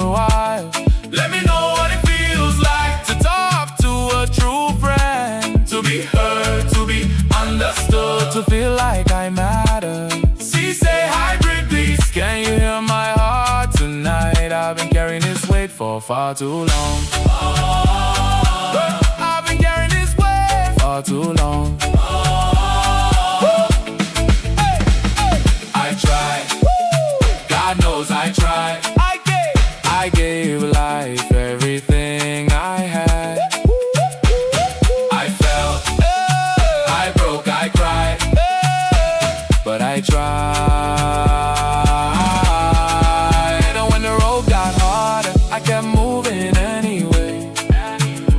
a while. Let me know what it feels like to talk to a true friend, to be heard, to be understood, to feel like I matter. See, say hybrid beats. Can you hear my heart tonight? I've been carrying this weight for far too long. I've been carrying this weight far too long. I tried, God knows I tried. I gave life everything I had. I fell, I broke, I cried, but I tried. And when the road got harder, I kept moving anyway.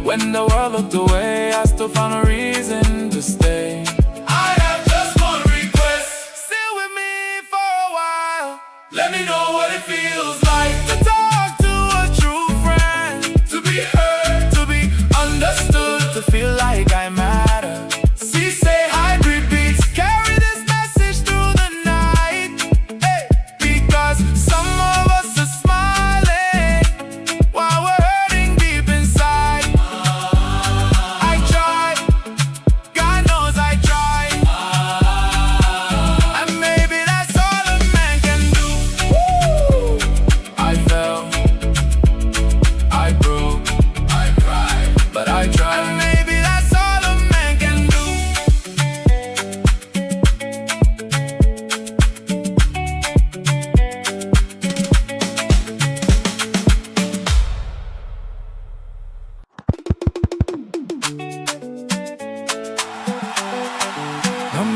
When the world looked away, I still found a reason to stay. I have just one request, stay with me for a while. Let me know what it feels like to talk to a true friend, to be heard, to be understood, to feel like I matter. See, say hybrid beats, carry this message through the night. Hey, because some of us are smiling while we're hurting deep inside. I tried, God knows I tried, and maybe that's all a man can do. I fell, I broke, I cried, but I tried, and maybe that's all a man can do.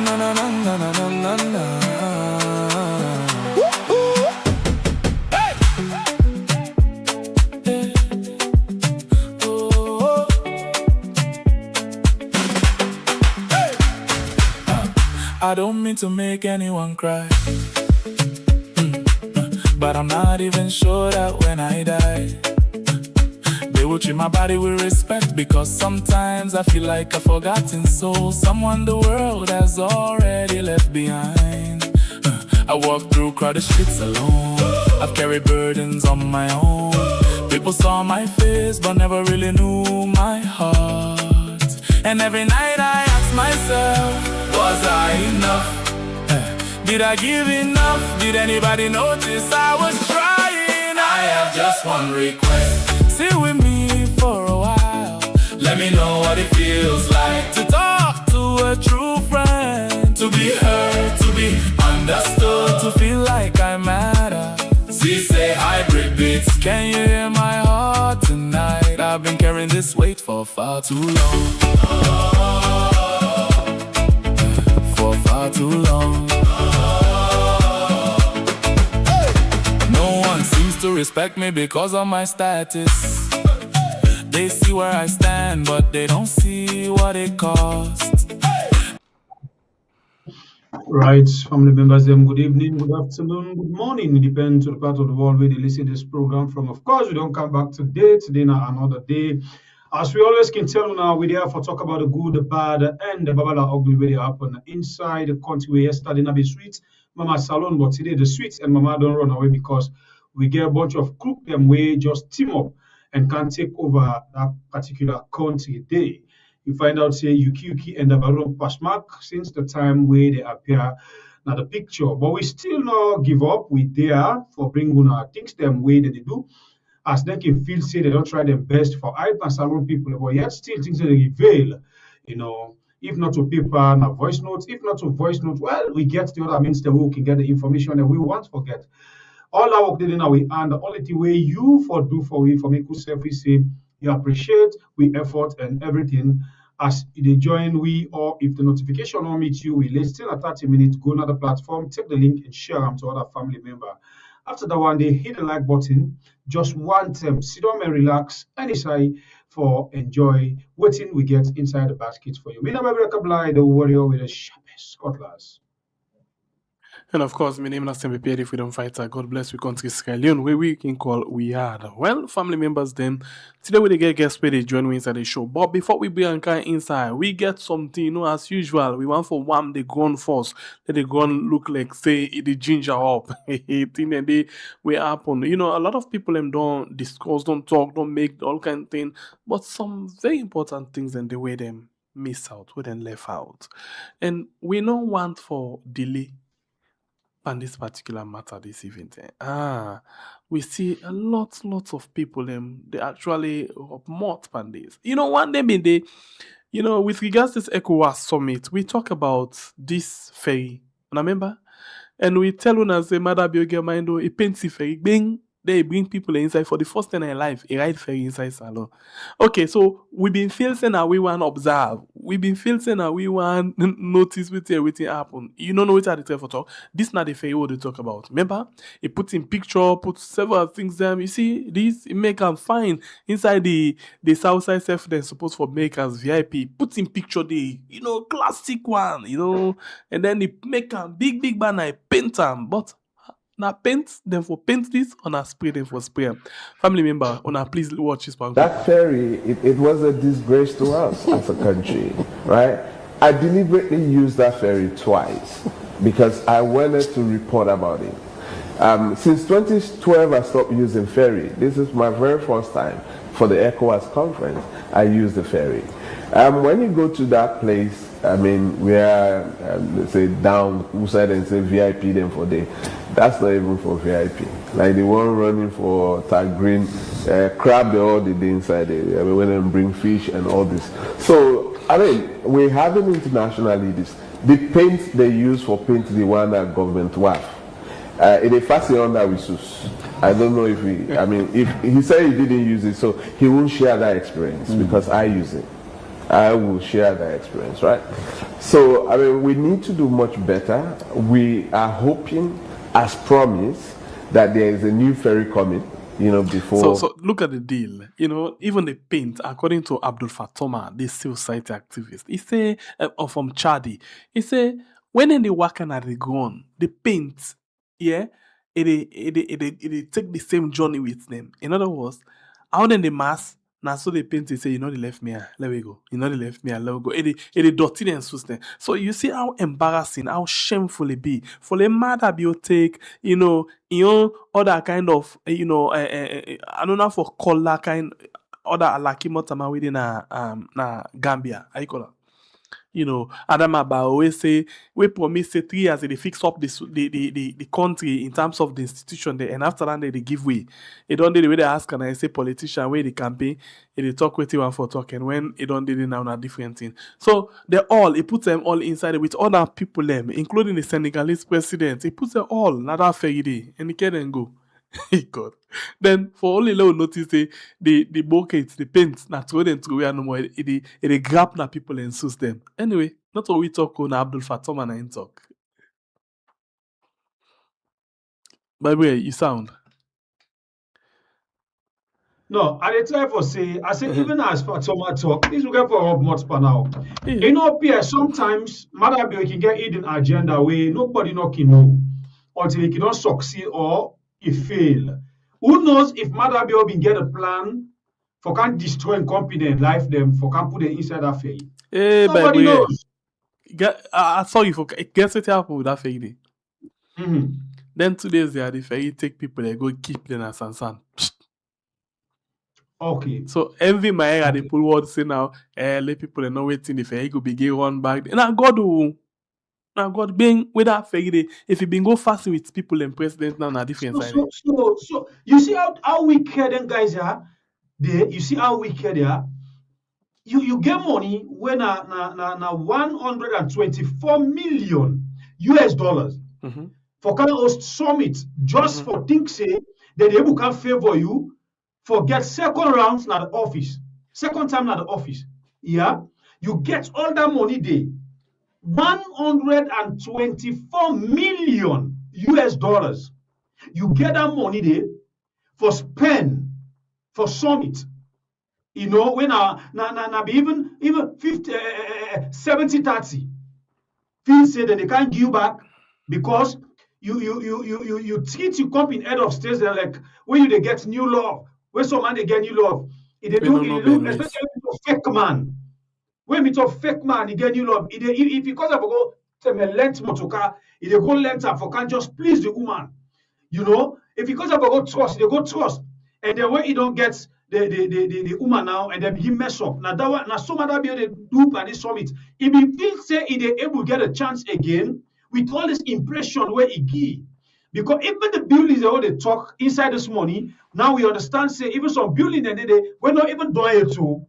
Na na na na na na na na. Hey! Hey. Oh. Hey. I don't mean to make anyone cry, but I'm not even sure that when I die, they will treat my body with respect, because sometimes I feel like a forgotten soul, someone the world has already left behind. I walk through crowded streets alone, I've carried burdens on my own. People saw my face but never really knew my heart. And every night I ask myself, was I enough? Did I give enough? Did anybody notice I was trying? I have just one request, stay with me for a while. Let me know what it feels like to talk to a true friend, to be heard, to be understood, to feel like I matter. See, say hybrid beats. Can you hear my heart tonight? I've been carrying this weight for far too long. For far too long. No one seems to respect me because of my status. They see where I stand, but they don't see what it costs. Right, family members, good evening, good afternoon, good morning. It depends on the part of the world where they listen to this program from. Of course, we don't come back today now another day. As we always can tell now, we're there for talk about the good, the bad, and the babala ugly where they happen inside the country where yesterday na be sweet, mama salon, but today the sweets and mama don't run away because we get a bunch of crook them way just team up and can take over that particular country day. You find out say Yuki and the Baron Pashmak since the time where they appear now the picture. But we still not give up. We there for bringing our things them way that they do. As they can feel say they don't try their best for hype and salon people, but yet still things that they reveal, if not to paper, na voice notes, if not to voice notes, well, we get the other means that we can get the information that we want to forget. All our work in we and the only thing way you for do for we for make yourself we say you appreciate we effort and everything as they join we, or if the notification will meet you, we listen at 30 minutes, go another platform, take the link and share them to other family member. After that one, they hit the like button, just one time, sit down and relax and decide for enjoy waiting we get inside the basket for you. Me, I'm the warrior with the sharpest cutlass. And of course, my name is Prepared if we don't fight. God bless we country Sierra Leone, where we can call we had. Well, family members, then today we get guests where they join me inside the show. But before we bring kind inside, we get something, as usual. We want for one the gun first. Let the gun look like say the ginger up. Thing and they we happen. A lot of people them don't discuss, don't talk, don't make all kind of thing. But some very important things and the way them miss out, where them left out. And we don't want for delay on this particular matter this event. We see a lots of people they actually more than this. One day in the with regards to this ECOWAS Summit, we talk about this ferry. Remember? And we tell one as a mother bioga mind a painty ferry bing. They bring people inside for the first time in their life, a ride ferry inside salon. Okay, so we've been feeling that we want observe. We've been feeling that we want notice with everything happen. You don't know what are the tell for talk. This not the ferry what they talk about. Remember? It puts in picture, puts several things there. You see, this it make them fine inside the south side self they're supposed for make as VIP. Put in picture the classic one, and then it make a big banner, paint them, but now paint them for paint this or now spray them for spray 'em. Family member, now please watch this one. That ferry, it was a disgrace to us as a country, right? I deliberately used that ferry twice because I wanted to report about it. Since 2012, I stopped using ferry. This is my very first time for the ECOWAS conference. I used the ferry. When you go to that place, we are, let's say, down, side and say VIP them for day. That's not even for VIP. Like the one running for tag green, crab they all the day inside there. When they bring fish and all this. So, we have them internationally this. The paint they use for paint the one that government WAF. It is fascinating on that with us. I don't know if if he said he didn't use it, so he won't share that experience because I use it. I will share that experience, right? So, we need to do much better. We are hoping, as promised, that there is a new ferry coming, before. So look at the deal. Even the paint, according to Abdul Fatoma, the civil society activist, he say, from Chadi, he say, when they working at the ground, the paint, yeah, it take the same journey with them. In other words, out in the mass, now so the paint they say, they left me, let me go. They left me, let me go. It dirty and system. So you see how embarrassing, how shameful it be for the mother be take, other kind of, I don't know for color kind, other alaki motama within na Gambia. I call it. Adama always say we promise say 3 years they fix up the country in terms of the institution there, and after that they give way. It don't do the way they ask and I say politician where they campaign, they talk with you one for talking when it don't do it now a different thing. So it puts them all inside with other people them, including the Senegalese president. It puts them all not that ferry day and they can go. God. Then for only low notice the buckets, the paint, not throw them through no more. It grab na people and sus them. Anyway, not all we talk on Abdul Fatom and I talk. By the way, you sound. No, I try for say, I say even as for Fatoma talk, this will get for Rob much per now. Pierre, sometimes Madabio can get hidden agenda where nobody can know until he cannot succeed or he fail. Who knows if Madabio can get a plan for can destroy and company and life them for can put them inside that fail. Nobody knows. I saw you for guess what happened with that fail. Then 2 days they are the ferry take people they go keep them as Sansan. Okay. So envy my head they pull word say now, let people know waiting the ferry go begin run back. Now God being with that ferry if you been go fast with people and president now different side. So you see how wicked them guys are there. You see how wicked they are. You get money when na 124 million US dollars for kind of host summit just for things say that they can favor you for get second rounds na the office, second time na the office. Yeah, you get all that money there. 124 million US dollars. You get that money there for spend for summit. When be even 50, 70, 30. Feel say that they can't give back because you treat you come in head of states, they're like when you they get new love, when some man they get new love, if they do, especially with a fake man. When we talk fake man, he get new love. If because of go to me length motoka, if they go length for can just please the woman. You know, if because of go trust, they go trust. And then when he don't get the woman now, and then he mess up. Now that one, now some other be they do by this summit. If he feel say he they able to get a chance again with all this impression where he give. Because even the buildings they all they talk inside this money, now we understand say even some building they we're not even doing it to.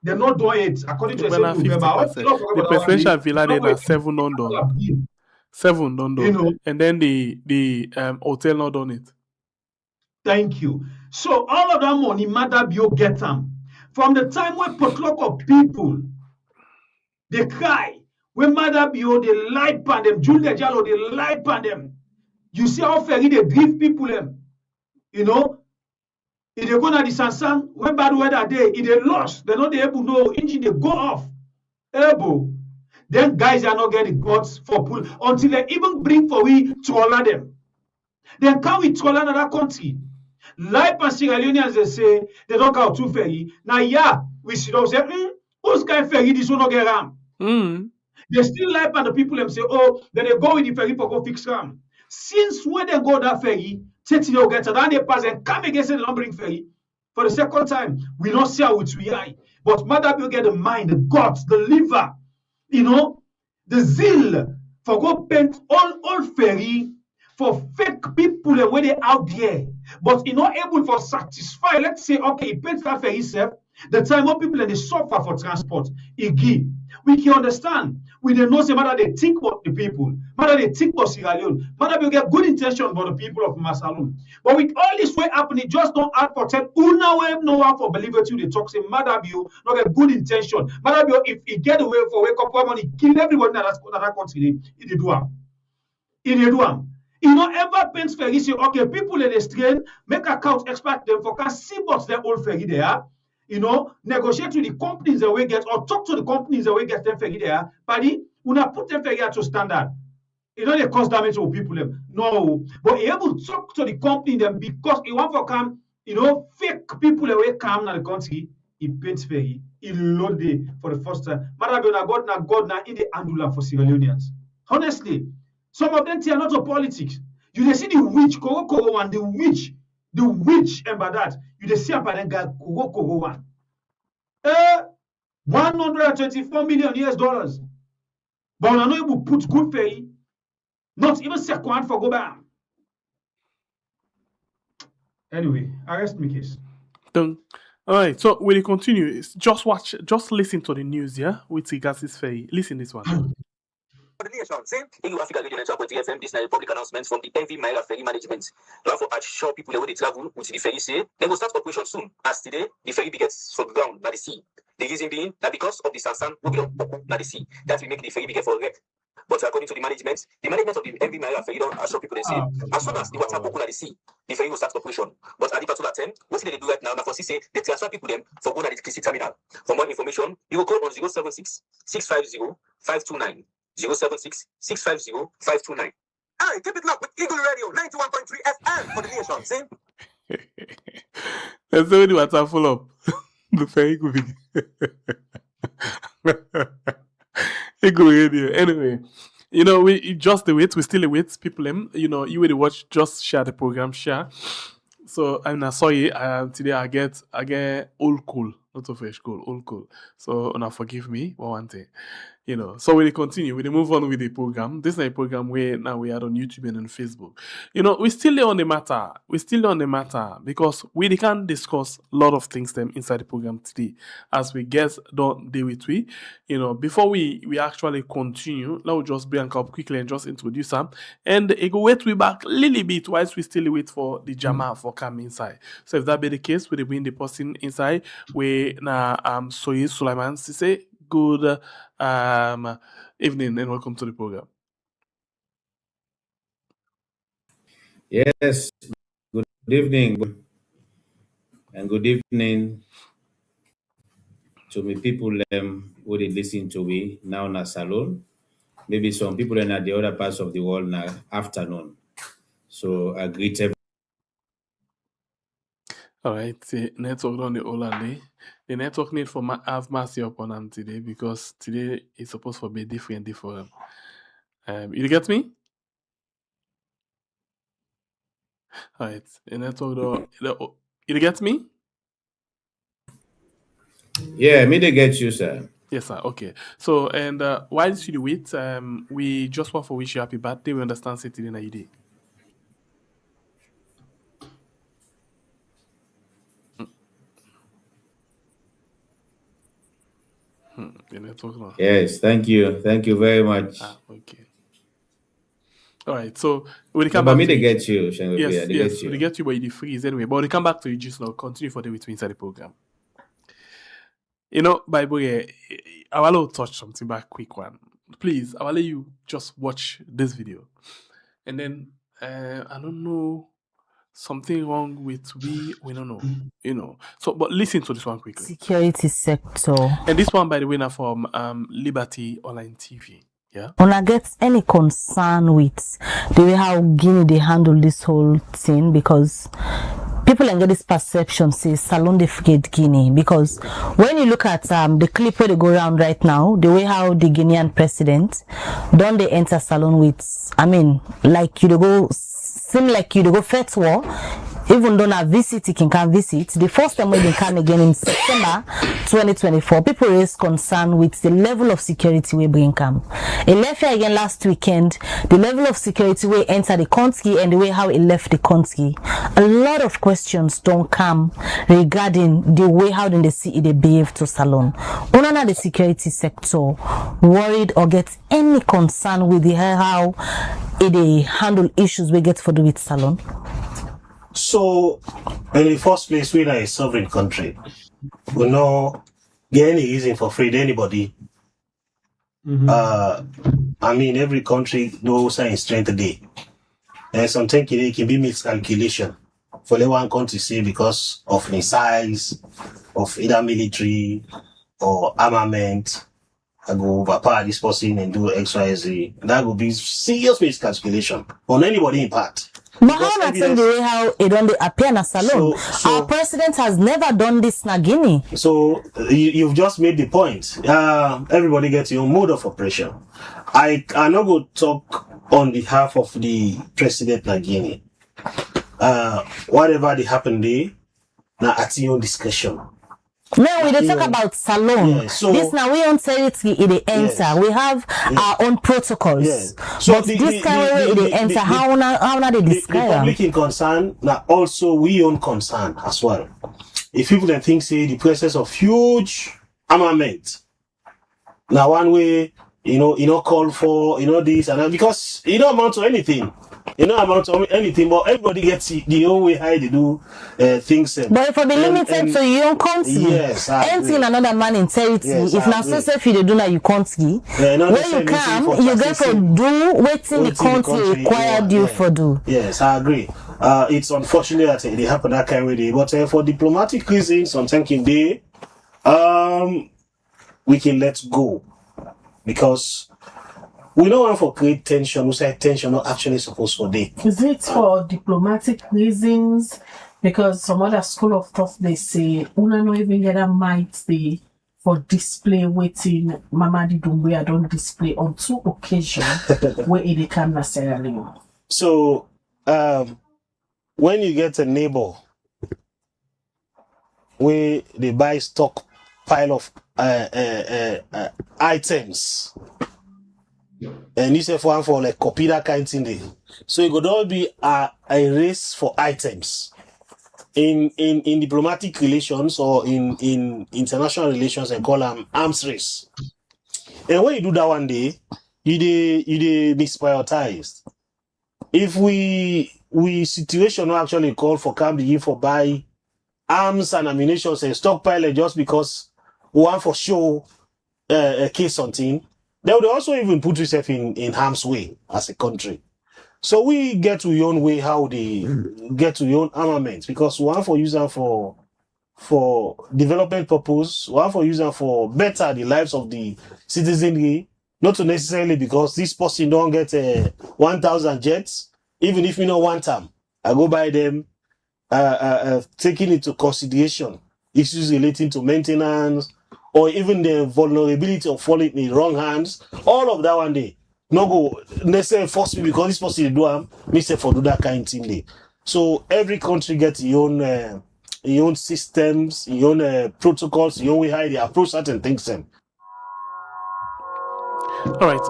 They're not doing it according to When 50%. The presidential villa then are 7 not done. 7 done. You know, and then the hotel not done it. Thank you. So all of that money, Madabio get them. From the time when potluck of people, they cry. When Madabio, they lie pan them. Julia Jallo, they lie pan them. You see how ferry they drift people them. You know, if they go to the Sansan, when bad weather day, if they lost, they're not able to know engine, they go off. Able. Then guys are not getting guts for pull until they even bring for we to allow them. Then can we troll another country? Like Sierra Leoneans, they say they don't go too ferry. Now, yeah, we should all say, who's guy ferry? This will not get ram. They still like and the people them say, oh, then they go with the ferry for go fix ram. Since when they go that ferry, they'll get it, then they pass and come again say they don't bring ferry. For the second time, we don't see how it's we eye. But Mother will get the mind, the guts, the liver, you know, the zeal for go paint all ferry for fake people when they out there, but he not able for satisfy. Let's say, okay, he paints that ferry self. The time more people and they suffer for transport, he give. We can understand. We don't know say matter they think about the people, matter they think about Sierra Leone, matter we get good intention for the people of Masaloon. But with all this way happening, just don't add for tell una way no one for believe it you they talk say matter you not get good intention. Matter if he get away for wake up one money, kill everybody in that country, he do am. He do am. You know, ever paints ferry say, okay, people in the strain, make account expect them for can see what's their old ferry there. You know, negotiate with the companies that we get or talk to the companies that we get them ferry there. Paddy, we not put them ferry to standard. You know, they cause damage to people. Them. No, but he able to talk to the company them because he want for come, you know, fake people that we come in the country. He paints ferry, he load it for the first time. Matter na God na in the andula for Sierra Leoneans. Honestly. Some of them are not of politics. You see the witch, Koro one, the witch, and by that, you see about them guy Koro one. $124 million US. But we're not able to put good pay, not even second for go back. Anyway, I rest my case. All right, so we'll continue. Just listen to the news, yeah, with regards to this ferry. Listen this one. Same ECOWAS Radio 12.3 FM. This is a public announcement from the Envy Myra Ferry Management. Now for assure people where they travel with the ferry say they will start operation soon. As today, the ferry begets from the ground by the sea. The reason being that because of the Sansan will be on the sea, that will make the ferry begin for wreck. But according to the management of the Envy Myra Ferry don't assure people they say as soon as the water poku at the sea, the ferry will start operation. But at the particular time, what they do right now, for say they transfer people them for go to the electricity terminal. For more information, you will call on 076 650 529. 076-650-529. Hey, keep it locked with Eagle Radio 91.3 FM for the nation. See? There's so many water full up. The ferry could be. Eagle Radio. Anyway, you know, we just the wait. We still wait. People, you know, you will watch. Just share the program. Share. So and I saw you today. I get old cool, not so fresh cool, old cool. So now forgive me. One thing. You know, so we'll continue. We'll move on with the program. This is a program where now we are on YouTube and on Facebook. You know, we're still on the matter. Because we can discuss a lot of things them inside the program today. As we guess don't deal with we. You know, before we actually continue, now we'll just bring up quickly and just introduce them. And it go wait we back a little bit whilst we still wait for the Jama for come inside. So if that be the case, we'll bring the person inside where Soye Sulaiman say good evening and welcome to the program. Yes, good evening and good evening to me people who they listen to me now in a salon. Maybe some people in the other parts of the world now afternoon. So I greet everyone. All right, the network on the Olande. The network need for have mercy upon them today because today is supposed to be different. You get me? All right, the network you get me? Yeah, me they get you, sir. Yes, sir. Okay. So, and while you wait, we just want to wish you happy birthday. We understand today na your day. The network now. Yes, thank you. Thank you very much. Okay. All right. So when you come But back me to they you, get you, Shango. yes, They yes, get you. we get you, but you freeze anyway. But when you come back to you, just now continue for the with me inside the program. You know, Bible, I will touch something back quick one. Please, I will let you just watch this video, and then I don't know something wrong with we don't know, you know. So, but listen to this one quickly. Security sector. And this one, by the way, now from Liberty Online TV. Yeah. Una get any concern with the way how Guinea they handle this whole thing, because people get this perception say Salon they forget Guinea, because when you look at the clip where they go around right now, the way how the Guinean president don't they enter Salon with, I mean, like you go seem like you go first war. Even though na visit, you can visit. The first time when they come again in September 2024, people raised concern with the level of security we bring come. It left here again last weekend, the level of security we enter the country and the way how it left the country. A lot of questions don't come regarding the way how they see it they behave to Salon. Una the security sector worried or get any concern with the how they handle issues we get for do with Salon? So, in the first place, we are a sovereign country. We no get any reason for free to anybody. I mean, every country knows its strength today. And sometimes it can be miscalculation for the one country, say, because of the size of either military or armament. I go overpower this person and do X, Y, Z. That would be serious miscalculation on anybody in part. But how not the way how it don't appear in a Salon? So our president has never done this in Guinea. So you've just made the point. Everybody gets your mode of operation. I not go talk on behalf of the president of Guinea. Whatever they happen there, now at your discussion. Now we don't talk about Salon. Yeah, so this now we own territory it they enter. Yes. We have our own protocols. Yes. So but this kind of way they enter, how they the describe public in concern, now also we own concern as well. If people then think say the presence of huge armament, now one way, call for, this and that, because it don't amount to anything. It don't amount to anything, but everybody gets the own way how they do things. But if it be limited to your own country, yes, anything another man in territory, yes, if now so if you do that you country, when you come, you get to do waiting the country required you for do. Yes, I agree. It's unfortunate that it happened that kind of way, but for diplomatic reasons, sometimes in day, we can let go, because we don't want for create tension. We say tension not actually supposed for day. Is it for diplomatic reasons? Because some other school of thought they say una no even get a might be for display waiting Mamadi Doumbouya don't display on 2 occasions where it can na Sierra Leone. So when you get a neighbor where they buy stock pile of items, and you say for like copy that kind of thing there. So it could all be a race for items in diplomatic relations or in international relations, and call them arms race. And when you do that one day, you dey misprioritized. If we situation will actually call for can begin for buy arms and ammunition and stockpile just because we want for show a case something, they would also even put yourself in harm's way as a country. So we get to your own way how they get to your own armaments, because we want for use them for development purpose, we want for use them for better the lives of the citizenry, not necessarily because this person don't get 1,000 jets even if we not want them, I go buy them, taking into consideration issues relating to maintenance or even the vulnerability of falling in the wrong hands. All of that one day, no go necessarily force me because this person dey do me say for do that kind of thing day. So every country gets your own systems, your own protocols, your own way how they approach certain things. All right.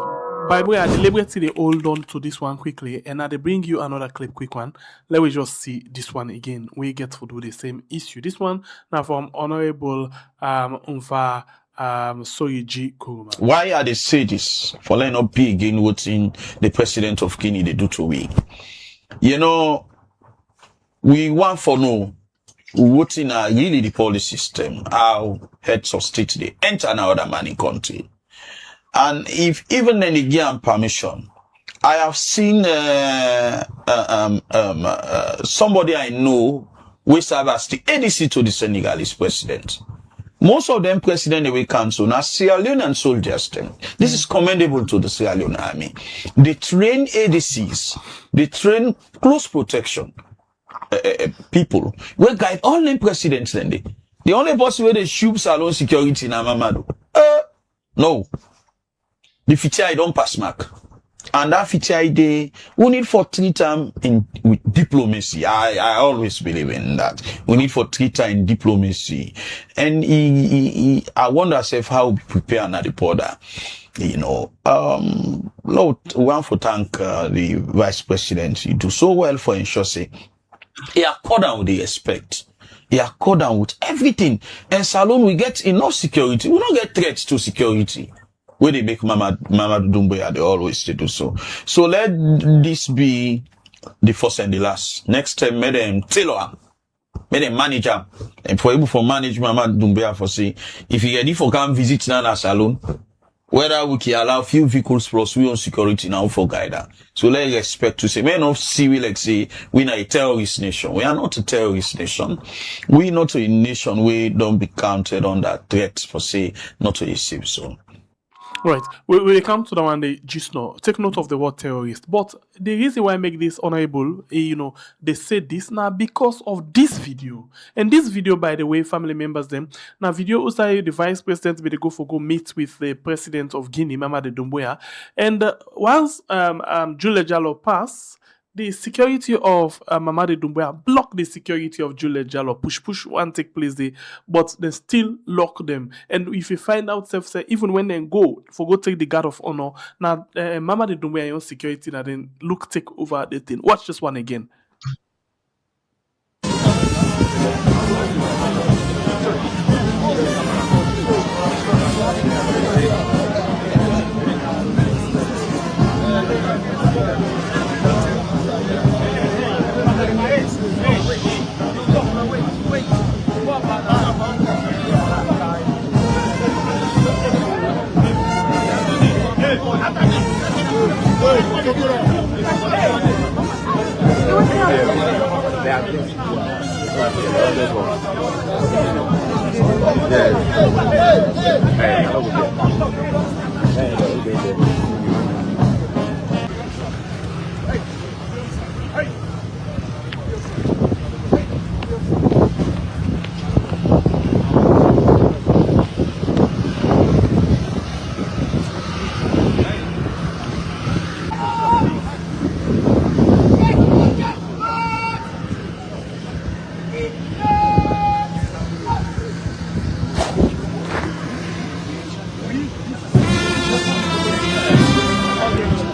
By the way, I deliberately hold on to this one quickly, and I bring you another clip, quick one. Let me just see this one again. We get to do the same issue. This one now from Honorable Umfa Soyiji Kuruma. Why are they say this? For let not be again what in the president of Guinea they do to we. You know, we want for know what in really the policy system, how heads of state they enter another money country. And if even then they give permission, I have seen somebody I know who serve as the ADC to the Senegalese president. Most of them president they will cancel. Now Sierra Leone soldiers then. This is commendable to the Sierra Leone army. They train ADCs. They train close protection people. We guide all them presidents then they. The only person where they shoot salon security na Mamadu. No. The FTI don't pass mark. And that FTI they we need for 3 term with diplomacy. I always believe in that. We need for 3 term in diplomacy. And I wonder myself how we prepare at the border. You know, Lord, one for thank the vice president. You do so well for ensuring he accordant with the respect. He accordant with everything. And Salon we get enough security. We don't get threats to security. Where they make Mama Doumbouya, they always do so. So let this be the first and the last. Next time, make them tailor, make them manage her. And for able for manage Mama Doumbouya for say, if you ready for come visit Nana Salon, whether we can allow few vehicles plus we on security now for guide. So let's respect to say, men of see we like say, we are a terrorist nation. We are not a terrorist nation. We not a nation we don't be counted on that threat for say, not to a safe zone. Right. We come to the one day just now. Take note of the word terrorist. But the reason why I make this honorable, they say this now because of this video. And this video, by the way, family members them. Now video also the vice president will go meet with the president of Guinea, Mamadi Doumbouya. And once Jules Jallo pass, the security of Mamadi Doumbouya block the security of Jules Jallo. Push one take place there, but they still lock them. And if you find out, say even when they go take the guard of honor, now Mamadi Doumbouya on security, now then look take over the thing. Watch this one again.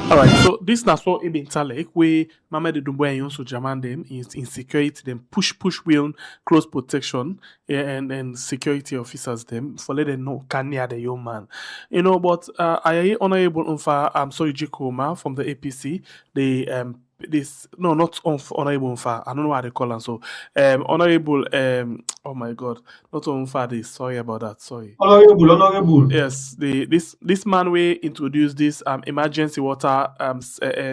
Alright, so this na so Ibn Talek where Mamadi Doumbouya also German them in security them push we on close protection and security officers them for let them know Kenya the young man. You know, but I honorable Umfa sorry Jikoma from the APC, this no not honorable Umfa, I don't know how they call him. So honorable oh my god, not Umfa this, sorry about that, sorry. Honorable. Yes, this man we introduced this emergency water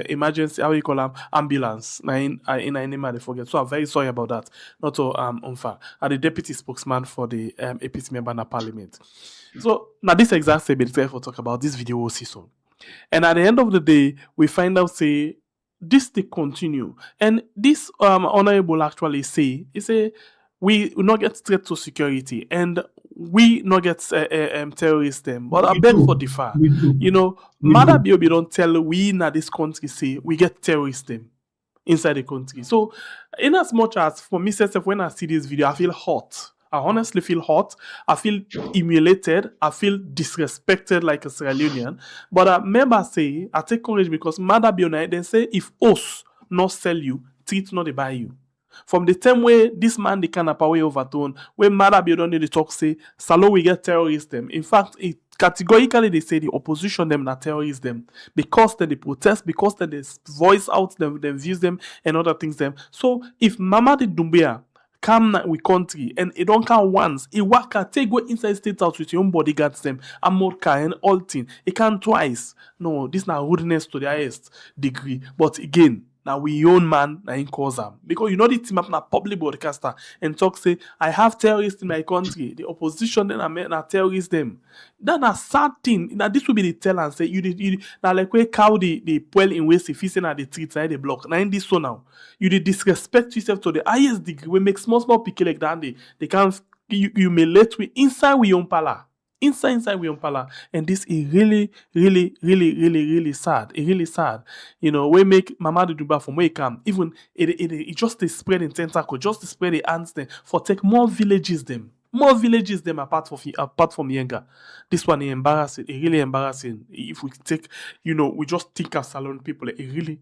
emergency how you call them ambulance. In name I forget. So I'm very sorry about that. Not to Umfa. I'm the deputy spokesman for the APC member in the parliament. So now this exact same bit for talk about this video we'll see soon. And at the end of the day, we find out say this they continue. And this honorable actually say, he say, we will not get threat to security and we not get terrorists them. But I We beg do. for differ. We do. You know, We Mother do. Biobi don't tell we in this country say we get terrorists them inside the country. So in as much as for me, when I see this video, I feel hot. I honestly feel hot. I feel humiliated. I feel disrespected like a Sierra Leonean. But I remember say, I take courage because Mother Biona then say, if us not sell you, treat not they buy you. From the time where this man the can away overthrown, when Mother Biona they talk say, Salo we get terrorists them. In fact, it categorically they say the opposition them not terrorists them because they protest, because they voice out them views them and other things them. So if Mamadi Doumbouya come with country and it don't come once, it work take go inside state house with your own bodyguards them and more and all thing. It can twice. No, this not rudeness to the highest degree. But again, now we own man na in cause am. Because you know the team up na public broadcaster and talk say I have terrorists in my country. The opposition then na terrorists them. That na sad thing. Now this will be the tell and say you now like where cow the well in waste if you say na the treat na the block. Now in this so now you dey disrespect yourself to the highest degree. We make small people like that they can't you may let we inside we own pala. Inside we pala, and this is really sad. It's really sad. You know, we make Mama Duba from where it come. Even it just they spread in tentacle, just to spread the ants them for take more villages them apart from Yenga. This one is embarrassing. It's really embarrassing. If we take, you know, we just think as Salon people, it's really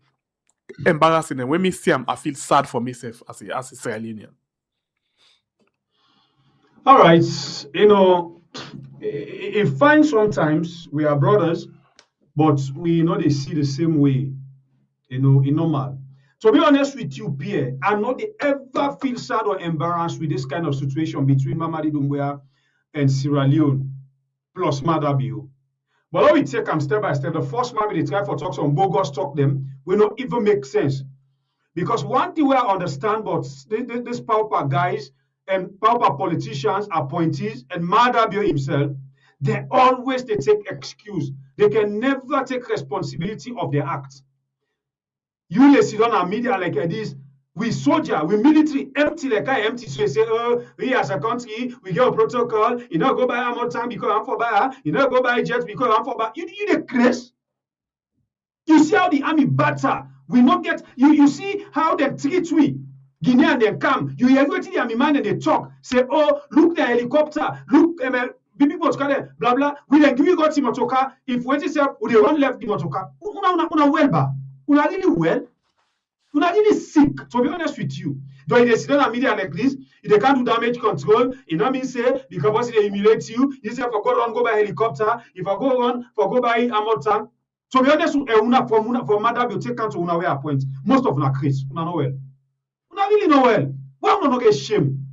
embarrassing. And when me see them, I feel sad for myself as a Sierra Leonean. All right, you know, it's fine sometimes we are brothers, but we know they see the same way, you know, in normal. To be honest with you, Pierre, I'm not ever feel sad or embarrassed with this kind of situation between Mamadi Doumbouya and Sierra Leone plus Madabio. But let me take them step by step. The first time they try for talk some bogus talk them will not even make sense. Because one thing we understand about this pauper guys and pauper politicians, appointees, and Madabio himself, they take excuse. They can never take responsibility of their acts. You let sit on our media like this. We soldier, we military empty like I empty. So they say, oh, we as a country, we get a protocol. You know, go buy armor tank because I'm for buy. You know, go buy jets because I'm for buy. You the craze. You see how the army batter. We not get you see how they treat we. Guinean they come. You hear what the army man and they talk. Say, oh, look the helicopter, look people blah blah. We then give you got Timotoka. If we say we run left Timotoka. Una well ba. Una really well. Una really sick, to be honest with you. Though they sit on a media like this, if they can't do damage control, it not mean say because they humiliate you, you say for go run, go by helicopter, if I go run, for go by armor tank. To be honest, una from Mother will take count to una way appoint. Most of una Chris, una know well. Una really know well. Why una not get shame?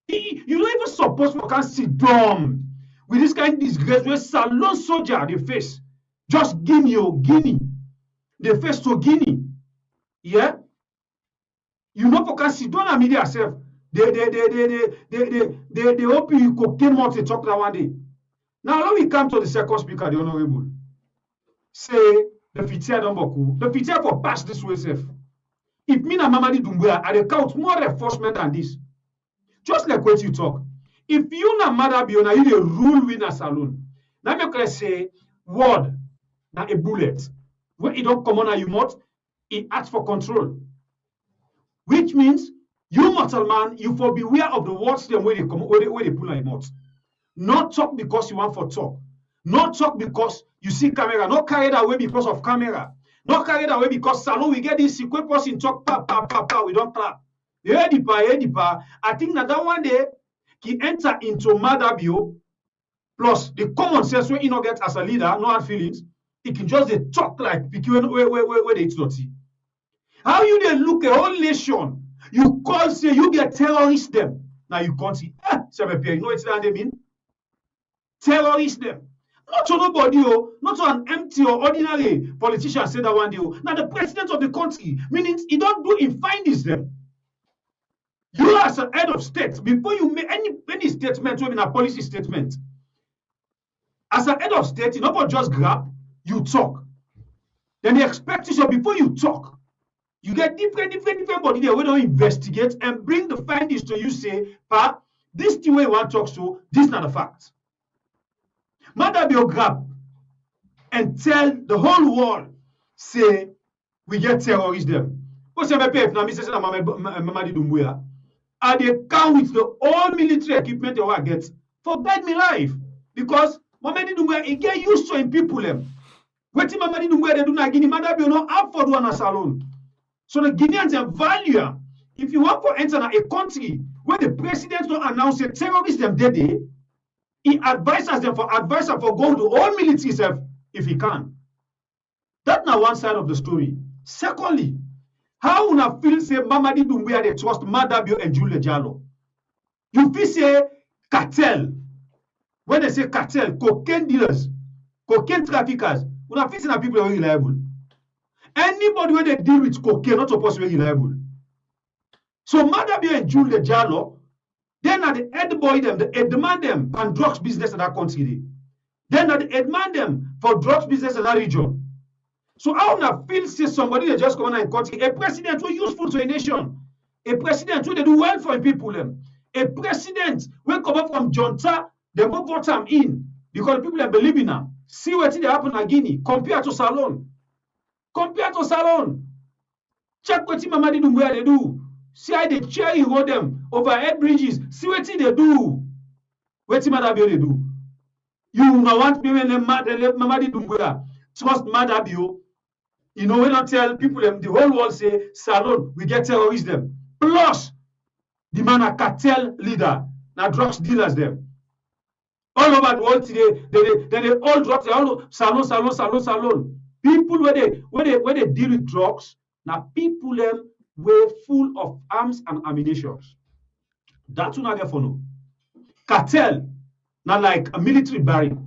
You don't even suppose for can sit down with this kind of disgrace where Salon soldier they face. Just Guinea or Guinea. They face to Guinea. Yeah? You know for can sit down and media self. They hope you cocaine more to talk that one day. Now let me come to the second speaker, the honorable. Say the fitia don't boku. The fitia for pass this way self. If me and Mamadi Doumbouya I count more reinforcement than this. Just like what you talk. If you na Madabio na you the rule winner salon. Now me can say word na a bullet. When it don't come on you mouth, it acts for control. Which means you mortal man, you for beware of the words them where they come where they pull on your mouth. Not talk because you want for talk. Not talk because you see camera. Not carry that away because of camera. Not carry that away because salon we get this secret person talk pa we don't clap. Edipa. I think that one day he enter into Madabio plus the common sense where he not get as a leader, no hard feelings. He can just talk like where they dirty. How you they look a whole nation? You call say you get terrorist them. Now you can't see. You know what they mean? Terrorist them. Not to nobody, not to an empty or ordinary politician say that one day. Now the president of the country, meaning he don't do in findings them. You as a head of state, before you make any statement, even a policy statement, as a head of state, you not just grab, you talk. Then they expect you, so before you talk, You get different body there. We don't investigate and bring the findings to you. Say, pa, this thing we want to talk so. This not a fact. Mother be grab and tell the whole world. Say we get terrorists them. What's your pay if na me say na Mamadi Doumbouya? I they count with the all military equipment they want get for guide me life because Mamadi Doumbouya he get used to in people them. Wetin Mamadi Doumbouya they do na Guinea, Mother be no afford one as alone. So the Guineans have value. If you want to enter a country where the president don't announce a terrorist them dead, he advises them for go to all military self if he can. That's not one side of the story. Secondly, how una feel say Mamadi Doumbouya they trust Madabio and Jules Jallo? You feel say cartel. When they say cartel, cocaine dealers, cocaine traffickers, una feel say na people are reliable. Anybody when they deal with cocaine not supposed to be reliable. So Madabio and Jules Jallo, then at the head boy them, the demand them and drugs business in that country. Then at the demand them for drugs business in that region. So how na feel say somebody they just come in country, a president who useful to a nation, a president who they do well for people them, a president will come up from Junta, they will vote him in because people they believe in him. See what they happen in Guinea compared to Salon. Compared to Salon. Check what Mamadi Doumbouya they do. See how they cherry road them overhead bridges. See what they do. What Madabio they do. You now want me when Mamadi Doumbouya trust Madabio. You know when I tell people them the whole world say Salon we get terrorists them. Plus the man a cartel leader, now drugs dealers them. All over the world today, they all drugs, they all Salon. People where they deal with drugs, now people them were full of arms and ammunition. That's what I get for no. Cartel, now like a military barrack.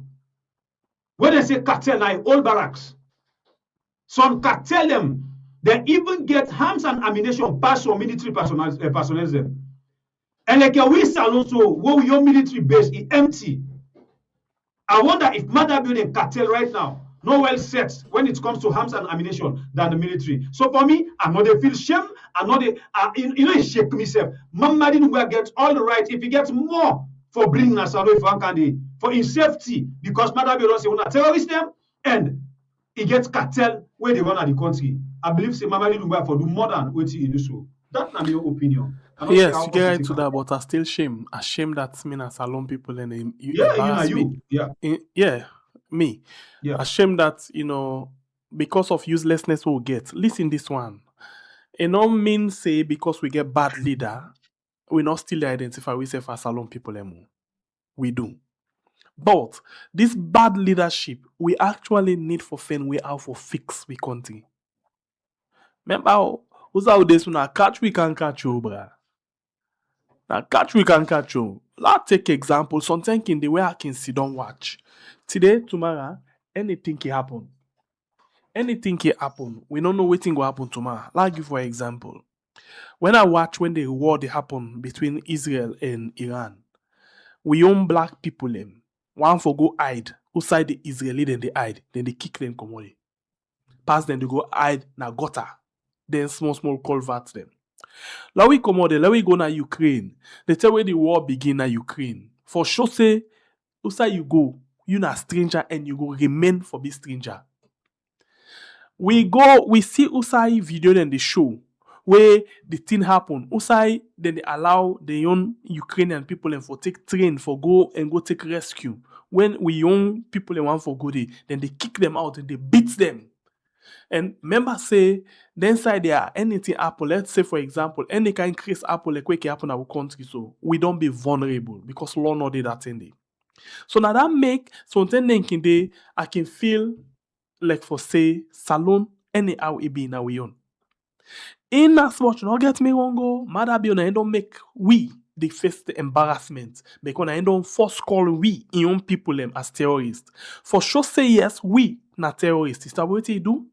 When they say cartel, now old barracks. Some cartel them, they even get arms and ammunition past some military personnel them. And like we Salon so where your military base is empty. I wonder if Mother building cartel right now no well set when it comes to arms and ammunition than the military. So for me, I know they feel shame. I know they, it shake myself. Mamadi Doumbouya gets all the right. If he gets more for bringing Nasaro if one can for his safety, because Mother Building say want to terrorist them and he gets cartel where they run at the country. I believe say Mamadi Doumbouya for do more than what he do so. That's not my opinion. Yes, you get right to that, but I still ashamed that me and Salon people and you embarrass me. Me. Yeah. Ashamed that, because of uselessness we'll get. Listen this one. It don't mean say because we get bad leader, we not still identify we say for Salon people anymore. We do. But this bad leadership, we actually need for find way out for fix we country. Remember, who's out this one? Catch we can catch you, bruh. Now catch we can catch you. Let's take example. Something in the way I can sit down watch. Today, tomorrow, anything can happen. Anything can happen. We don't know what thing will happen tomorrow. Like give for example. When I watch when the war they happen between Israel and Iran, we own black people them. One for go hide. Outside the Israeli, then they hide. Then they kick them come away. Pass them to go hide na gutter. Then small culverts them. Let we come out there, let we go na Ukraine. They tell where the war begin na Ukraine. For sure say, outside you go, you na stranger and you go remain for be stranger. We see outside video then they show where the thing happen. Outside then they allow the young Ukrainian people and for take train for go take rescue. When we young people and want for go there, then they kick them out and they beat them. And remember say, the inside there anything happen, let's say for example, any kind of case happen like what happen in our country, so we don't be vulnerable because law not did that thing. So now that make something thinking day I can feel like for say Salon anyhow it be in our own. In as much, not get me wrong, go, Madabio I don't make we the first embarrassment because I don't first call we young people them as terrorists. For sure say yes, we not terrorists. Is that what he do?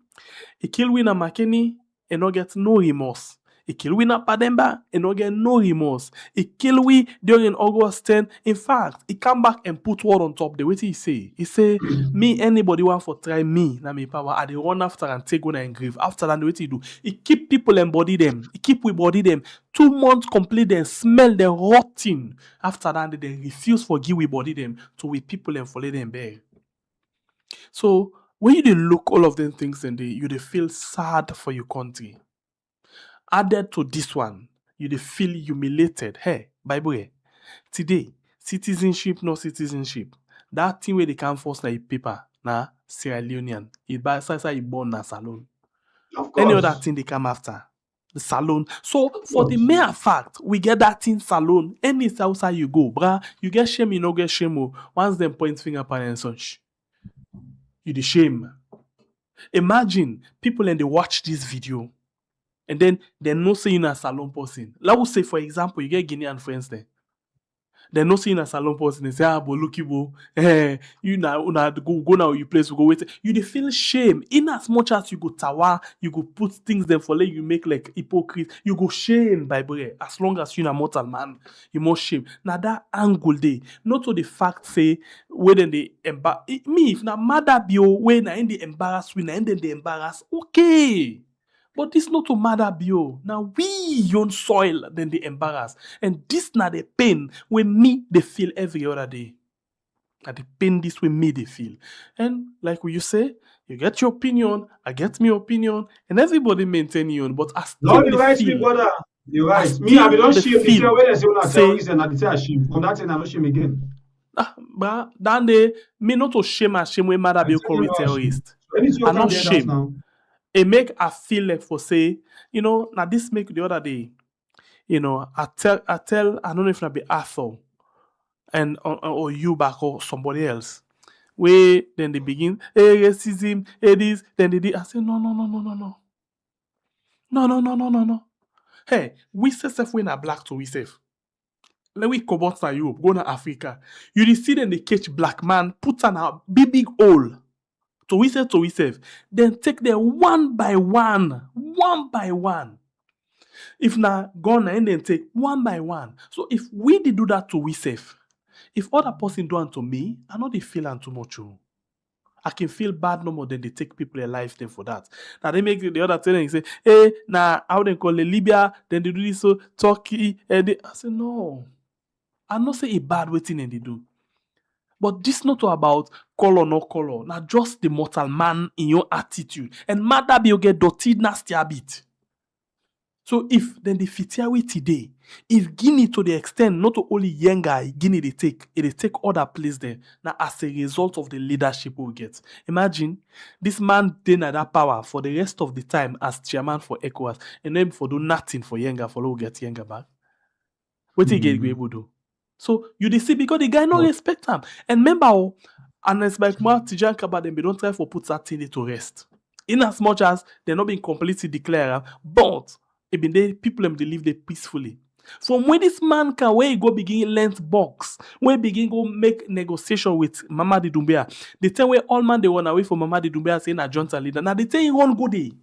He kill we na Makeni and not get no remorse. He kill we na Pademba and no get no remorse. He kill we during August 10. In fact, he come back and put word on top. The way he say, me, anybody want for try me, na me power. I dey run after and take one and grieve. After that, the way he do, he keep people embody them. He keep we body them. 2 months complete, then smell the rotting. After that, they refuse for give we body them to we people and follow them back. So when you dey look all of them things and you dey feel sad for your country. Added to this one, you dey feel humiliated. Hey, Bible, today, citizenship, no citizenship. That thing where they can force na paper, na Sierra Leonean. It by say born na salon. Of course. Any other thing they come after? The salon. So for the mere fact, we get that in salon. Any outside you go, bruh, you get shame, you no get shame. Once them point finger pan and such. You the shame. Imagine people and they watch this video and then they no say you a salon person. Let us say, for example, you get Guinean friends there. They no see you a salon person. They say, but look you, you now go now you place, you go wait. You they feel shame. In as much as you go tawa, you go put things there for you make like hypocrite. You go shame, Bible. As long as you a mortal man, you must shame. Now that angle day, not to the fact say when they me if na mother bio when na in the embarrass we na in the embarrass. Okay. But this not to matter bio. Now we own soil then they embarrass. And this not the pain when me they feel every other day. Now the pain this way me they feel. And like what you say, you get your opinion, I get my opinion, and everybody maintain your own. But I still No, you right, me brother. You right. Me, I be don't shame. They say when I say una terrorist and I say I shame. From that thing I no shame again. But then they me not to shame when mother be called terrorist. I not shame. It make I feel like for say, now this make the other day, I tell, I don't know if it be Arthur and or you back or somebody else. Where then they begin, hey, racism, hey this, then they did. I say, no. No. Hey, we say self when are black to we safe. Let we come out to Europe, go to Africa. You see them they catch black man, put on a big hole. To we save, then take them one by one. If na gone and then take one by one. So if we did do that to we save, if other person do it to me, I know they feel and too much. I can feel bad no more than they take people alive then for that. Now they make the other thing and say, hey, now how they call it Libya, then they do this so Turkey, and I say no. I not say a bad waiting and they do. But this not about color, no color. Now just the mortal man in your attitude. And matter be you get dirty, nasty habit. So if then the fitiawi today, if Guinea to the extent not only younger Guinea they take other place there. Now as a result of the leadership we get. Imagine this man then had that power for the rest of the time as chairman for ECOWAS and then for do nothing for younger for who get younger back. What he get able to do? So you see because the guy no respect him. And remember, and it's like more Tijan Kaba them, they don't try for put that thing to rest. In as much as they're not being completely declared, but even they people them they live there peacefully. From when this man can where he go begin length box, where he begin go make negotiation with Mamadi Doumbouya. They tell where all man they run away from Mamadi Doumbouya saying a junta leader. Now they tell you one good day.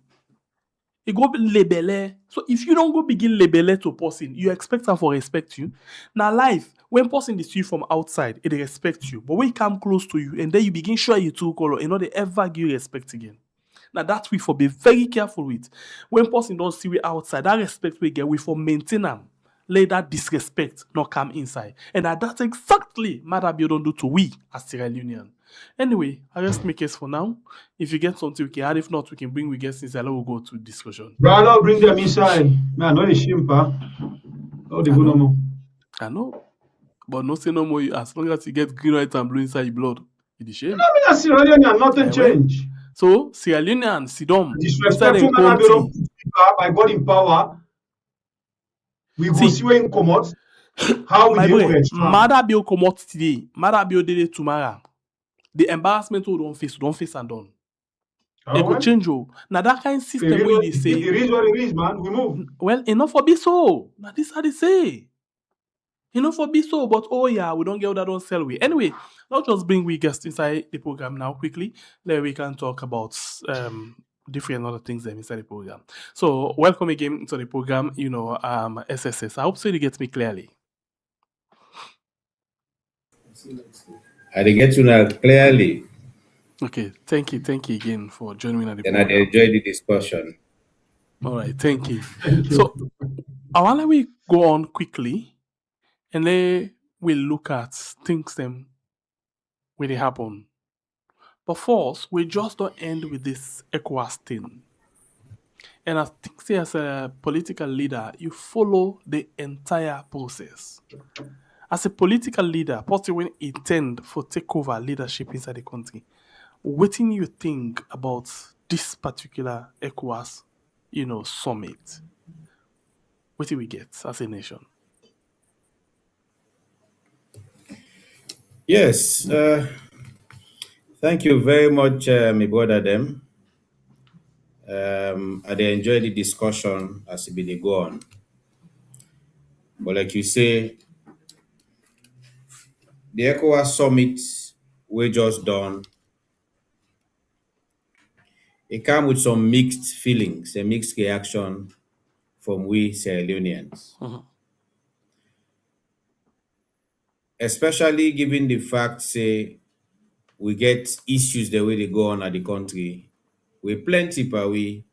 You go label. So if you don't go begin label to person, you expect them for respect you. Now life, when person is you from outside, it respect you. But when he come close to you and then you begin show you true color, you know they ever give you respect again. Now that we for be very careful with. When person don't see we outside, that respect we get, we for maintain them. Let that disrespect not come inside. And that's exactly matter you don't do to we as Sierra Leonean. Anyway, I rest my case for now. If you get something we can add, if not, we can bring we guests inside. We'll go to discussion. Brother, bring them inside. Man, no shame, pa. Oh, they go no more. I know. But no say no more. As long as you get green, white, and blue inside your blood, it's the shame. I mean, that's Sierra Leone, nothing change. So, Sierra Leonean, Sidom, disrespectful man, we don't put by God in power. We go see when come out. How we do it? Mother Bill come out today. Mother Bill did it tomorrow. The embarrassment we don't face and done. It go change. Now that kind of system where they say it is what it is, man. We move. Well, enough for be so. Now this how they say. Enough for be so, but oh yeah, we don't get that don't sell we. Anyway, let's just bring we guests inside the program now quickly. Then we can talk about different other things them inside the program. So welcome again to the program, SSS. I hope so you get me clearly. I dey get you now clearly, Okay, thank you again for joining me at the and I dey program. enjoy the discussion. All right, thank you. Thank you. So I wanna we go on quickly and then we'll look at things them when they happen. But first, we just don't end with this ECOWAS thing. And I think say as a political leader, you follow the entire process. As a political leader, person when intend for take over leadership inside the country, what do you think about this particular ECOWAS, summit? What do we get as a nation? Yes, thank you very much, my brother. Them, I dey enjoy the discussion as it be dey go on. But like you say, the ECOWAS summit we just done. It come with some mixed feelings, a mixed reaction from we Sierra Leoneans, especially given the fact, say, we get issues the way they go on at the country, we plenty but we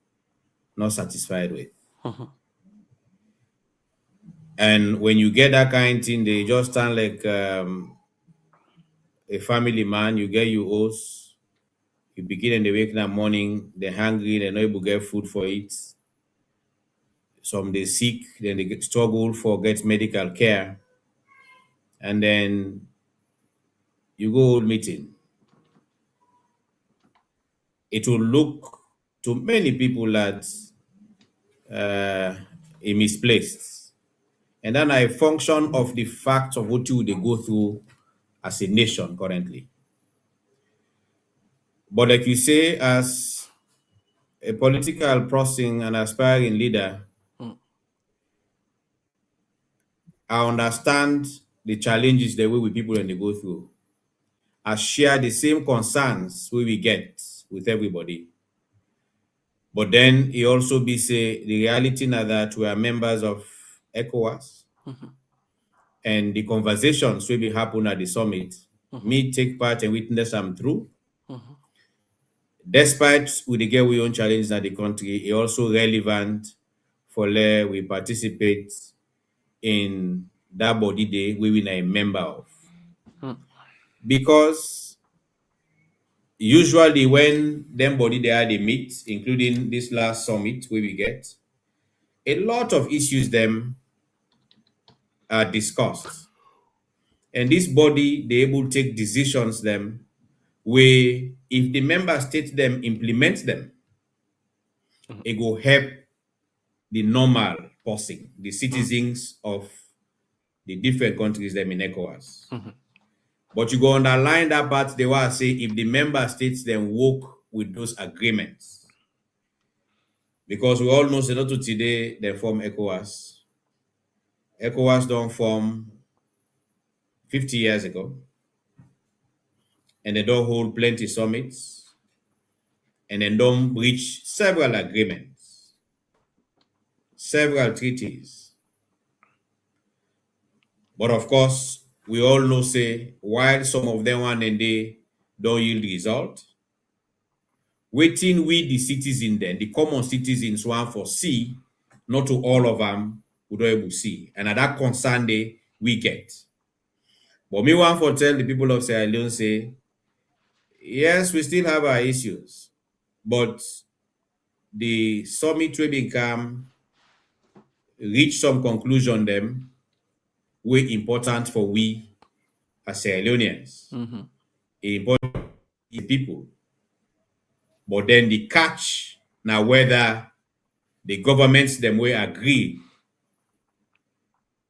not satisfied with. And when you get that kind of thing, they just stand like a family man. You get your host, you begin in the wake in the morning, they're hungry, they're not able to get food for it. Some they sick, then they get struggle for get medical care. And then you go hold meeting. It will look to many people that it misplaced. And then a function of the fact of what you they go through as a nation currently. But like you say, as a political person and aspiring leader, I understand the challenges the way we people when they go through. I share the same concerns we get with everybody. But then it also be say the reality now that we are members of ECOWAS and the conversations will be happen at the summit. Me take part and witness them through. Despite we the get we own challenges in the country, it also relevant for we participate in that body day we are a member of. Because usually when them body they meet, including this last summit where we get, a lot of issues them are discussed. And this body they able to take decisions them where if the member states them implement them, it will help the normal person, the citizens of the different countries them in ECOWAS. But you go underline that part, they will say if the member states then work with those agreements. Because we all know that not today they form ECOWAS. ECOWAS don't form 50 years ago. And they don't hold plenty summits. And they don't reach several agreements, several treaties. But of course, we all know say while some of them one and they don't yield result, waiting with the citizens then, the common citizens want for see, not to all of them we don't able to see. And at that concern day we get. But me want for tell the people of Sierra Leone say, yes, we still have our issues, but the summit will become reach some conclusion them way important for we as Sierra Leoneans. Important people. But then the catch now whether the governments them will agree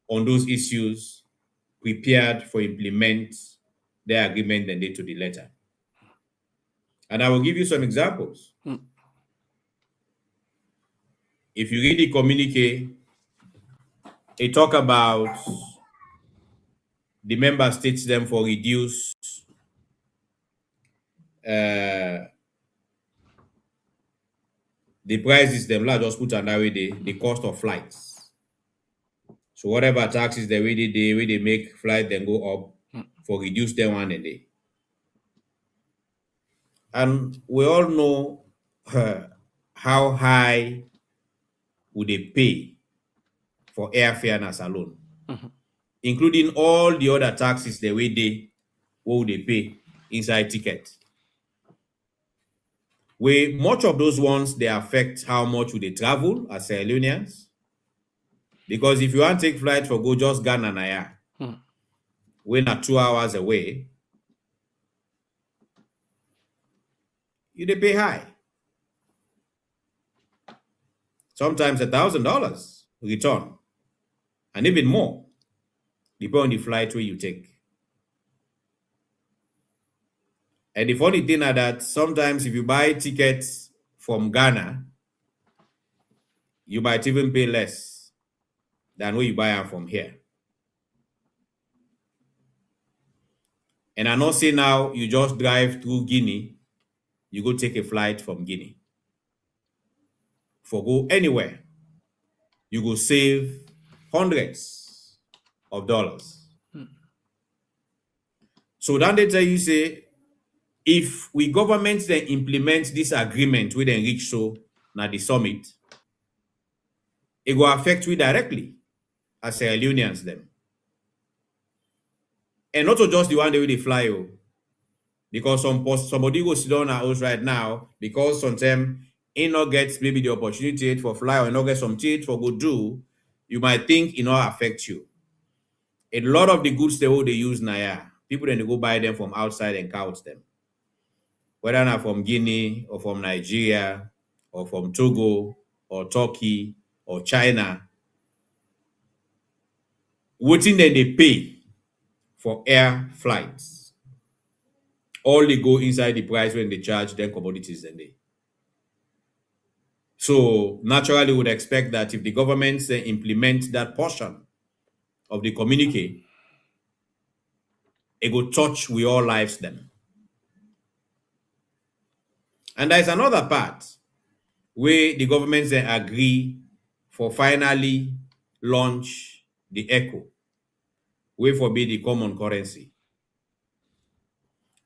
on those issues prepared for implement their agreement and they to the letter. And I will give you some examples. If you read the communique, it talk about the member states them for reduce the prices them la just put under way the cost of flights. So whatever taxes the way they make flight then go up for reduce them one a day. And we all know how high would they pay for airfare alone, including all the other taxes the way what would they pay inside ticket. Where much of those ones they affect how much would they travel as Sierra Leoneans. Because if you want to take flight for go just Ghana Naya, we're not 2 hours away, you they pay high. Sometimes $1,000 return, and even more, depending on the flight where you take. And the funny thing is that sometimes if you buy tickets from Ghana, you might even pay less than what you buy them from here. And I not say now you just drive through Guinea, you go take a flight from Guinea. For go anywhere, you go save hundreds of dollars. So then they tell you say, if we government then implement this agreement we then reach so na the summit, it will affect we directly as Sierra Leoneans them. And not just the one day they fly, because somebody go sit down at us right now because sometimes he not get maybe the opportunity for fly or not get some teeth for go do, you might think it not affect you. A lot of the goods they use now, people then they go buy them from outside and count them. Whether not from Guinea or from Nigeria or from Togo or Turkey or China, waiting then they pay for air flights. All they go inside the price when they charge them commodities then they. So naturally we would expect that if the governments implement that portion of the communique, it will touch we all lives them. And there's another part where the governments agree for finally launch the ECO, way for be the common currency.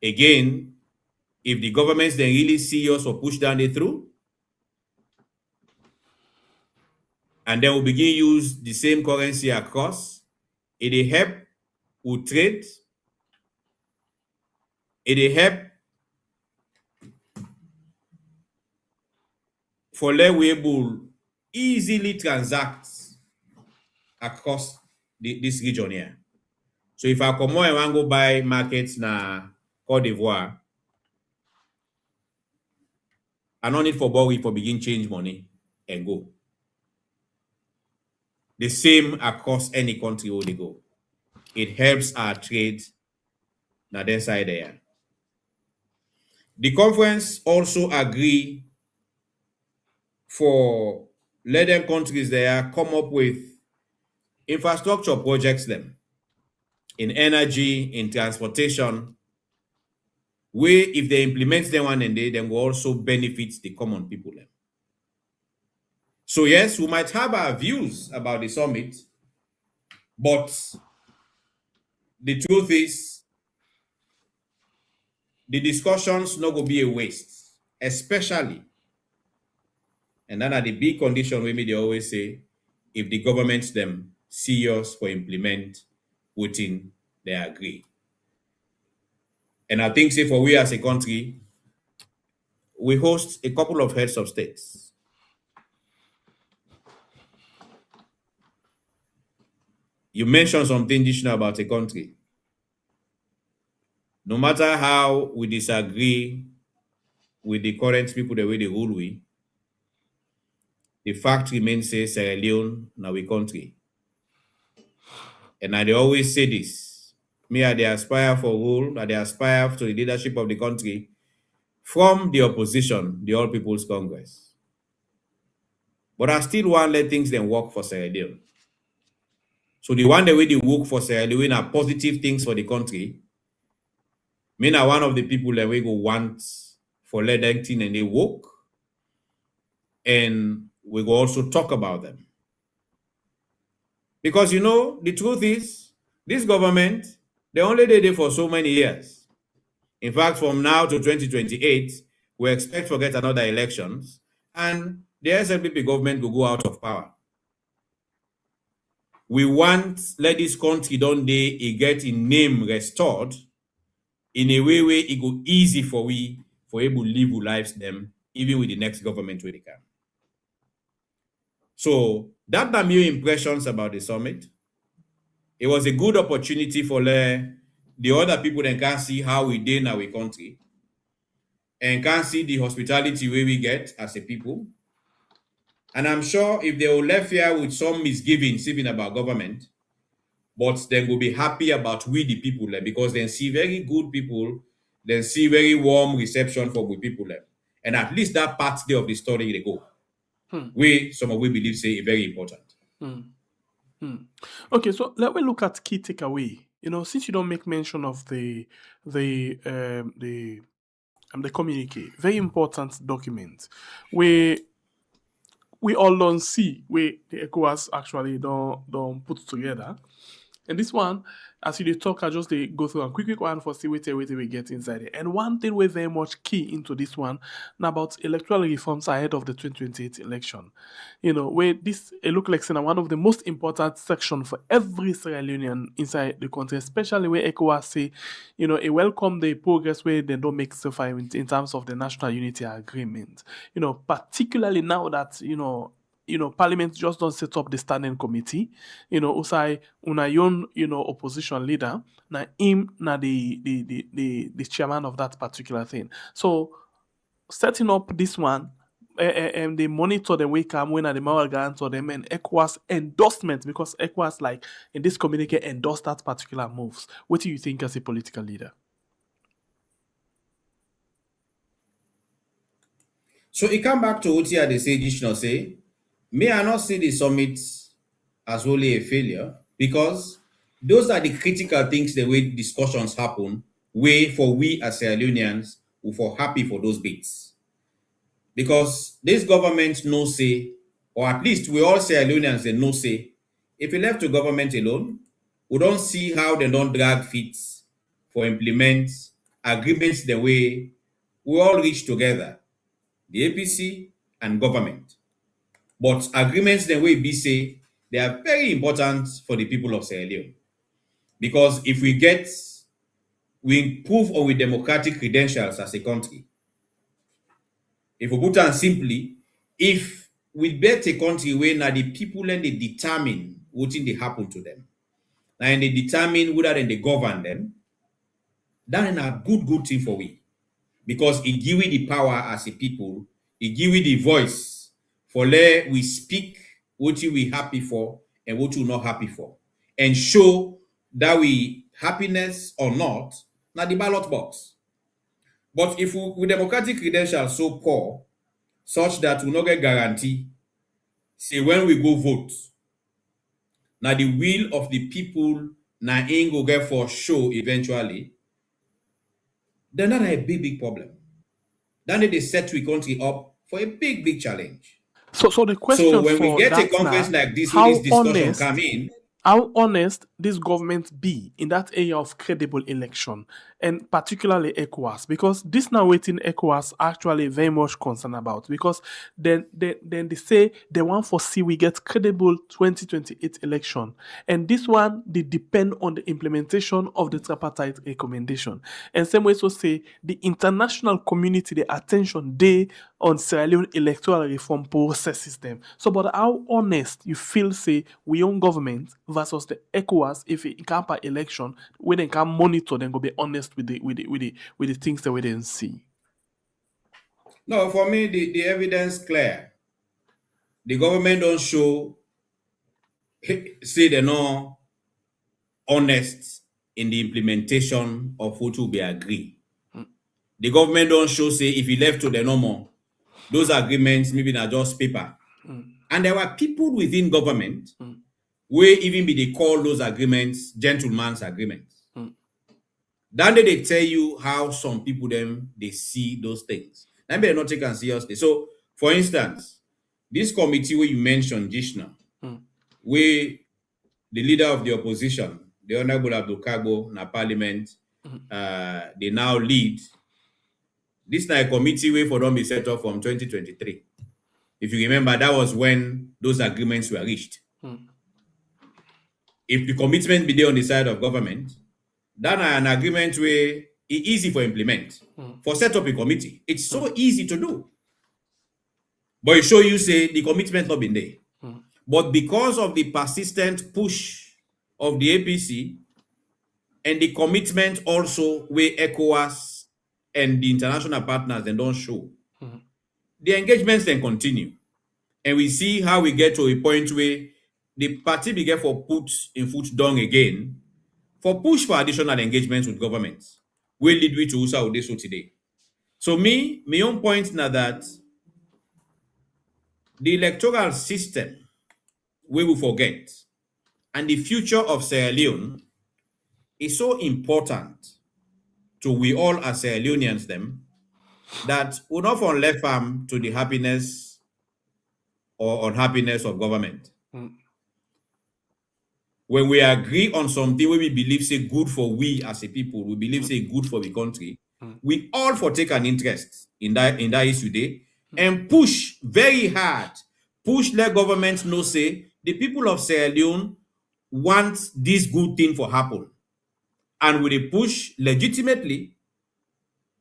Again, if the governments then really see us or push down it through, and then we begin use the same currency across, it help with trade, it help for let we able easily transact across this region here. So if I come on and want go buy markets na Cote d'Ivoire, I don't need for borrow for begin change money and go. The same across any country where they go. It helps our trade na then side there. The conference also agree for let them countries there come up with infrastructure projects them in energy, in transportation, where if they implement them one and they then will also benefit the common people. Them. So yes, we might have our views about the summit, but the truth is the discussions not going to be a waste, especially, and that are the big condition we they always say, if the governments them serious for implement within they agree. And I think say for we as a country, we host a couple of heads of states. You mentioned something additional about a country. No matter how we disagree with the current people the way they rule we, the fact remains say Sierra Leone now we country. And I they always say this. Me I they aspire for rule, I they aspire to the leadership of the country from the opposition, the All People's Congress. But I still want to let things then work for Sierra Leone. So the one the way they work for Sierra Leone are positive things for the country. Me na one of the people that we go want for let them thing and they work. and we will also talk about them. Because the truth is, this government, they only did it for so many years. In fact, from now to 2028, we expect to get another elections, and the SLPP government will go out of power. We want let this country get in name restored in a way where it go easy for we for able to live our lives them, even with the next government where they can. So that are my impressions about the summit. It was a good opportunity for the other people that can see how we did in our country and can see the hospitality where we get as a people. And I'm sure if they will left here with some misgivings even about government, but then will be happy about we the people because they see very good people, then see very warm reception for we people. And at least that part there of the story they go. Some of we believe say very important. Okay, so let me look at key takeaway. Since you don't make mention of the communique, very important document where we all don't see where the ECOWAS actually don't put together. And this one, as you talk, I just go through a quick one for see what we get inside it. And one thing we're very much key into this one now about electoral reforms ahead of the 2028 election. Where this it look like one of the most important section for every Sierra Leonean inside the country, especially where ECOWAS say, it welcome the progress where they don't make so far in terms of the national unity agreement. Particularly now that Parliament just don't set up the standing committee. Usai Unayon, opposition leader, na him na the chairman of that particular thing. So setting up this one, and they monitor the way come when the moral guarantor them and ECOWAS endorsement because ECOWAS like in this communique endorse that particular moves. What do you think as a political leader? So it come back to what they say. May I not see the summit as only a failure because those are the critical things the way discussions happen, way for we as Sierra Leoneans who for happy for those bits. Because this government no say, or at least we all Sierra Leoneans they no say, if we left to government alone, we don't see how they don't drag feet for implement agreements the way we all reach together, the APC and government. But agreements the way we say, they are very important for the people of Sierra Leone. Because if we improve our democratic credentials as a country. If we put it simply, if we bet a country where now the people and they determine what thing they happen to them, and they determine whether they govern them, that is a good thing for we. Because it give we the power as a people, it give we the voice for let we speak what we happy for and what we not happy for. And show that we happiness or not, now the ballot box. But if we democratic credentials so poor, such that we not get guarantee, say when we go vote, now the will of the people now ain't go get for show eventually, then that is a big problem. Then they set we country up for a big challenge. So the question So when for we get a that conference now, like this, where this discussion come in, how honest this government be in that area of credible election, and particularly ECOWAS, because this now waiting ECOWAS actually very much concerned about, because then they say they want for see we get credible 2028 election, and this one they depend on the implementation of the tripartite recommendation, and same way so say the international community the attention they on Sierra Leone electoral reform process system. So, but how honest you feel say we own government versus the ECOWAS if it can by election when they can monitor then go be honest with the things that we didn't see. No, for me the evidence clear. The government don't show say they're not honest in the implementation of what will be agreed. The government don't show say if you left to the normal, those agreements maybe not just paper. And there were people within government where even be they call those agreements gentleman's agreements. Then they tell you how some people them they see those things. Then they not take them seriously. So, for instance, This committee where you mentioned, Jishna, where the leader of the opposition, the Honorable Abdul Kagbo, na parliament, they now lead. This is a committee where for them be set up from 2023. If you remember, that was when those agreements were reached. If the commitment be there on the side of government, then an agreement where it's easy for implement. For set up a committee, it's so easy to do. But it show you say the commitment not been there. But because of the persistent push of the APC and the commitment also where ECOWAS and the international partners then don't show, the engagements then continue. And we see how we get to a point where the party begin for put in foot down again for push for additional engagements with governments. We lead we to USA Odeso today. So my own point now that the electoral system we will forget and the future of Sierra Leone is so important to we all as Sierra Leoneans them that we not from left arm to the happiness or unhappiness of government. When we agree on something where we believe say good for we as a people, we believe say good for the country, we all for take an interest in that issue day and push very hard, push let government know say the people of Sierra Leone want this good thing for happen. And will they push legitimately,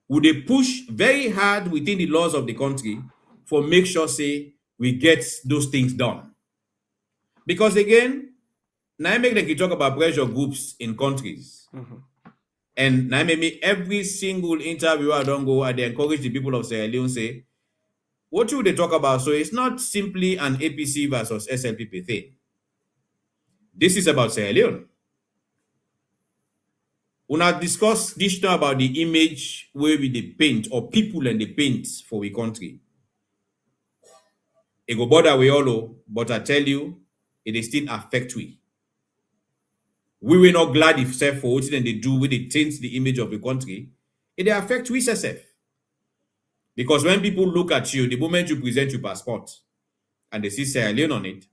will they push very hard within the laws of the country for make sure say we get those things done. Because again, now I make them talk about pressure groups in countries. And now maybe every single interview I don't go, and they encourage the people of Sierra Leone say, what should they talk about? So it's not simply an APC versus SLPP thing. This is about Sierra Leone. We now discuss this now about the image where we the paint or people and the paint for the country. It go bother we all, but I tell you, it is still affect we. We were not glad if self for what they do with it change the image of the country. It affect we self. Because when people look at you, the moment you present your passport and they see Sierra Leone on it,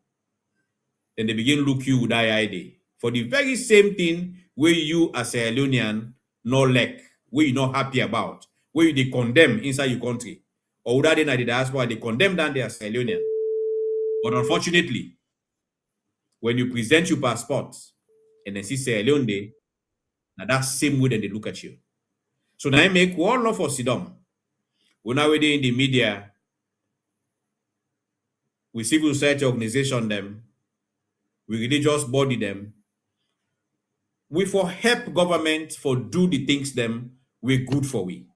then they begin look you with that ID. For the very same thing where you as Sierra Leonean no like, where you not happy about, where you they condemn inside your country. Or whether they the diaspora, they condemn down there as Sierra Leonean. But unfortunately, when you present your passport and then see Sierra Leone Day, now that same way that they look at you. So now I make one love for Sidom. We're now in the media, with civil society organization them, we religious body them, we for help government for do the things them we good for we.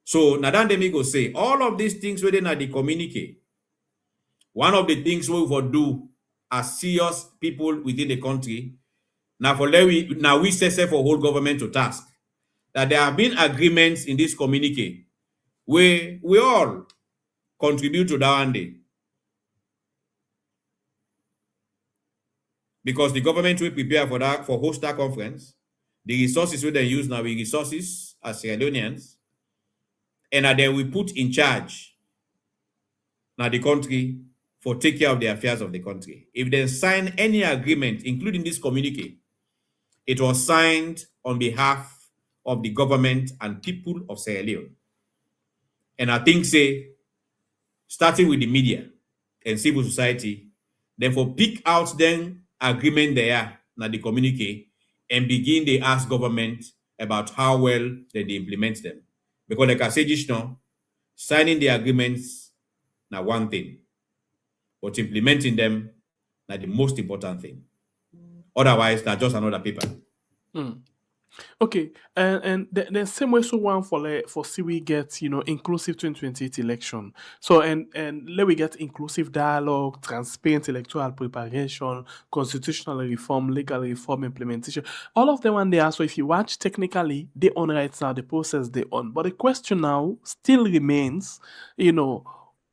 So Nadan Demigo say all of these things within the communicate. One of the things we for do as serious people within the country, now we say for whole government to task that there have been agreements in this communique where we all contribute to that one day. Because the government will prepare for that, for host that conference. The resources we then use now, we resources as Sierra Leoneans, and then we put in charge now the country for take care of the affairs of the country. If they sign any agreement, including this communique, it was signed on behalf of the government and people of Sierra Leone. And I think say, starting with the media and civil society, then for pick out then agreement there now the communique and begin they ask government about how well they implement them. Because like I said just now, signing the agreements now one thing, but implementing them now the most important thing. Otherwise, that's just another paper. Okay, and the same way so one for see we get inclusive 2028 election. So and let we get inclusive dialogue, transparent electoral preparation, constitutional reform, legal reform implementation. All of them when they are. So if you watch technically, they on right now the process they on. But the question now still remains,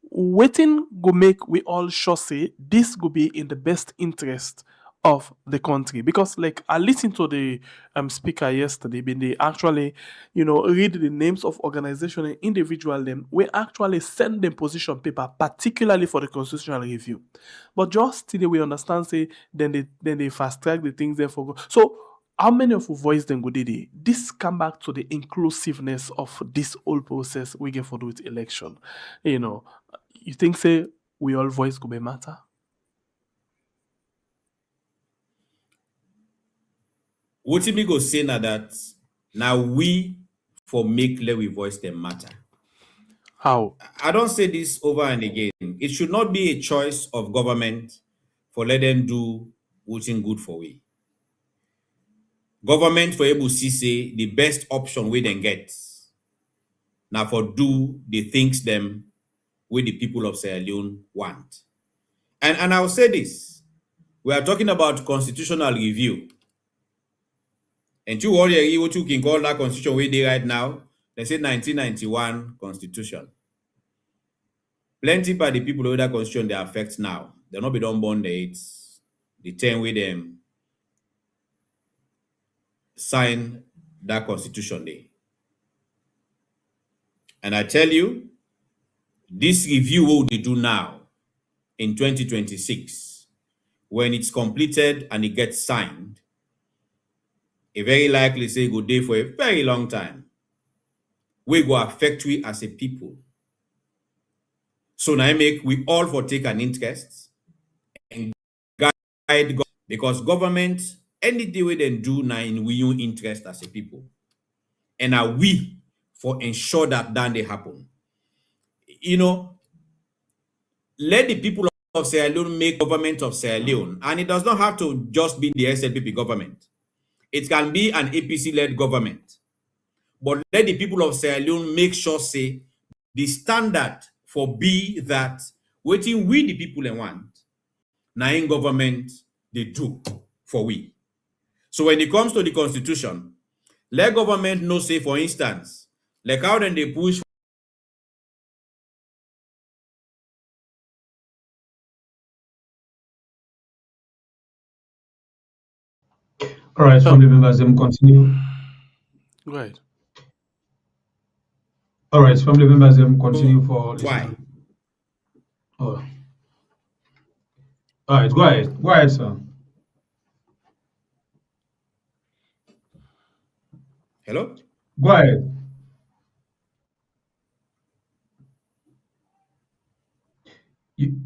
waiting go make we all sure say this go be in the best interest of the country. Because like I listened to the speaker yesterday, when they actually, read the names of organization and individual them, we actually send them position paper, particularly for the constitutional review. But just today we understand say then they fast track the things there for so how many of you voice them go did it? This come back to the inclusiveness of this whole process we get for with election. You think say we all voice go be matter? What me go say now that now we for make let we voice them matter. How? I don't say this over and again. It should not be a choice of government for let them do what's in good for we. Government for able to say the best option we then get. Now for do the things them where the people of Sierra Leone want. And I'll say this. We are talking about constitutional review. And you worry what you can call that constitution where they right now. They say 1991 constitution. Plenty by the people of that constitution they affect now. They're not be done born dates. The 10 with them sign that constitution day. And I tell you, this review what they do now in 2026, when it's completed and it gets signed, a very likely say go day for a very long time. We go affect we as a people. So now I make we all for take an interest and guide God, because government anything we then do now in we own interest as a people. And are we for ensure that they happen. Let the people of Sierra Leone make government of Sierra Leone, and it does not have to just be the SLPP government. It can be an APC-led government. But let the people of Sierra Leone make sure say the standard for be that waiting we the people want, now in government they do for we. So when it comes to the constitution, let government know say, for instance, like how then they push. All right, family members, continue. Right. All right, family members, continue for Why? listening. Oh. All right, go ahead. Go ahead, sir. Hello? Go ahead.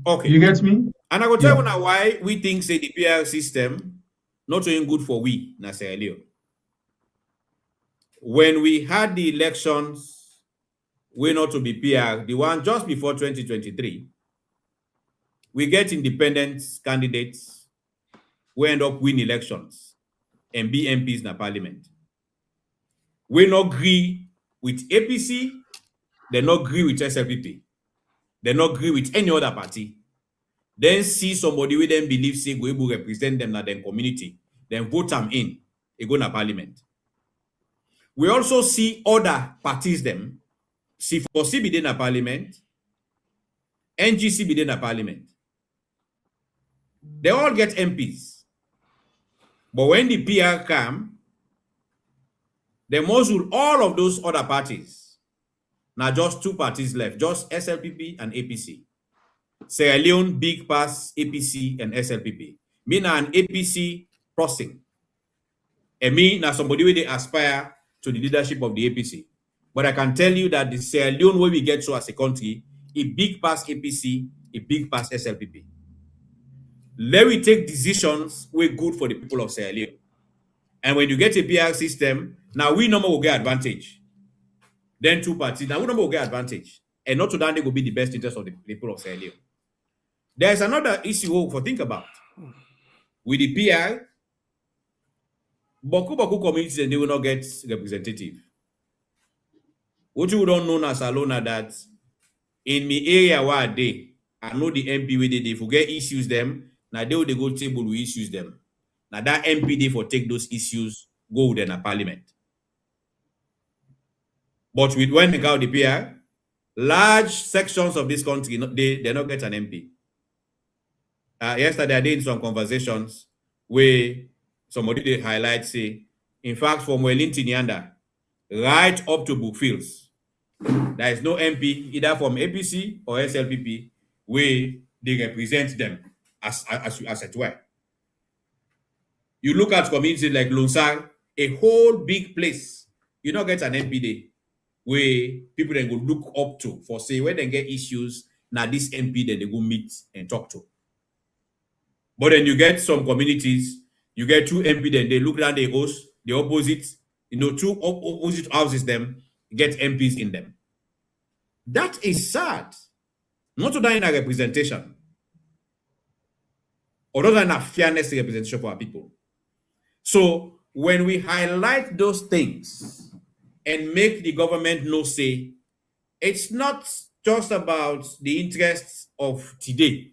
Okay. You get me? And I will tell Yeah. you now why we think say the PR system not doing good for we, na Sierra Leone. When we had the elections, we not to be PR, the one just before 2023, we get independent candidates we end up win elections and be MPs in the parliament. We not agree with APC, they not agree with SLPP, they not agree with any other party. Then see somebody we then believe say go able represent them na their community, then vote them in, they go na parliament. We also see other parties them, C4C be in a parliament, NGC be in a parliament. They all get MPs. But when the PR come, they muzzle all of those other parties. Now just two parties left, just SLPP and APC. Sierra Leone big pass APC and SLPP. Me na an APC crossing. And me na somebody where they aspire to the leadership of the APC. But I can tell you that the Sierra Leone where we get to as a country, a big pass APC, a big pass SLPP. Let we take decisions we're good for the people of Sierra Leone. And when you get a PR system, now we no more will get advantage. Then two parties, now we no more will get advantage. And not to that they will be the best interest of the people of Sierra Leone. There's another issue for think about. With the PR, Boku communities and they will not get representative. What you don't know as Alona that in my area where I know the MP where they forget issues them, now they go table we issues them. Now that MP they for take those issues, go with them a parliament. But with when they go the PR, large sections of this country, they not get an MP. Yesterday I did some conversations where somebody they highlight say, in fact, from Wellington Yanda, right up to Brookfields, there is no MP either from APC or SLPP where they represent them as it were. You look at communities like Lonsar, a whole big place, you don't get an MP there where people then go look up to for say when they get issues, now this MP then they go meet and talk to. But then you get some communities, you get two MP, then they look down the house, the opposite, two opposite houses, them get MPs in them. That is sad. Not to that in a representation, or not in a fairness representation for our people. So when we highlight those things and make the government know, say, it's not just about the interests of today.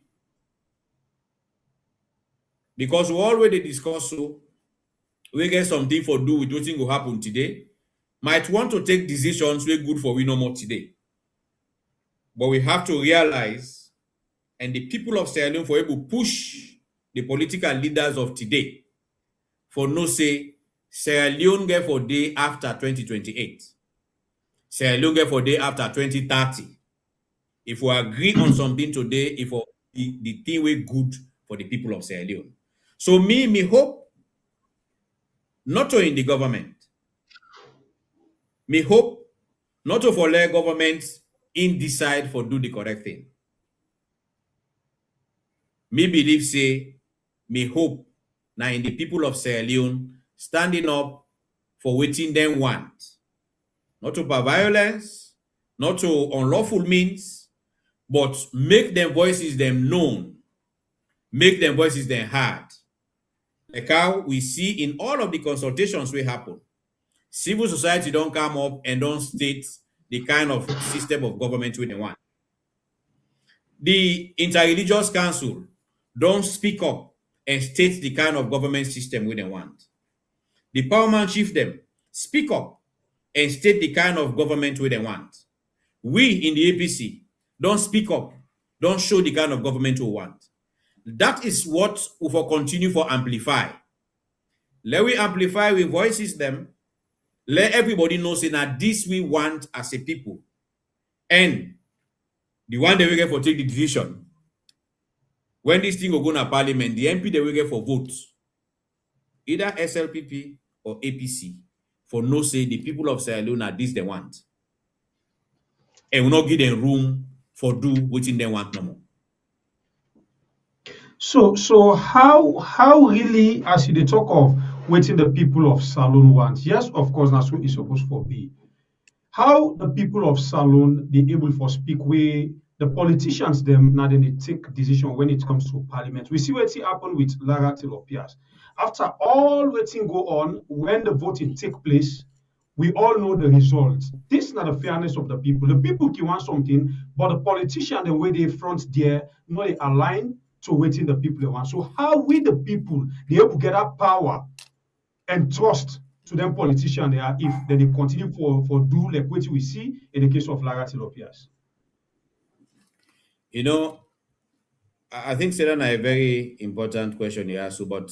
Because we already discussed, so we get something for do with what will happen today. Might want to take decisions we're good for we no more today. But we have to realize, and the people of Sierra Leone for able to push the political leaders of today for no say Sierra Leone get for day after 2028. Sierra Leone get for day after 2030. If we agree on something today, if the thing we good for the people of Sierra Leone. So me hope not to in the government. Me hope not to for let government in decide for do the correct thing. Me believe say, me hope now in the people of Sierra Leone standing up for waiting them want. Not to by violence, not to unlawful means, but make them voices them known, make them voices them heard. Like how we see in all of the consultations we happen, civil society don't come up and don't state the kind of system of government we want. The Interreligious Council don't speak up and state the kind of government system we want. The Powerman Chief them speak up and state the kind of government we want. We in the APC don't speak up, don't show the kind of government we want. That is what we will continue for amplify. Let we amplify with voices them. Let everybody know say that this we want as a people. And the one that we get for take the decision. When this thing will go to parliament, the MP they will get for votes. Either SLPP or APC for no say the people of Sierra Leone are this they want. And will not give them room for do what they want no more. So how really, as you talk of waiting the people of Salone want? Yes, of course, that's what it's supposed to be. How the people of Salone they able for speak where the politicians them now then they take decision when it comes to parliament. We see what happen with Lara Tilopias. After all waiting go on, when the voting take place, we all know the results. This is not the fairness of the people. The people can want something, but the politician, the way they front there, they align to waiting the people they want. So how we the people they able to get that power and trust to them politicians they are if then they continue for do like what we see in the case of Lara Tilopias? I think Serena a very important question you ask, but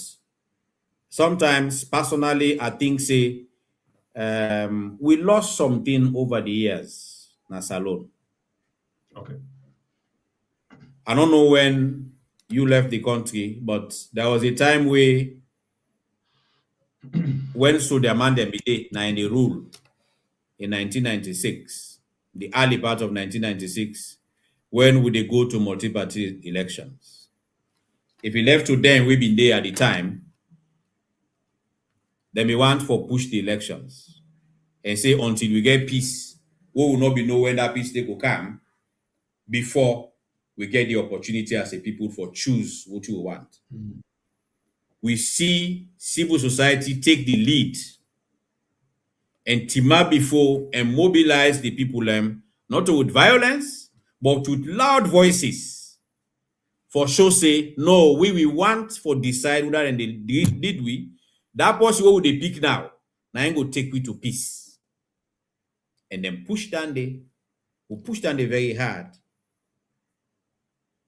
sometimes personally I think say we lost something over the years na Salone. Okay. I don't know when you left the country, but there was a time where when Sudiaman Dembele na in the rule in 1996, the early part of 1996, when would they go to multi-party elections? If we left to them, we been there at the time, then we want for push the elections and say until we get peace, we will not be know when that peace they will come before we get the opportunity as a people for choose what you want. Mm-hmm. We see civil society take the lead and team up before and mobilize the people not with violence, but with loud voices for sure say, no, we want for decide whether and they did we. That person what they pick now ain't go take we to peace. And then push down the very hard.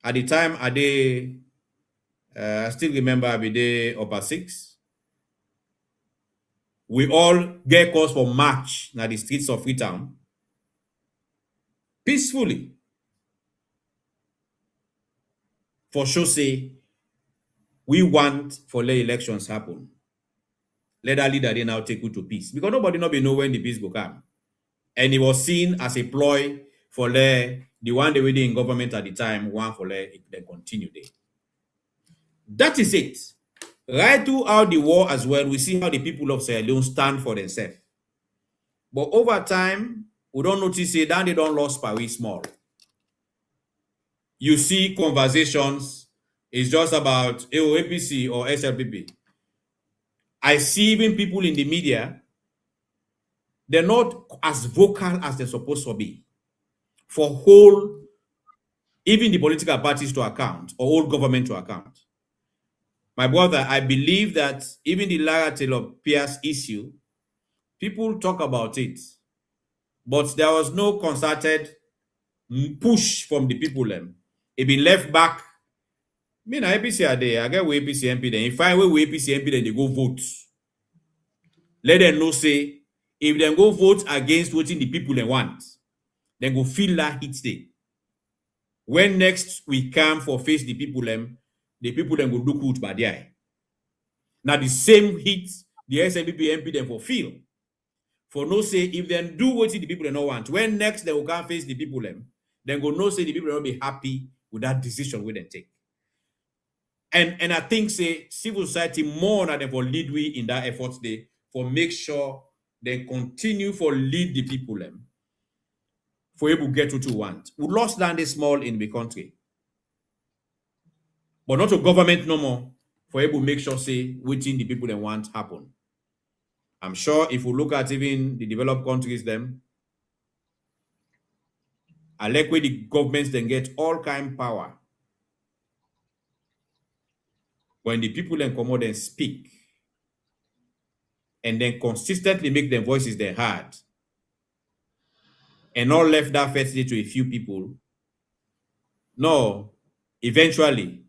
At the time, I still remember every day upper 6. We all get calls for march na the streets of Freetown peacefully for sure say we want for let elections happen. Let that leader they now take you to peace. Because nobody not be know when the peace go come. And it was seen as a ploy for the one they were in government at the time, one for they continue there. That is it. Right throughout the war as well, we see how the people of Sierra Leone stand for themselves. But over time, we don't notice it, then they don't lost Paris small. You see conversations, it's just about APC or SLPP. I see even people in the media, they're not as vocal as they're supposed to be for whole, even the political parties to account or whole government to account. My brother, I believe that even the Lara Taylor Pierce issue, people talk about it, but there was no concerted push from the people. It been left back. Me na APC are there. I get with APC MP then. If I were with APC MP, then they go vote. Let them know say if they go vote against what the people they want, then go feel that hit day. When next we come for face the people then go look out by the eye. Now the same hit the SNPP MP then for feel. For no say if they do what the people they don't want, when next they will come face the people then go no say the people will not be happy with that decision we then take. And I think say civil society more than for lead we in that effort day for make sure they continue for lead the people for able to get what you want. We lost land is small in the country. But not a government no more for able to make sure say within the people they want happen. I'm sure if we look at even the developed countries I like where the governments then get all kind of power. When the people then come out and speak and then consistently make their voices their heard and not left that facility to a few people, no, eventually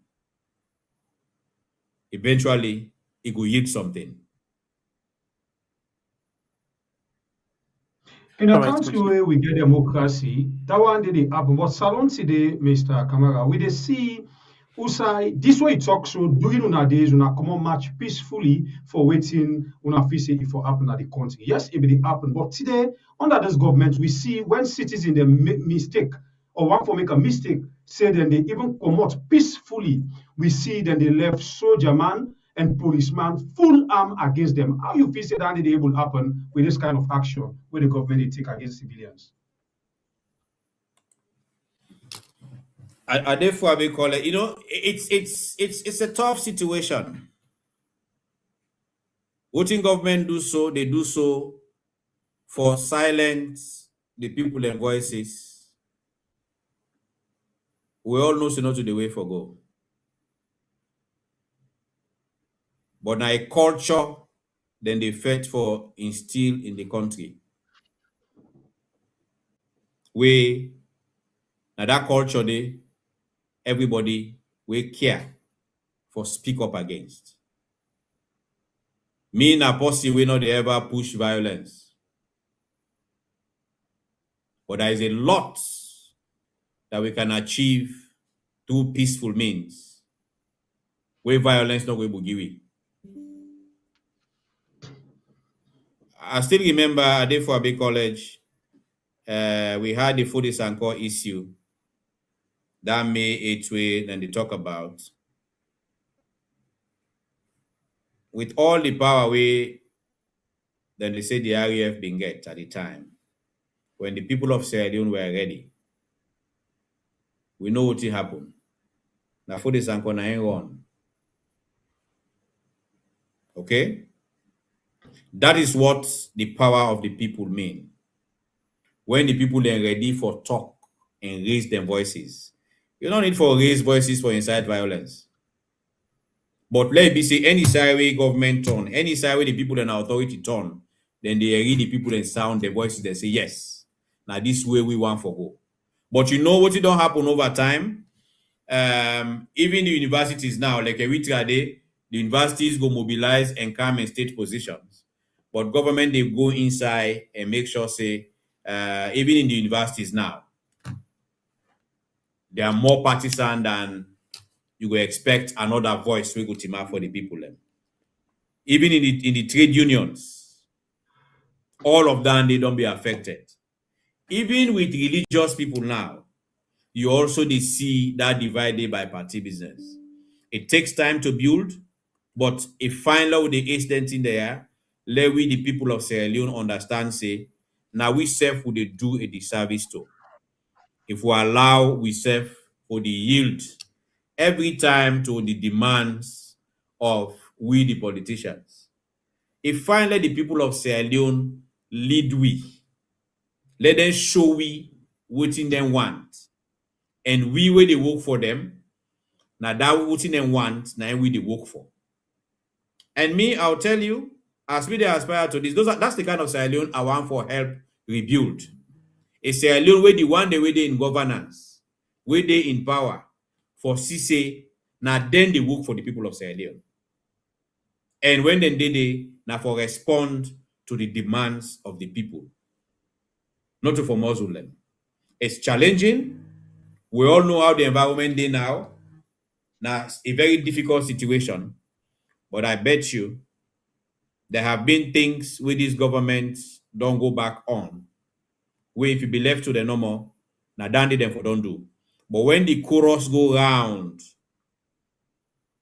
it will yield something. In a All right, country thank you. where we get democracy, that one did happen. But Salon today, Mr. Kamara, we dey see Usai, this way it talks so during una days, una come on march peacefully for waiting una feel say it for happen at the country. Yes, it will happen. But today, under this government, we see when citizens they make mistake or want to make a mistake, say then they even come out peacefully. We see then they left soldier man and policeman full arm against them. How you feel say that they able happen with this kind of action where the government they take against civilians? I therefore we call it, it's a tough situation. Voting government do so, they do so for silence the people and voices. We all know so not to the way for go. But now a culture then they fight for instill in the country. We now that culture they everybody we care for speak up against. Me na posse we not ever push violence. But there is a lot that we can achieve through peaceful means where violence not going to give it. I still remember at Adefuabe College, we had the Food Sanko issue that May 8th way and they talk about. With all the power we then they say the RAF been get at the time, when the people of Sierra Leone were ready, we know what will happen. Now Food Sanko na run. Okay? That is what the power of the people mean. When the people are ready for talk and raise their voices. You don't need for raise voices for incite violence. But let me say any side way government turn, any side way the people in authority turn, then they read the people and sound their voices and say, yes, now this way we want for go. But you know what it don't happen over time? even the universities now, like a week day, the universities go mobilize and come in state positions. But government, they go inside and make sure, say, even in the universities now, they are more partisan than you will expect another voice we go team up for the people. Even in the trade unions, all of them, they don't be affected. Even with religious people now, you also they see that divided by party business. It takes time to build, but if finally with the incident in there, let we the people of Sierra Leone understand, say, now we self would they do a disservice to. If we allow we self for the yield every time to the demands of we the politicians. If finally the people of Sierra Leone lead we, let them show we what in them want. And we where they work for them, now that what in them want, now we they work for. And me, I'll tell you, as we they aspire to this, that's the kind of Sierra Leone I want for help rebuild. A Sierra Leone where the one day where they in governance, where they in power, for CC, now then they work for the people of Sierra Leone. And when then they now for respond to the demands of the people, not to for muzzle them. It's challenging. We all know how the environment is now. Now it's a very difficult situation, but I bet you there have been things where these governments don't go back on. Where if you be left to the normal, now dandy them for don't do. But when the chorus go round,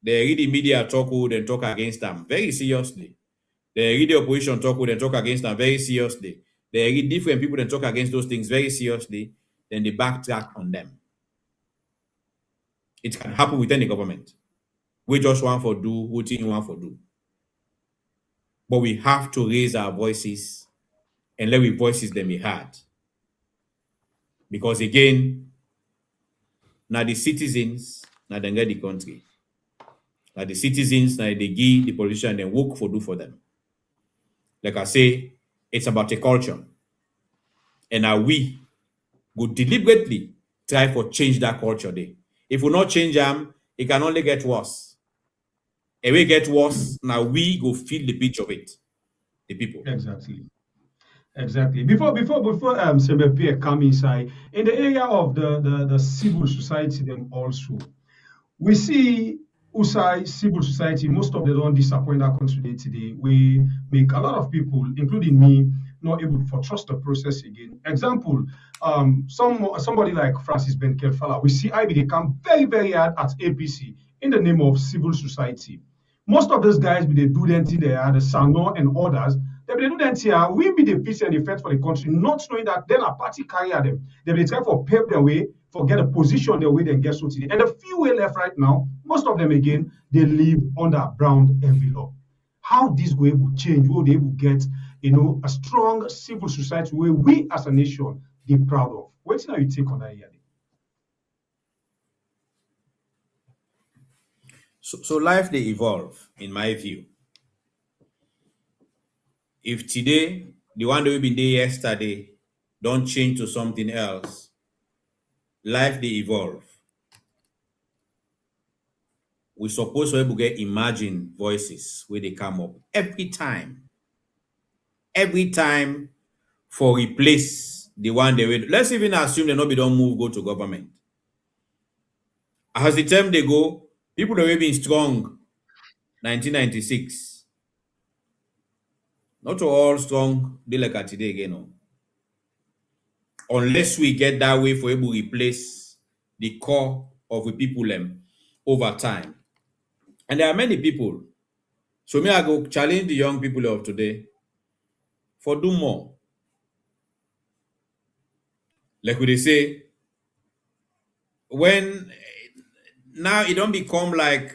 they read the media talk with and talk against them very seriously. They read the opposition talk with and talk against them very seriously. They read different people and talk against those things very seriously. Then they backtrack on them. It can happen within the government. We just want for do what you want for do. But we have to raise our voices and let we voices them be heard. Because again, now the citizens, now they get the country. Now the citizens, now they give the politician and work for do for them. Like I say, it's about a culture. And now we go deliberately try for change that culture there. If we not change them, it can only get worse. If we get worse, now we go feel the pitch of it. The people. Exactly. Before Sembe Pierre come inside, in the area of the civil society, then also, we see outside civil society, most of them don't disappoint our country today. We make a lot of people, including me, not able to trust the process again. Example, somebody like Francis Ben Kelfala, we see IB, they come very, very hard at APC in the name of civil society. Most of those guys, they do them thing there, the Sano and others, they do them here, we be the peace and defense for the country, not knowing that then a party carry them. They be trying for pave their way, for get a position their way, then get so today. And the few way left right now, most of them again, they live under brown envelope. How this will able change? Will they able get, a strong civil society where we as a nation be proud of? What's now you take on that here? So life they evolve, in my view. If today, the one that we've been there yesterday, don't change to something else, life they evolve. We supposed to get imagined voices where they come up every time for replace the one they will. Let's even assume they not be don't move, go to government. As the time they go, people that have been strong 1996. Not all strong, they like at today again. No. Unless we get that way for able to replace the core of the people over time. And there are many people. So me, I go challenge the young people of today for do more. Like we say, when now it don't become like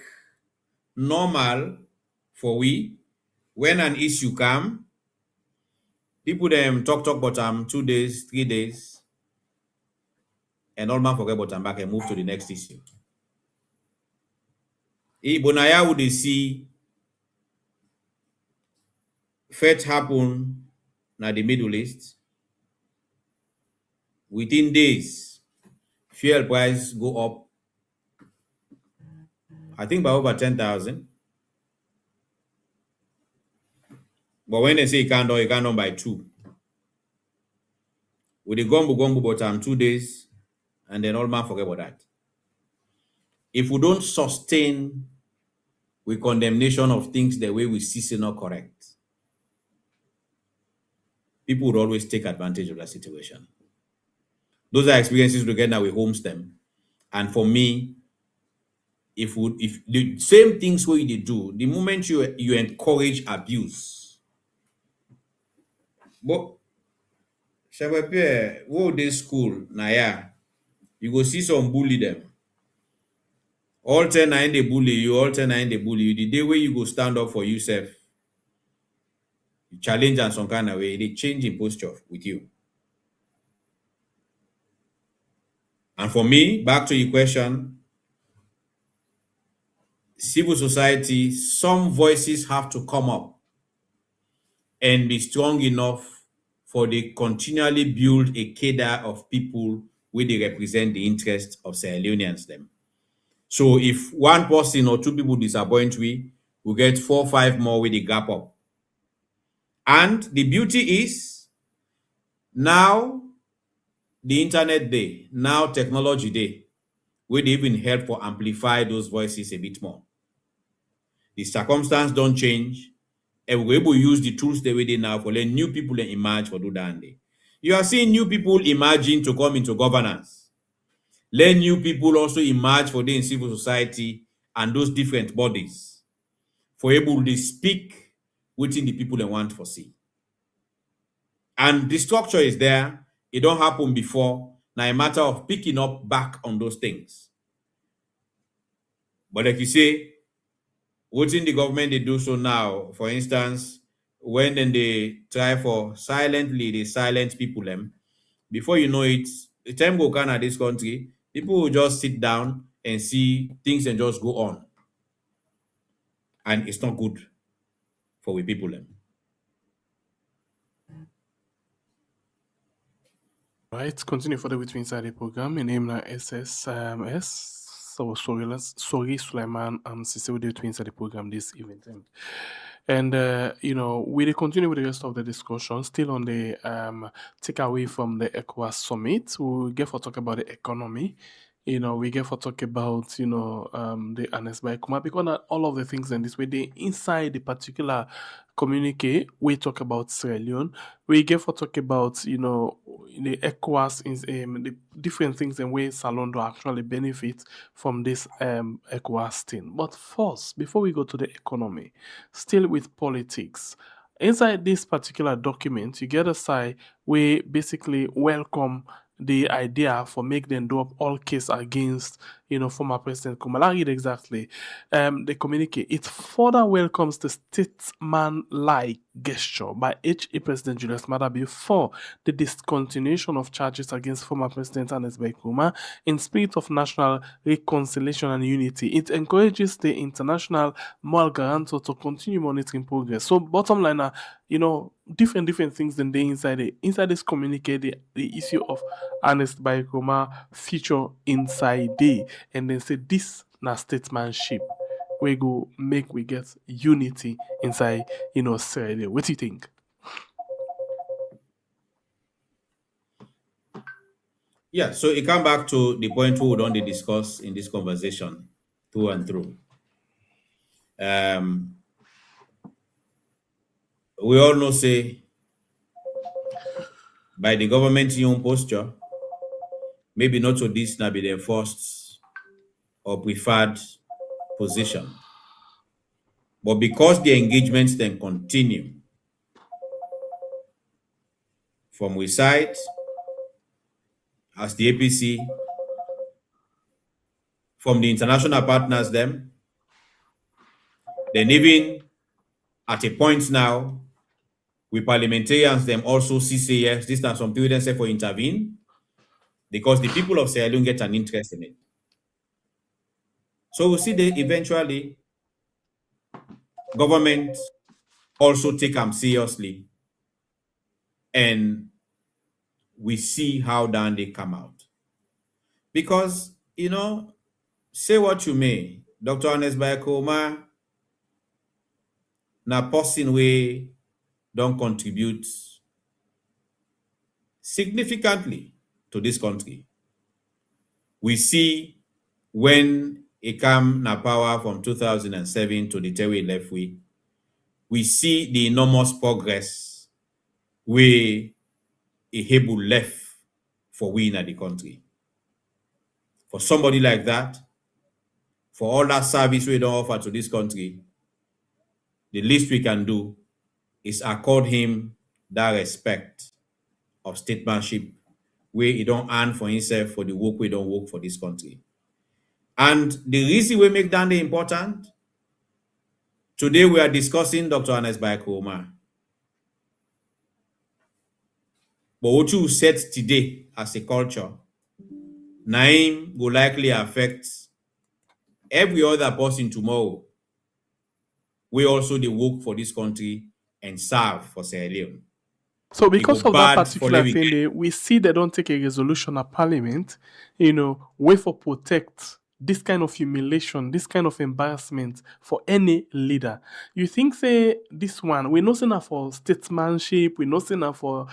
normal for we, when an issue come, people them talk about 2 days, 3 days, and all man forget about them back and move to the next issue. Bonaya would they see fate happen na the Middle East. Within days, fuel price go up I think by over 10,000. But when they say you can't done by 2. With the gumbo but 2 days, and then all man forget about that. If we don't sustain with condemnation of things the way we see say not correct, people would always take advantage of that situation. Those are experiences we get now with homes them. And for me, if the same things what you do, the moment you encourage abuse, but what this school now, yeah, you go see some bully them. All 10 9 they bully you, all 10 9 they bully you. The day where you go stand up for yourself, you challenge and some kind of way, they change in posture with you. And for me, back to your question, civil society, some voices have to come up and be strong enough for they continually build a cadre of people where they represent the interests of Sierra Leoneans them. So if one person or 2 people disappoint we get 4 5 more with the gap up. And the beauty is now the internet day, now technology day, where they even help for amplify those voices a bit more. The circumstance don't change, and we're able to use the tools the way they now for let new people emerge for do that day. You are seeing new people emerging to come into governance. Let new people also emerge for the in civil society and those different bodies for able to speak within the people they want to see. And the structure is there. It don't happen before. Now a matter of picking up back on those things. But like you say, within the government they do so now, for instance, when then they try for silently, they silence people them. Before you know it, the time go can at this country, people will just sit down and see things and just go on. And it's not good for we people them. Right, continue further with me inside the program. My name is SSS. So sorry, Suleiman. Sister, with you inside the program this evening. And we will continue with the rest of the discussion. Still on the takeaway from the ECOWAS Summit, we get for talk about the economy. We get for talk about the Ernest Bai Kuma, because not all of the things in this way they inside the particular communique we talk about Sierra Leone. We get for talk about the ECOWAS the different things and ways Salondo actually benefit from this ECOWAS thing. But first, before we go to the economy, still with politics. Inside this particular document, you get a side we basically welcome the idea for make them do up all case against former President Kumala. Read exactly the communique. It further welcomes the statesman-like gesture by HE President Julius Maada before the discontinuation of charges against former President Ernest Bai Kuma in spirit of national reconciliation and unity. It encourages the international moral guarantor to continue monitoring progress. So bottom line, different things than they inside this communique, the issue of Ernest Bai Kuma feature inside the, and then say this na statesmanship we go make we get unity inside Sierra Leone. What do you think? Yeah, so it come back to the point we don't discuss in this conversation through and through. We all know say by the government own posture, maybe not so this now be their first or preferred position. But because the engagements then continue from we side as the APC, from the international partners them, then even at a point now, we parliamentarians them also see say yes, this time some people then say for intervene because the people of Sierra Leone get an interest in it. So we see that eventually government also take them seriously, and we see how down they come out. Because say what you may, Dr. Ernest Bayakoma na person we don't contribute significantly to this country. We see when he came na power from 2007 to the Terry left we see the enormous progress we able left for we in the country. For somebody like that, for all that service we don't offer to this country, the least we can do is accord him that respect of statesmanship where he don't earn for himself for the work we don't work for this country. And the reason we make that important, today we are discussing Dr. Ernest Bayakoma. But what you said today as a culture, Naim will likely affect every other person tomorrow. We also they work for this country and serve for Sierra Leone. So because of that bad particular following- thing, we see they don't take a resolution at Parliament, way for protect this kind of humiliation, this kind of embarrassment for any leader. You think say this one, we're not saying for statesmanship, we're not saying for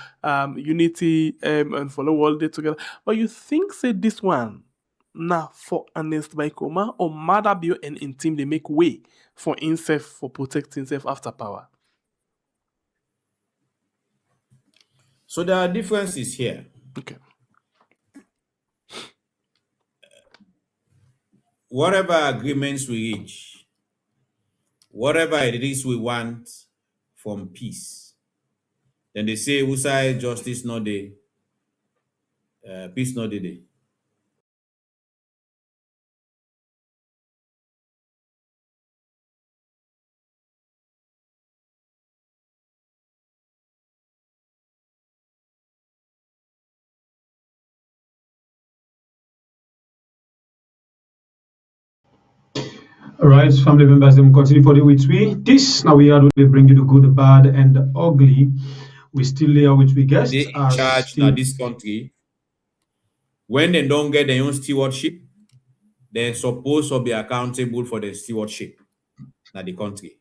unity and for the world day together, but you think say this one now for Ernest Bayakoma or Madabio and in team they make way for himself for protecting himself after power? So there are differences here. Okay. Whatever agreements we reach, whatever it is we want from peace, then they say, "Usai justice not the peace not the day." All right, family members, then we continue for the week we. This now we are we bring you the good, the bad, and the ugly. We still here with we guests. They in charge now this country. When they don't get their own stewardship, they're supposed to be accountable for the stewardship now the country.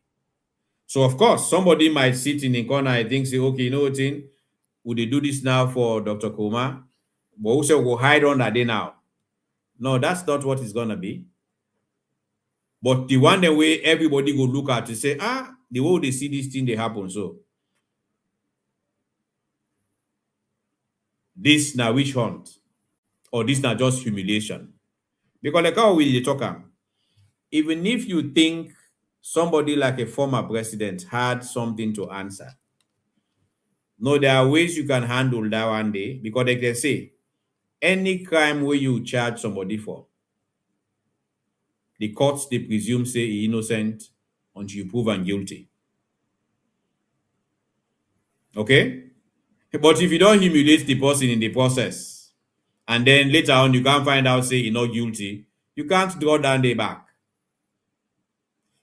So of course, somebody might sit in the corner and think, say, okay, you know what, would they do this now for Dr. Koma? But also will hide on that day now. No, that's not what it's gonna be. But the one the way everybody go look at to say, the way they see this thing they happen. So this now witch hunt, or this now just humiliation. Because like how we talk, even if you think somebody like a former president had something to answer, no, there are ways you can handle that one day, because they can say any crime where you charge somebody for, the courts they presume say he innocent until you prove him guilty. Okay? But if you don't humiliate the person in the process, and then later on you can't find out say he's not guilty, you can't draw down the back.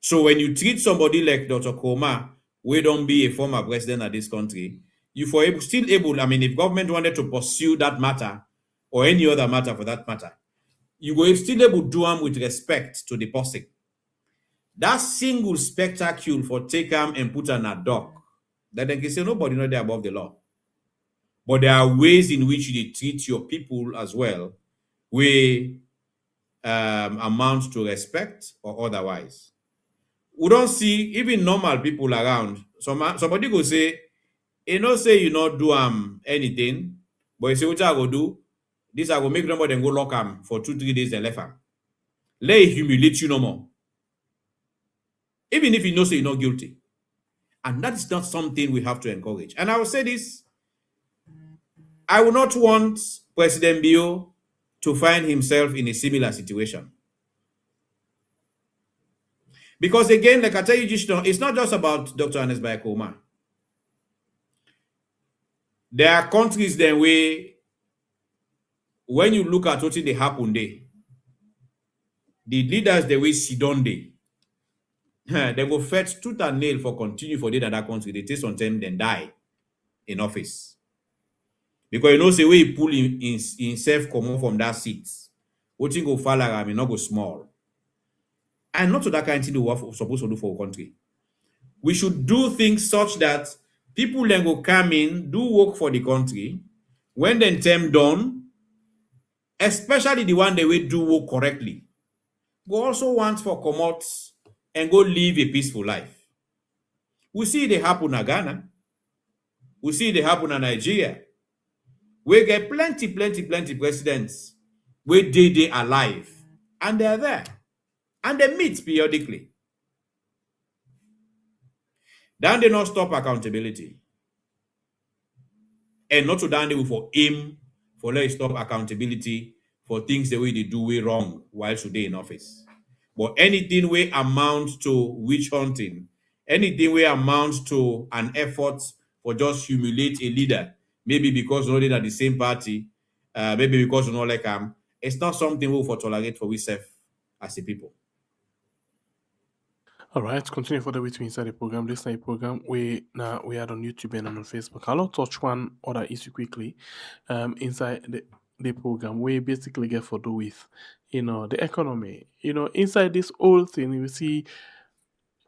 So when you treat somebody like Dr. Koma, we don't be a former president of this country, you still able, if government wanted to pursue that matter, or any other matter for that matter, you will still able to do them with respect to the person. That single spectacle for take them and put on a dock, that they can say nobody know they're above the law. But there are ways in which you treat your people as well, where amount to respect or otherwise. We don't see even normal people around. Somebody go say, say you not do anything, but you say what I go do, this I will make number then go lock him for 2-3 days and left him. Let it humiliate you no more. Even if you know say you're not guilty. And that is not something we have to encourage. And I will say this, I will not want President Bio to find himself in a similar situation. Because again, like I tell you, it's not just about Dr. Ernest Bayakoma. There are countries then where, when you look at what they happen there, the leaders the way Sidon they go fetch tooth and nail for continue for that country. They take some time then die in office. Because say where he pull himself come on from that seat, what go fall like not go small. And not to that kind of thing we are supposed to do for our country. We should do things such that people then go come in, do work for the country. When the term done, especially the one that will do work correctly, go also want for commodities and go live a peaceful life. We see it happen in Ghana. We see it happen in Nigeria. We get plenty presidents where they alive and they're there. And they meet periodically. Then they not stop accountability. And not to down they will for aim for let stop accountability for things the way they do way wrong while today in office. But anything we amount to witch hunting, anything we amount to an effort for just humiliate a leader, maybe because we're not the same party, maybe because we're not like it's not something we for tolerate for we as a people. All right, continue further with me inside the program. This is a program we are on YouTube and on Facebook. I'll touch one other issue quickly. Inside the program, we basically get to do with the economy. Inside this whole thing, you see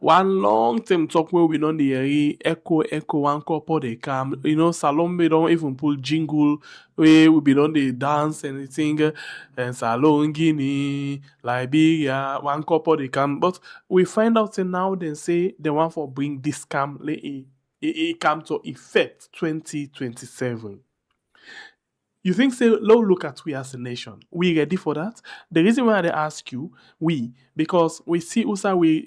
one long term talk where we don't the echo one couple they come. Salombe don't even pull jingle where we be on the dance and anything and Salon Guinea, Liberia, one couple they come. But we find out now then say they want for bring this come it come to effect 2027. You think say look at we as a nation. We ready for that? The reason why they ask you, because we see also we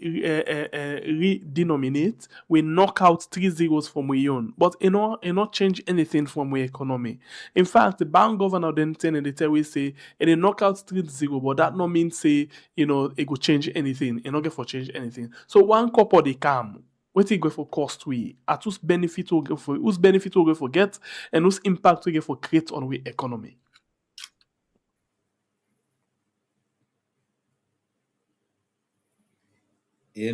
redenominate, we knock out 3 zeros from we own, but it not change anything from we economy. In fact, the bank governor then tell we say it knock out 3 zero, but that not mean say it go change anything. It not get for change anything. So one couple they come. What it go for cost we? At whose benefit we go for? Whose benefit we go for get, and whose impact we get for create on we economy? The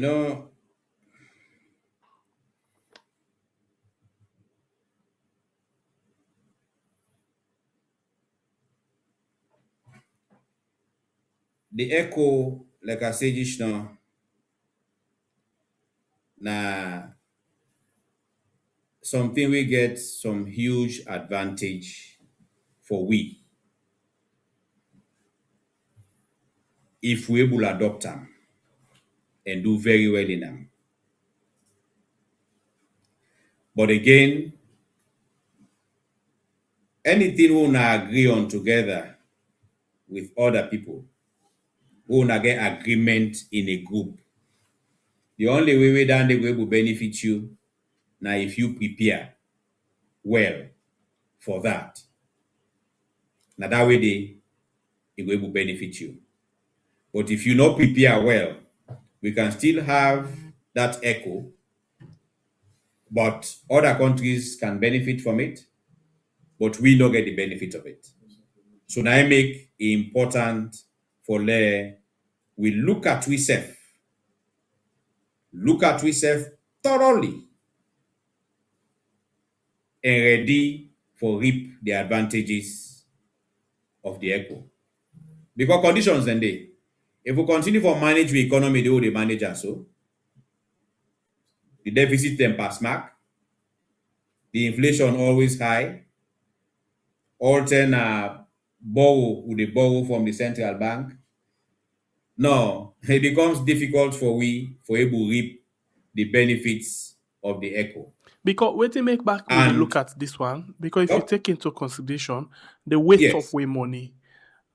echo, like I said just now, something we get some huge advantage for we if we able adopt them and do very well in them. But again, anything we wanna agree on together with other people, we wanna get agreement in a group. The only way that they will benefit you now if you prepare well for that. Now that way it will benefit you. But if you not prepare well, we can still have that echo, but other countries can benefit from it, but we don't get the benefit of it. So now I make it important for we look at ourselves thoroughly and ready for reap the advantages of the echo. Because conditions then if we continue to manage the economy the way they manage us, so the deficit then pass mark, the inflation always high, all 10 borrow from the central bank. No, it becomes difficult for able to reap the benefits of the echo. Because wait till make back when you look at this one, because if you take into consideration the waste of way money.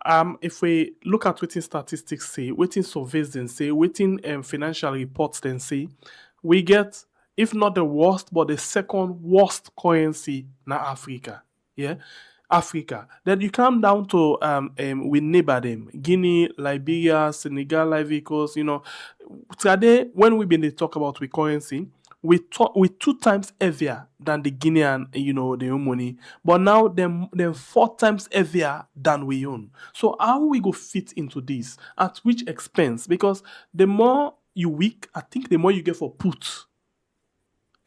If we look at what statistics say, what surveys then say, what financial reports then say, we get, if not the worst, but the second worst currency in Africa. Yeah, Africa. Then you come down to we neighbor them, Guinea, Liberia, Senegal, Ivory Coast. Today when we been to talk about we currency, we 2 times heavier than the Guinean, their own money. But now them 4 times heavier than we own. So how we go fit into this? At which expense? Because the more you weak, I think the more you get for put.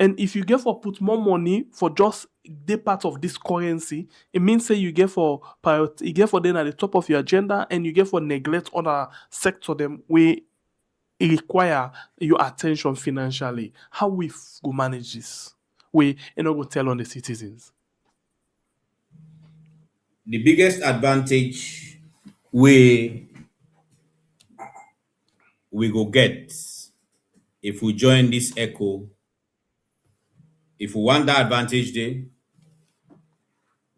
And if you get for put more money for just the part of this currency, it means say you get for priority, you get for them at the top of your agenda, and you get for neglect other sector them way it require your attention financially. How we go manage this? We not go tell on the citizens. The biggest advantage we go get if we join this ECO, if we want that advantage there,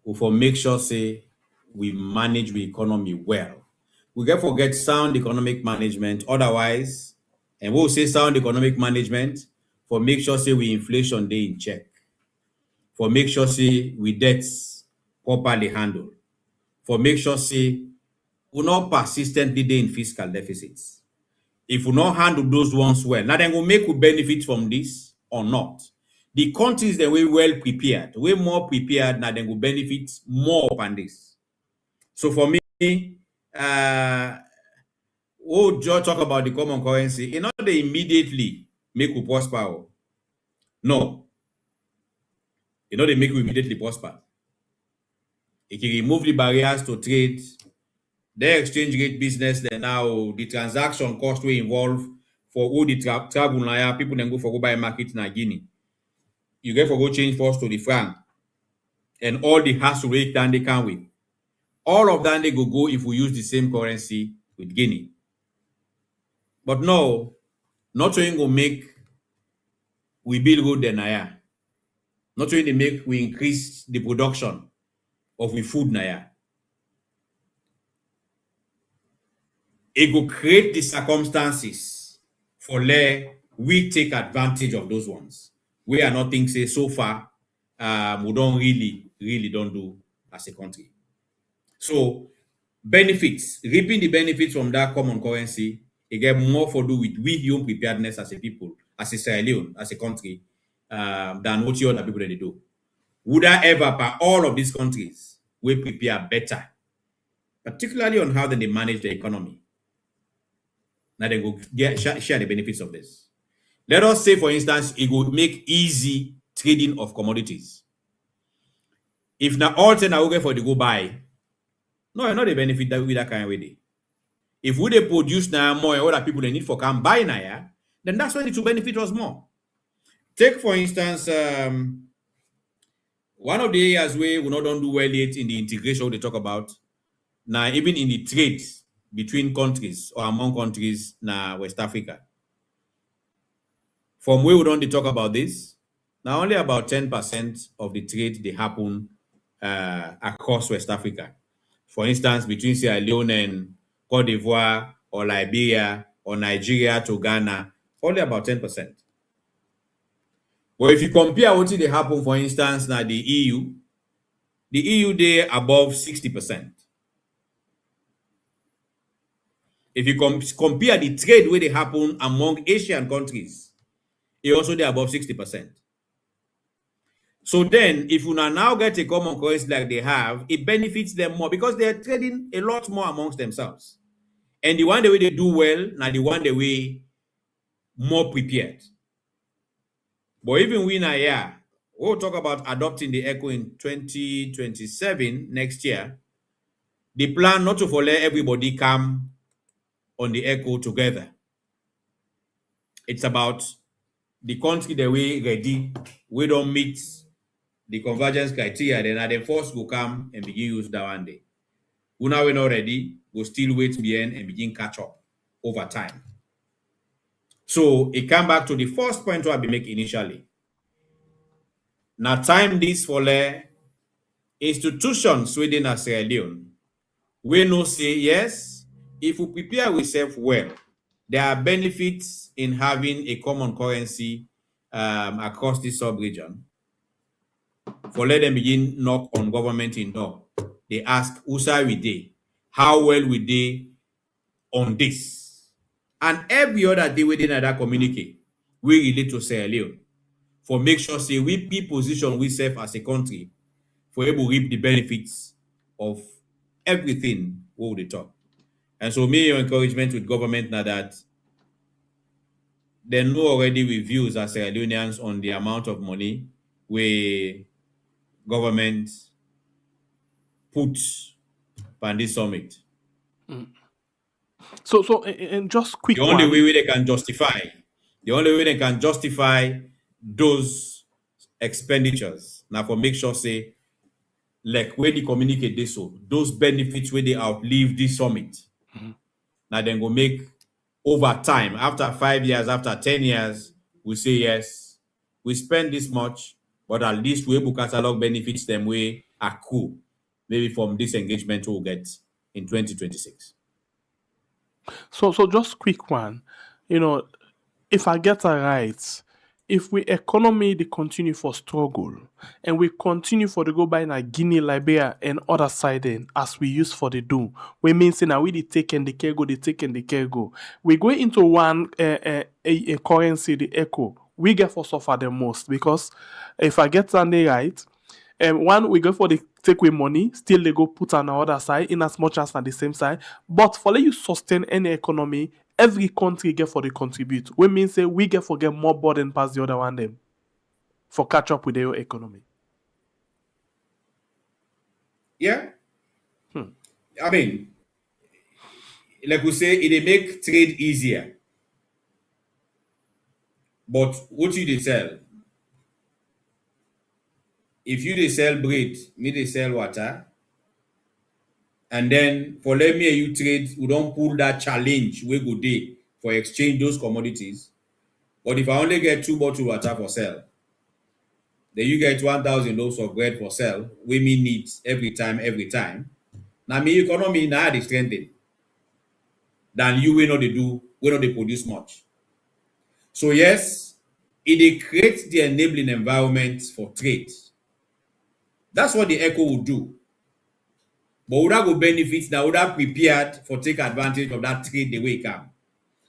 we for make sure say we manage the economy well. We get forget sound economic management. Otherwise, and we'll say sound economic management for make sure say we inflation day in check. For make sure say we debts properly handled. For make sure say we not persistently dey in fiscal deficits. If we not handle those ones well, now then we'll make we benefit from this or not. The countries that we well prepared, we more prepared, now then will benefit more on this. So for me, we'll just talk about the common currency. It not they immediately make we prosper. No. It not they make we immediately prosper. It can remove the barriers to trade. The exchange rate business, then now the transaction cost will involve for all the travel now, people then go for go buy market in Guinea. You get for go change first to the franc and all the hassle rate that they can with. All of that they go if we use the same currency with Guinea. But no, not trying to make we build road then not trying to make we increase the production of we food now. It will create the circumstances for we take advantage of those ones. We are not think say so far we don't really don't do as a country. So benefits, reaping the benefits from that common currency, it get more for do with we human preparedness as a people, as a Sierra Leone, as a country, than what you other people they do. Would I ever, by all of these countries, we prepare better, particularly on how they manage the economy. Now they go share the benefits of this. Let us say, for instance, it would make easy trading of commodities. If now all things are okay for the go buy, no, not the benefit that with that kind of way. If we they produce now more and other people they need for can buy now, then that's when it will benefit us more. Take for instance, one of the areas where we not don't do well yet in the integration they talk about now, even in the trade between countries or among countries na West Africa. From where we don't talk about this, now only about 10% of the trade they happen across West Africa. For instance, between Sierra Leone and Cote d'Ivoire or Liberia or Nigeria to Ghana, only about 10%. But if you compare what they happen, for instance, now the EU they above 60%. If you compare the trade where they happen among Asian countries, it also they above 60%. So then, if you now get a common currency like they have, it benefits them more because they are trading a lot more amongst themselves. And the one the way they do well, now the one the way more prepared. But even we now, yeah, we'll talk about adopting the ECO in 2027 next year. The plan not to let everybody come on the ECO together. It's about the country the way ready, we don't meet the convergence criteria, then at the first will come and begin use that one day. Who now we're not ready, we'll still wait behind and begin catch up over time. So it come back to the first point I be making initially. Now time this for the institutions within a Sierra Leone. We know say yes, if we prepare ourselves well, there are benefits in having a common currency across this sub-region. For let them begin knock on government in door. They ask, who's we dey? How well we dey on this? And every other day within that communicate, we relate to Sierra Leone. For make sure say we be position we serve as a country for able to reap the benefits of everything what they talk. And so me your encouragement with government now that they know already with views as Sierra Leoneans on the amount of money we government put on this summit. And just quick The only one. way they can justify those expenditures now for make sure say like where they communicate this so those benefits where they outlive this summit. Now then go make over time after 5 years, after 10 years, we say yes, we spend this much, but at least we able catalog benefits them way accrue maybe from this engagement we'll get in 2026. So just quick one, if I get it right, if we economy they continue for struggle and we continue for the go by na Guinea, Liberia and other side then as we use for the do, we mean say now we dey take and the care go, they take and the care go. We go into one a currency, the echo, we get for suffer the most because if I get Sunday right, one we go for the take away money, still they go put on the other side in as much as on the same side. But for let you sustain any economy, every country get for the contribute. We mean say we get for get more burden past the other one them for catch up with their economy. Yeah. I mean, like we say, it make trade easier. But what you they sell? If you they sell bread, me they sell water, and then for let me and you trade, we don't pull that challenge we go day for exchange those commodities. But if I only get 2 bottles of water for sale, then you get 1,000 loaves of bread for sale, we me need every time. Now me economy now they strengthen than you will not they do, will not they produce much. So yes, it creates the enabling environment for trade. That's what the ECO would do. But would that go benefit that would have prepared for take advantage of that trade the way it come.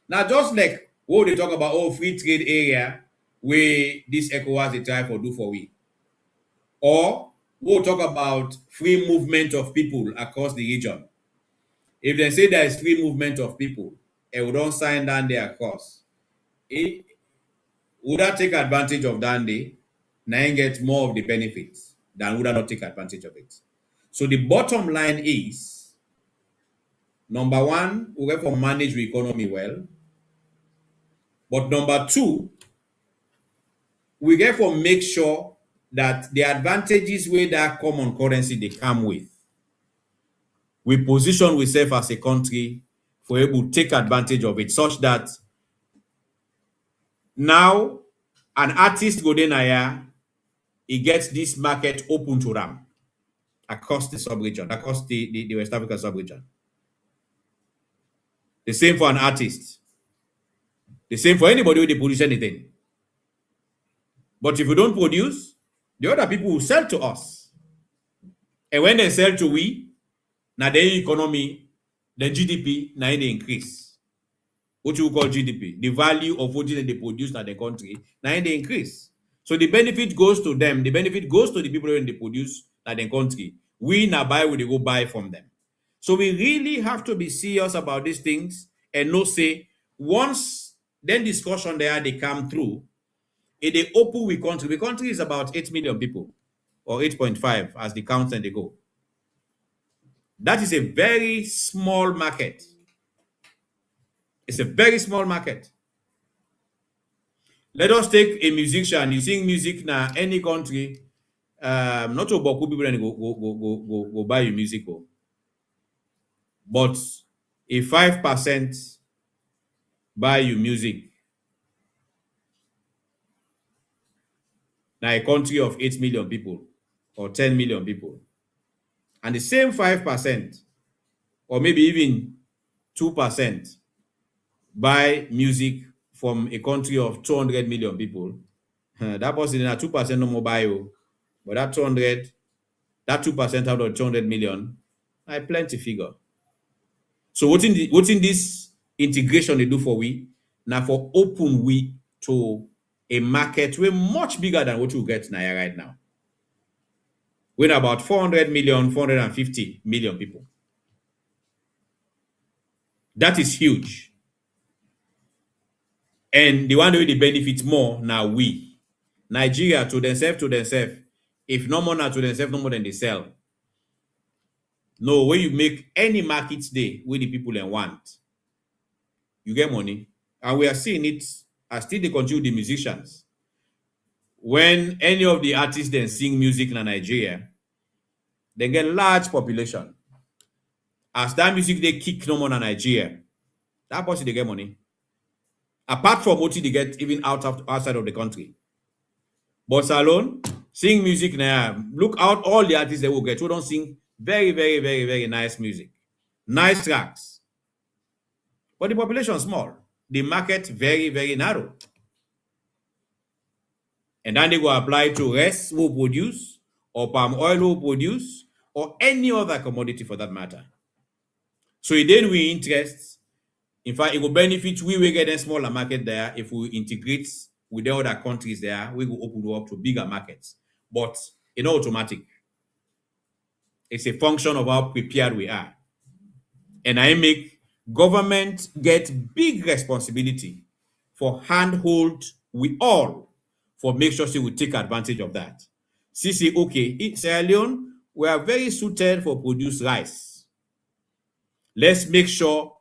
Now just like what they talk about free trade area where this ECOWAS they try for do for we. Or we'll talk about free movement of people across the region. If they say there is free movement of people and we don't sign down there across, would that take advantage of that day? Now get more of the benefits than would that not take advantage of it. So the bottom line is, number one, we have to manage the economy well. But number two, we get to make sure that the advantages with that common currency they come with, we position ourselves as a country for able to take advantage of it, such that now an artist go then here, he gets this market open to them across the sub-region, across the West African sub-region. The same for an artist. The same for anybody who they produce anything. But if we don't produce, the other people will sell to us. And when they sell to we, now the economy, the GDP, now they increase. What you call GDP, the value of what they produce in the country, now they increase. So the benefit goes to them. The benefit goes to the people when they produce in the country. We now buy, we go buy from them. So we really have to be serious about these things and not say, once then discussion there, they come through, if they open with country, the country is about 8 million people or 8.5 as the count and they go. That is a very small market. It's a very small market. Let us take a musician. You sing music now, any country, not to Boku people and go buy your music. But if 5% buy your music, now a country of 8 million people or 10 million people, and the same 5% or maybe even 2% buy music from a country of 200 million people, that person in a 2% no more buy you, but that 200, that 2% out of 200 million, I plenty figure. So what's in this integration they do for we? Now for open we to a market way much bigger than what you get now right now. With about 400 million, 450 million people. That is huge. And the one who the benefit more now we. Nigeria to themselves, if no more now to themselves, no more than they sell. No, when you make any market day with the people and want, you get money. And we are seeing it as still they continue the musicians. When any of the artists then sing music in Nigeria, they get large population. As that music they kick no more in Nigeria, that person they get money. Apart from what they get even outside of the country. But alone, sing music now. Look out all the artists they will get who don't sing very, very, very, very nice music. Nice tracks. But the population small. The market very, very narrow. And then they go apply to rice who produce, or palm oil who produce, or any other commodity for that matter. So then we interest. In fact, it will benefit we will get a smaller market there if we integrate with the other countries there. We will open up to bigger markets. But it's not automatic. It's a function of how prepared we are. And I make government get big responsibility for handhold we all for make sure we take advantage of that. See, okay, Sierra Leone, we are very suited for produce rice. Let's make sure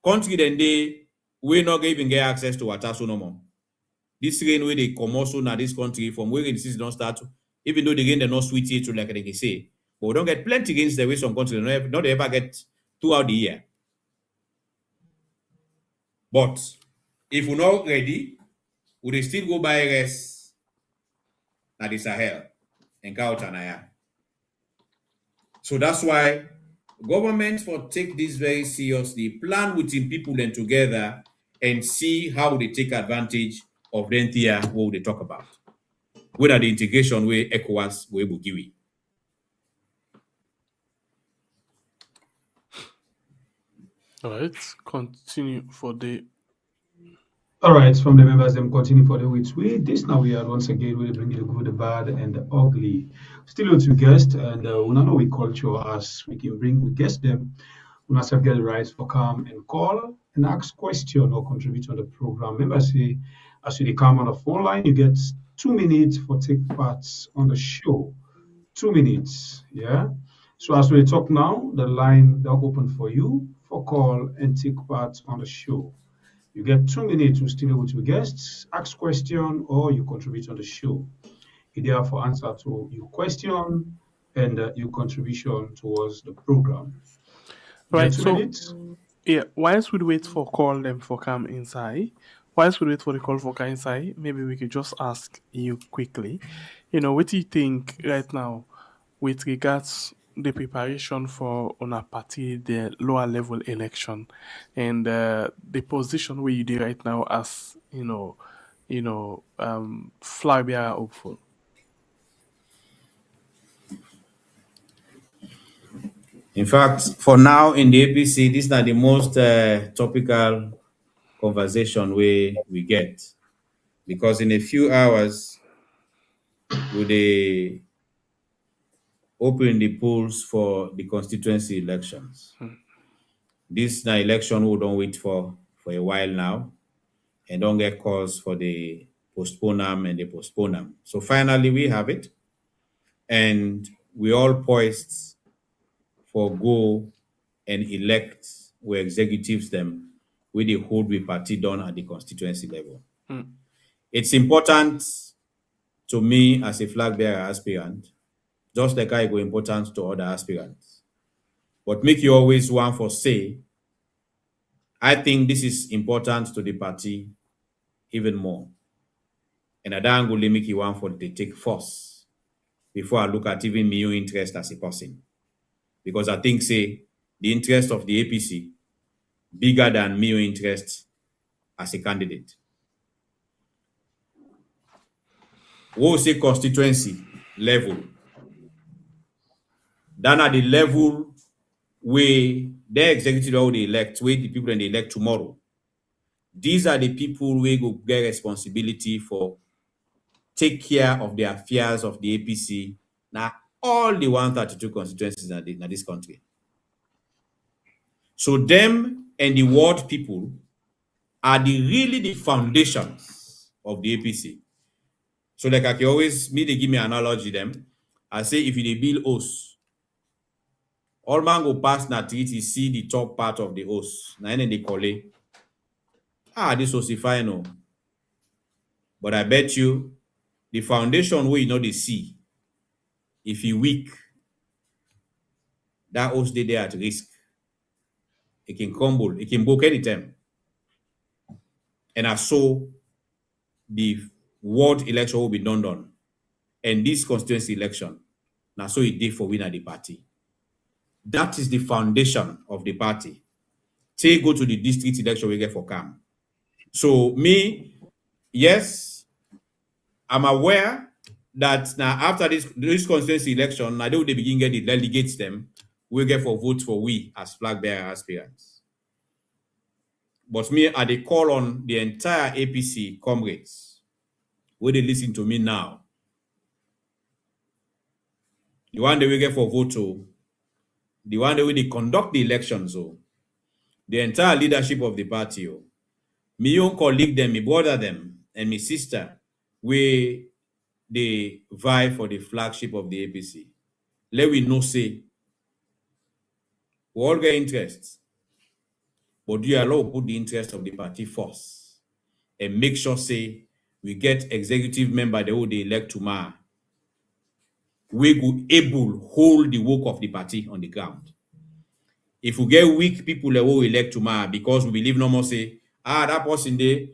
country then we not even get access to water so no more. This rain where they come also now this country from where the season don't start, even though the rain they're not sweet here to like they say. But we don't get plenty rains the way some countries not ever get throughout the year. But if we're not ready, we will still go buy rice at the Sahel and Kautanaya. So that's why government for take this very seriously, plan within people and together and see how they take advantage of the entire what they talk about. Whether the integration way ECOWAS way will give it. All right, continue for the. All right, from the members, them continue for the weeks. This now we are once again we bring you the good, the bad, and the ugly. Still with you guests, and we know we culture as we can bring we guest them. We must have get the rights for come and call and ask question or contribute on the program. Remember, say as you come on the phone line, you get 2 minutes for take parts on the show. 2 minutes, yeah. So as we talk now, the line they're open for you for call and take part on the show. You get 2 minutes to still with your guests, ask question, or you contribute on the show. You therefore answer to your question and your contribution towards the program. You Right, get 2 so minutes. yeah, whilst we wait for call them for come inside, whilst we wait for the call for come inside, maybe we could just ask you quickly, what do you think right now with regards the preparation for on a party the lower level election and the position where you do right now as flag bearer hopeful? In fact, for now in the APC, this is not the most topical conversation we get. Because in a few hours, we open the polls for the constituency elections. This na election we don't wait for a while now and don't get calls for the postpone them and the postpone them. So finally we have it and we all poised for go and elect we executives them with the whole we party done at the constituency level. It's important to me as a flag bearer aspirant, just like I go important to other aspirants. But make you always one for say, I think this is important to the party even more. And I don't go make you one for the take first before I look at even my own interest as a person. Because I think say the interest of the APC bigger than my own interest as a candidate. We'll say constituency level. Then at the level where the executive or they elect, where the people and they elect tomorrow. These are the people who go get responsibility for take care of the affairs of the APC. Now, all the 132 constituencies in this country. So them and the ward people are really the foundations of the APC. So like I can always, they give me an analogy them. I say if you build hose, all man go past na treat, see the top part of the hose. Now then they call it. this was final. But I bet you the foundation where you know the sea, if you weak, that house they there at risk. It can crumble, it can break anytime. And I saw the world election will be done. And this constituency election, now so it did for winner the party. That is the foundation of the party. Take go to the district election we get for CAM. So me, yes, I'm aware that now after this constituency election, now they will begin get the delegates them, we get for vote for we as flag bearer aspirants. But me, I dey call on the entire APC comrades, where they listen to me now. The one that we get for vote, the one that we conduct the elections, the entire leadership of the party, me own colleague them, me brother them, and me sister, we they vie for the flagship of the APC. Let we know say we all get interests, but do you allow put the interest of the party first and make sure say we get executive member who they elect tomorrow. We could able hold the work of the party on the ground. If we get weak people who elect tomorrow because we believe no more say, that person there,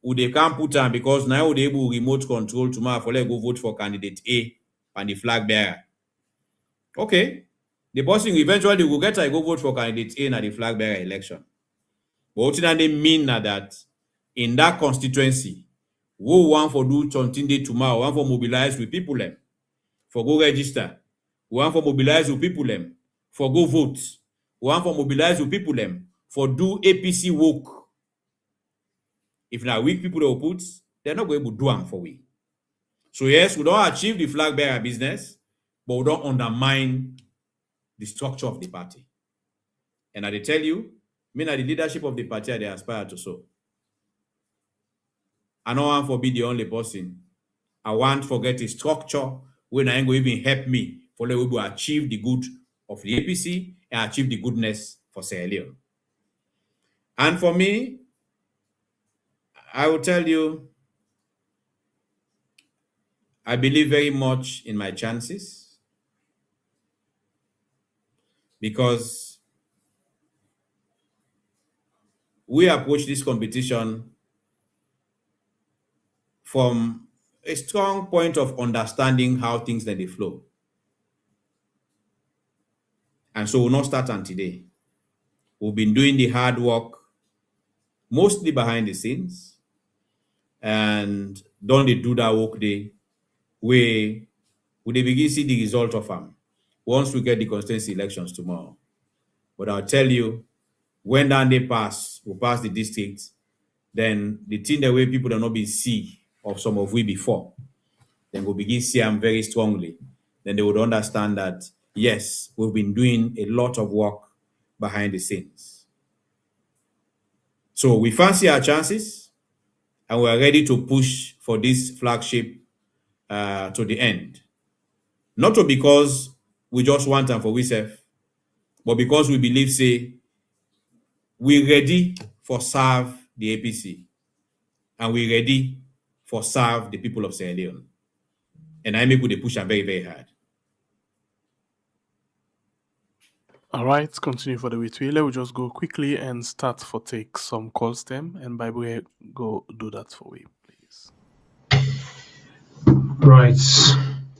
who they can't put on because now they able remote control tomorrow for let go vote for candidate A and the flag bearer. Okay. The person eventually will get to go vote for candidate A in the flag bearer election. But what does they mean that in that constituency, we want for do something day tomorrow, want for mobilize with people them, for go register, we want for mobilize with people them, for go vote, we want for mobilize with people them, for do APC work. If now weak people they will put, they're not going to do them for we. So yes, we don't achieve the flag bearer business, but we don't undermine the structure of the party. And I tell you, me na the leadership of the party they aspire to so. I don't want to be the only person. I want to forget the structure when I ain't going to even help me for the way to achieve the good of the APC and achieve the goodness for Sierra Leone. And for me, I will tell you, I believe very much in my chances because we approach this competition from a strong point of understanding how things that they flow. And so we'll not start on today. We've been doing the hard work, mostly behind the scenes, and don't they do that work day where they begin to see the result of them once we get the constituency elections tomorrow. But I'll tell you, when that they pass, we pass the district, then the thing that way people don't not be see of some of we before, then we'll begin to see them very strongly. Then they would understand that, yes, we've been doing a lot of work behind the scenes. So we fancy our chances, and we are ready to push for this flagship to the end. Not because we just want them for ourselves, but because we believe, say, we're ready for serve the APC, and we're ready for serve the people of Sierra Leone. And I make they push them very, very hard. All right, continue for the way to let we just go quickly and start for take some calls them, and by the way, go do that for we, please. Right.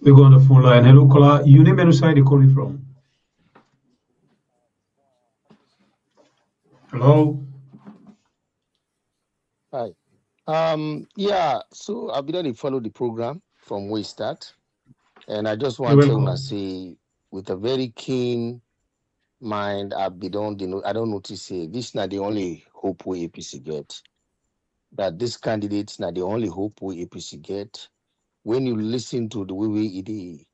We go on the phone line. Hello, caller. Your name and where side you calling from? Hello. Hi. Yeah, so I've been able to follow the program from where it start. And I just want to say with a very keen mind, I don't notice say this is not the only hope we APC get. That this candidate's not the only hope we APC get. When you listen to the way they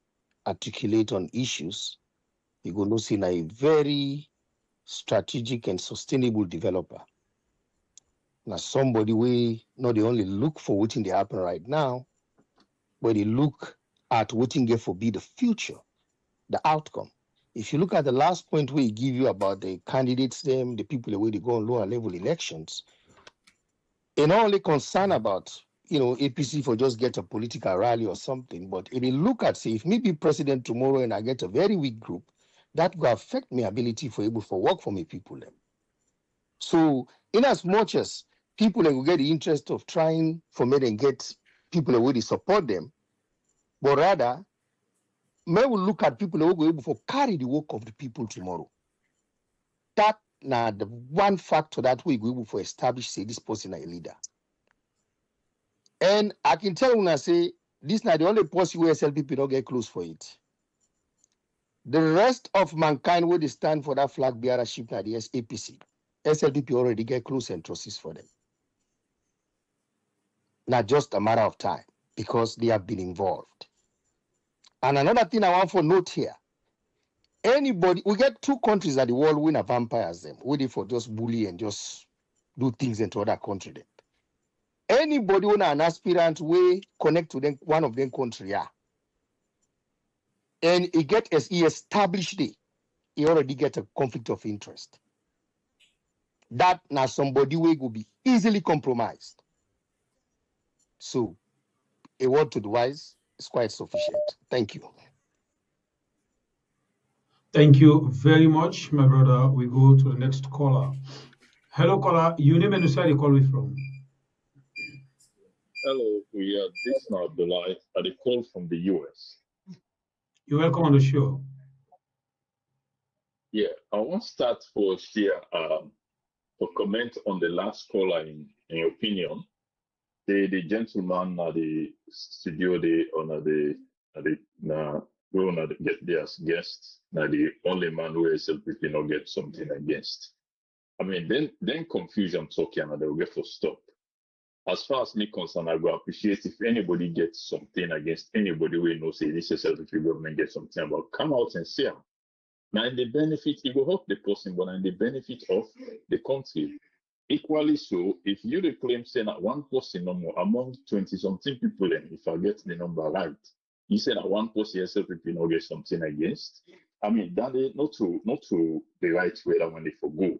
articulate on issues, you're going to see a very strategic and sustainable developer. Now, somebody we not they only look for what they happen right now, but they look at what they for be the future, the outcome. If you look at the last point we give you about the candidates, the people the way they go on lower level elections, not only concerned about, APC for just get a political rally or something, but if you look at, say, if me be president tomorrow and I get a very weak group, that will affect my ability for able for work for me people. Them. So in as much as people will get the interest of trying for me and get people who will support them, but rather, may will look at people who will be able to carry the work of the people tomorrow. That now the one factor that we will be able to establish, say, this person is a leader. And I can tell when I say this now the only person where SLPP don't get close for it. The rest of mankind will stand for that flag bearership now the APC. SLPP already get close and trusts for them. Not just a matter of time because they have been involved. And another thing I want to note here. Anybody, we get two countries that the world win a vampires them, waiting for just bully and just do things into other country them. Anybody who an aspirant way connect to them, one of them country, yeah. And he get as he established it, he already get a conflict of interest. That now somebody will be easily compromised. So a word to the wise is quite sufficient. Thank you. Thank you very much, my brother. We go to the next caller. Hello, caller. Your name and where you call me from? Hello, we are this now Abdullah. I call from the US. You're welcome on the show. Yeah, I want to start for share for comment on the last caller in your opinion. The gentleman at the studio go get their guests. Now the only man who is SLPP not get something against. I mean then confusion talking and they will get for stop. As far as me concerned, I go appreciate if anybody gets something against anybody we know say this SLPP government get something about, come out and say. Now in the benefit, it will help the person, but in the benefit of the country. Equally so, if you claim say that one person no more among 20-something people, and if I get the number right, you say that one person SLPP not get something against. I mean that is not to the right way that when they forgo.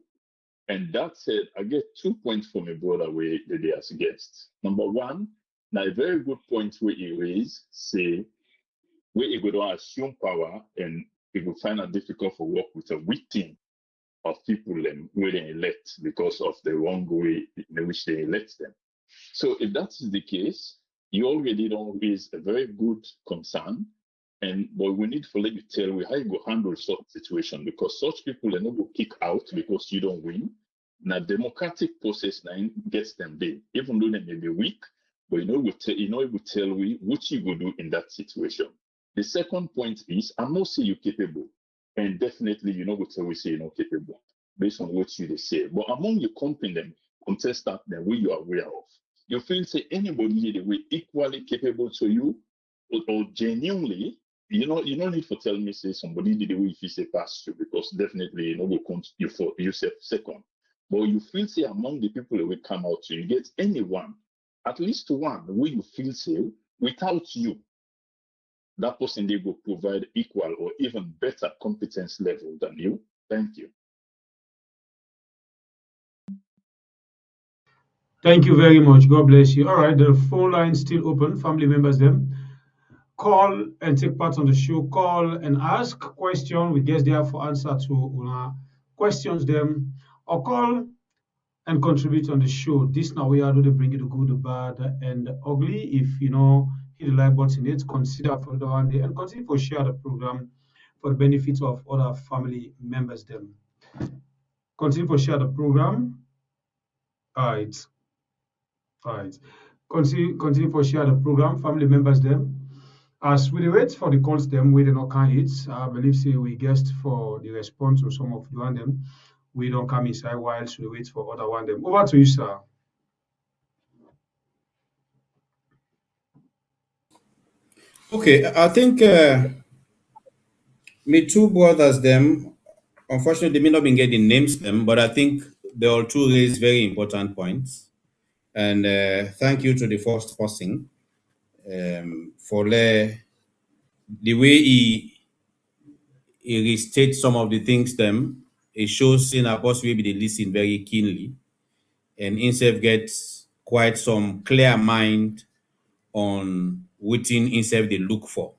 And that said, I get 2 points from a brother where they as guests. Number one, now a very good point where he raised, say, where he go to assume power and he will find it difficult for work with a weak team of people where they elect because of the wrong way in which they elect them. So if that is the case, you already don't raise a very good concern. But we need for let you tell we how you go handle such situation because such people are not go kick out because you don't win. Now democratic process now gets them there, even though they may be weak, but it will tell we what you go do in that situation. The second point is I'm not saying you're capable, and definitely go tell we say you're not capable based on what you say. But among your contestant that we you are aware of, you feel say anybody they were equally capable to you or genuinely. You don't need to tell me say somebody did the way if you say pass through because definitely will count you for yourself second. But you feel say among the people that will come out to you get anyone, at least one where you feel say without you, that person they will provide equal or even better competence level than you. Thank you. Thank you very much. God bless you. All right, the phone line still open. Family members, them. Call and take part on the show. Call and ask question. We guess there for answer to questions them or call and contribute on the show. This now we are to bring you the good, the bad, and the ugly. If hit the like button, it consider for the one day and continue to share the program for the benefit of other family members. Them continue to share the program. All right. Continue to share the program, family members. Them. As we wait for the calls, them we do not can hit. I believe say we guessed for the response to some of you and them. We don't come inside while we wait for other one them. Over to you, sir. Okay, I think me two brothers them. Unfortunately, they may not be getting names them, but I think they all two raise very important points. And thank you to the first person for the way he restates some of the things them. It shows in our boss maybe they listen very keenly and himself gets quite some clear mind on waiting instead they look for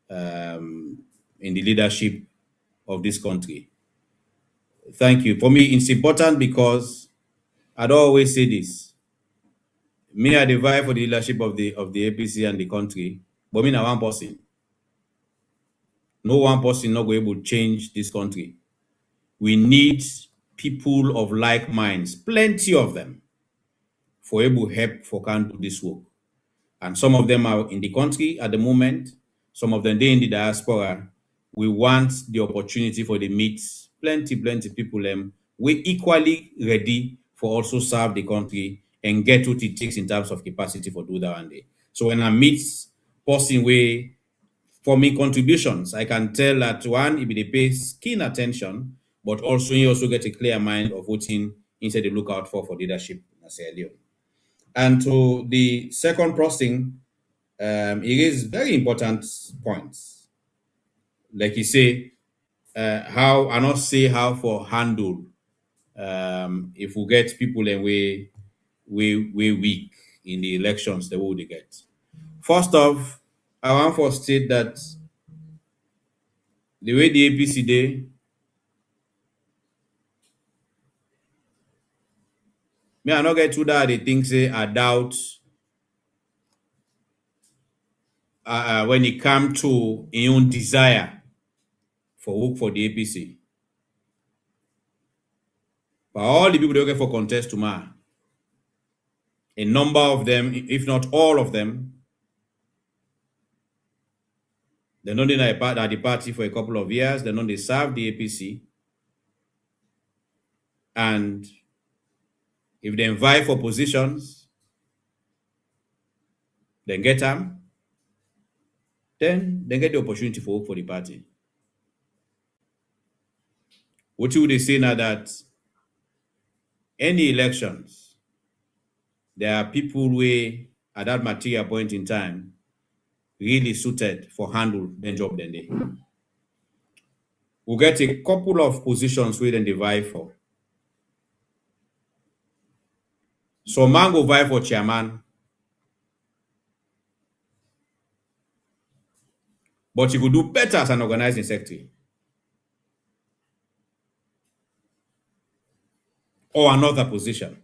in the leadership of this country. Thank you. For me, it's important because I'd always say this. Me, I vie for the leadership of the APC and the country, but me, na one person. No one person not going to change this country. We need people of like minds, plenty of them, for able help for can do this work. And some of them are in the country at the moment. Some of them they in the diaspora. We want the opportunity for the meet plenty people we equally ready for also serve the country and get what it takes in terms of capacity for do that one day. So when I meet person way for me contributions, I can tell that one, if they pay keen attention, but also you also get a clear mind of voting instead to look out for leadership in Sierra Leone. And to the second processing, it is very important points. Like you say, how I not say how for handle if we get people and we weak in the elections, the way they get. First off, I want to state that the way the APC day, me I not get to that they think say I doubt when it comes to your own desire for work for the APC. But all the people they get for contest tomorrow, a number of them, if not all of them, they know they are the party for a couple of years. They know they serve the APC, and if they vie for positions, then get them. Then they get the opportunity for work for the party. What would they say now that any elections, there are people who at that material point in time really suited for handle the job then they. We'll get a couple of positions where then they vie for. So man go vie for chairman, but you could do better as an organizing secretary. Or another position.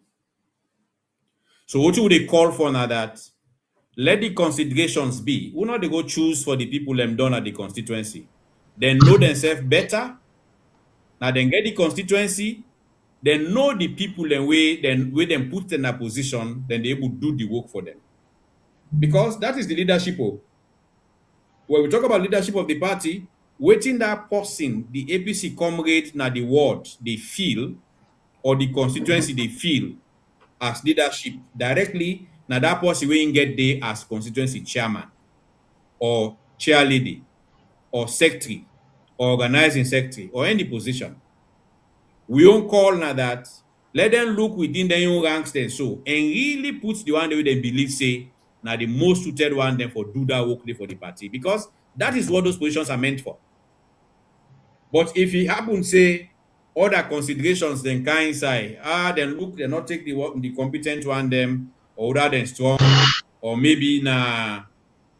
So what would they call for now that let the considerations be. Who not they go choose for the people them done at the constituency. Then know themselves better. Now then get the constituency. Then know the people and way them put in a position, then they able to do the work for them. Because that is the leadership of. When we talk about leadership of the party, waiting that person, the APC comrade, now the ward they feel, or the constituency they feel as leadership directly, now that person will get there as constituency chairman, or chair lady, or secretary, or organizing secretary, or any position. We don't call now that. Let them look within their own ranks then so, and really put the one that they believe say now the most suited one then for do that work for the party, because that is what those positions are meant for. But if it happen say other considerations then can inside, then look, they not take the competent one them, or rather than strong, or maybe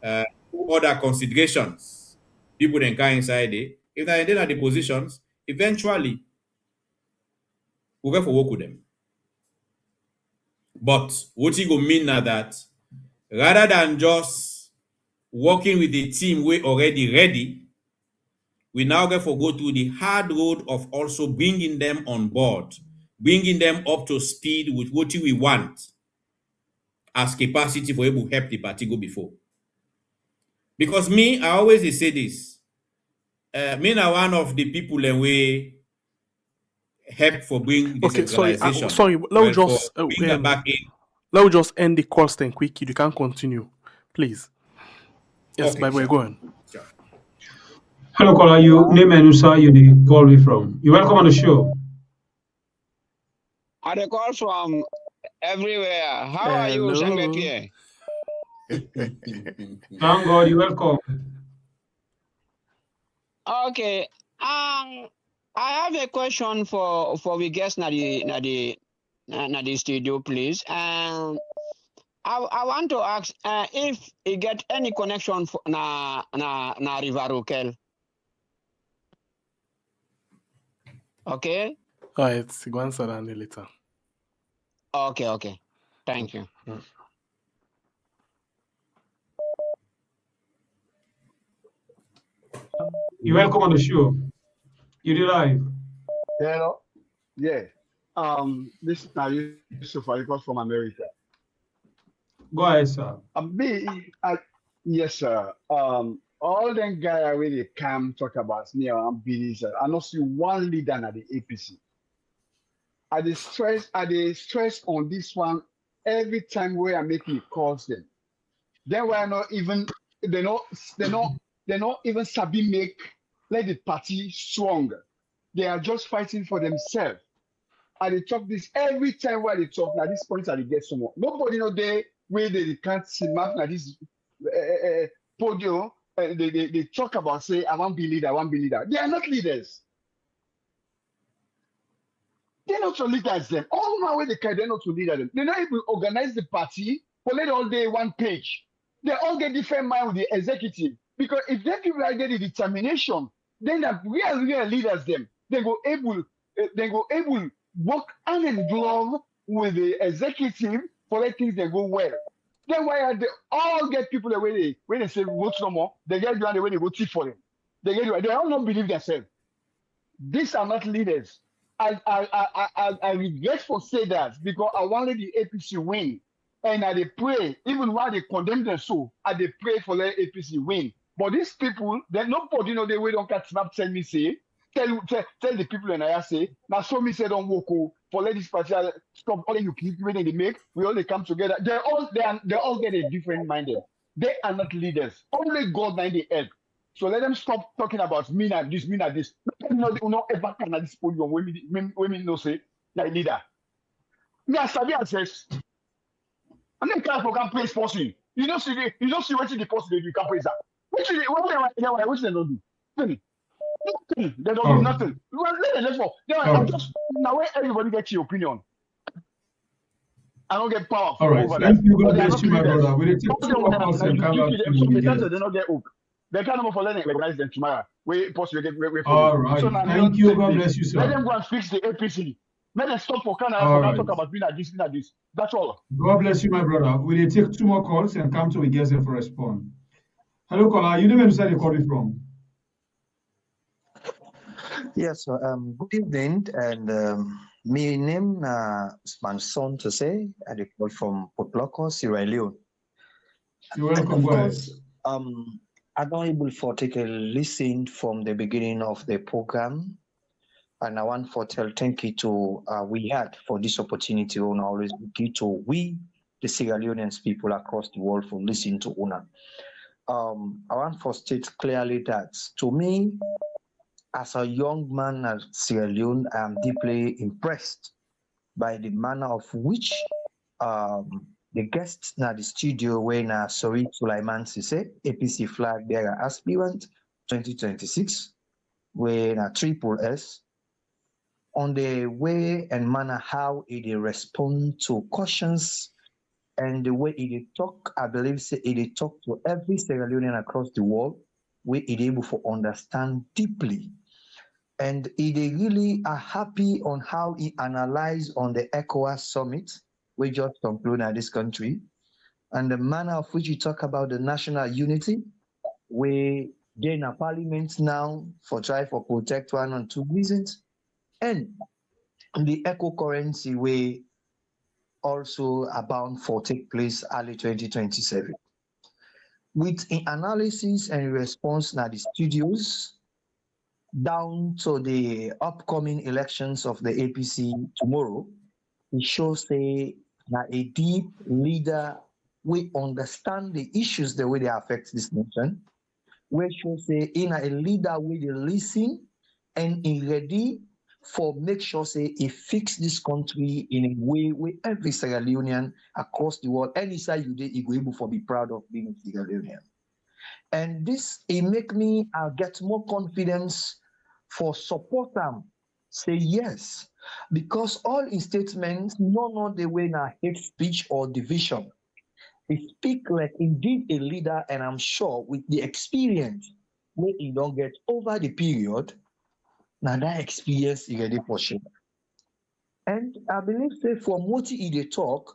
other considerations, people then can inside it. If they then at the positions, eventually we'll go for work with them. But what it go mean now that rather than just working with the team we already ready, we now get for go through the hard road of also bringing them on board, bringing them up to speed with what we want as capacity for able to help the party go before. Because me, I always say this. Me now one of the people and we help for bring this organization. Sorry, let me just end the course then quickly. You can continue, please. Yes, Okay, by the way, go on. Sure. Hello, caller. You name and where you call me from. You're welcome on the show. I the call from everywhere. How are you, Sangwe? Thank God, you're welcome. Okay. I have a question for we guest na the na the studio, please. I want to ask if you get any connection for, na River Rokel. Okay? All right, go answer that later. Okay. Thank you. You're welcome on the show. You're live. Hello. Yeah. This is now Yusuf Alikos from America. Go ahead, sir. Yes, sir. All them guys really come talk about me and BD, sir. I don't see one leader at the APC. I dey stress on this one every time where I'm making calls them. Then why not even they not even sabi make let the party stronger. They are just fighting for themselves. I dey talk this every time where they talk. Now this point I dey get someone. Nobody know they where they can't see map now this podium. They talk about say I want be leader. They are not leaders. They're not to leaders them. All my way they can they're not to leader them. They're not even organize the party for let all day one page. They all get different mind with the executive. Because if they people are getting the determination, then the real leaders them, they go able work hand in glove with the executive for let things they go well. Then why are they all get people the way they say vote no more, they get the way they go cheat for them. They all not believe themselves. These are not leaders. I regret for say that because I wanted the APC win. And I dey pray, even while they condemn them so, I dey pray for the APC win. But these people, they nobody know the way don't catch snap tell me say, tell the people and I say, now show me say don't walk for let this party stop all you keep when they make, we all they come together. They all get a different minded. They are not leaders. Only God mind the help. So let them stop talking about me and this. Not ever can at this podium when me no say like leader. Me I sabi access. And then can't program praise person. You don't see what the person they do, you can't praise that. Which they don't do? Nothing. They don't do nothing. Let's go. I just now where everybody gets your opinion. I don't get power over Thank you. God but bless you, my brother. We'll take two more calls and come back to you. They don't get hook. They can't even for learning recognize them tomorrow. We possibly get All right. So now Thank you. God bless you, sir. let them go and fix the APC. Let them stop for Canada talk about being like this. That's all. God bless you, my brother. We'll take two more calls and come to we get them for respond. Hello, caller. You didn't say you calling from. Yes, good evening, and my name is Manson to say, I call from Port Loko, Sierra Leone. You're welcome. Go ahead. I'm not able to take a listen from the beginning of the program, and I want to tell thank you to we had for this opportunity, and always thank you to we, the Sierra Leoneans people across the world for listening to UNA. I want to state clearly that to me, as a young man at Sierra Leone, I am deeply impressed by the manner of which the guests na the studio when Sori Sulaiman Sise, APC flag bearer aspirant 2026, when Triple S, on the way and manner how it respond to questions and the way it talk, I believe it talk to every Sierra Leonean across the world, where it able to understand deeply. And it really are happy on how he analyzed on the ECOWAS Summit, we just concluded at this country, and the manner of which you talk about the national unity, we gain a parliament now for try for protect one and two reasons, and the eco currency way also abound for take place early 2027. With an analysis and response now the studios, down to the upcoming elections of the APC tomorrow, it shows a deep leader we understand the issues the way they affect this nation. We should say in a leader way they listen and in ready for make sure say he fix this country in a way where every Sierra Leonean across the world, any side you did, he will able to be proud of being a Sierra Leonean. And this it make me get more confidence for support them say yes. Because all in statements, not the way na hate speech or division. He speak like indeed a leader, and I'm sure with the experience where he don't get over the period, now that experience he ready for sure. And I believe say from what he dey talk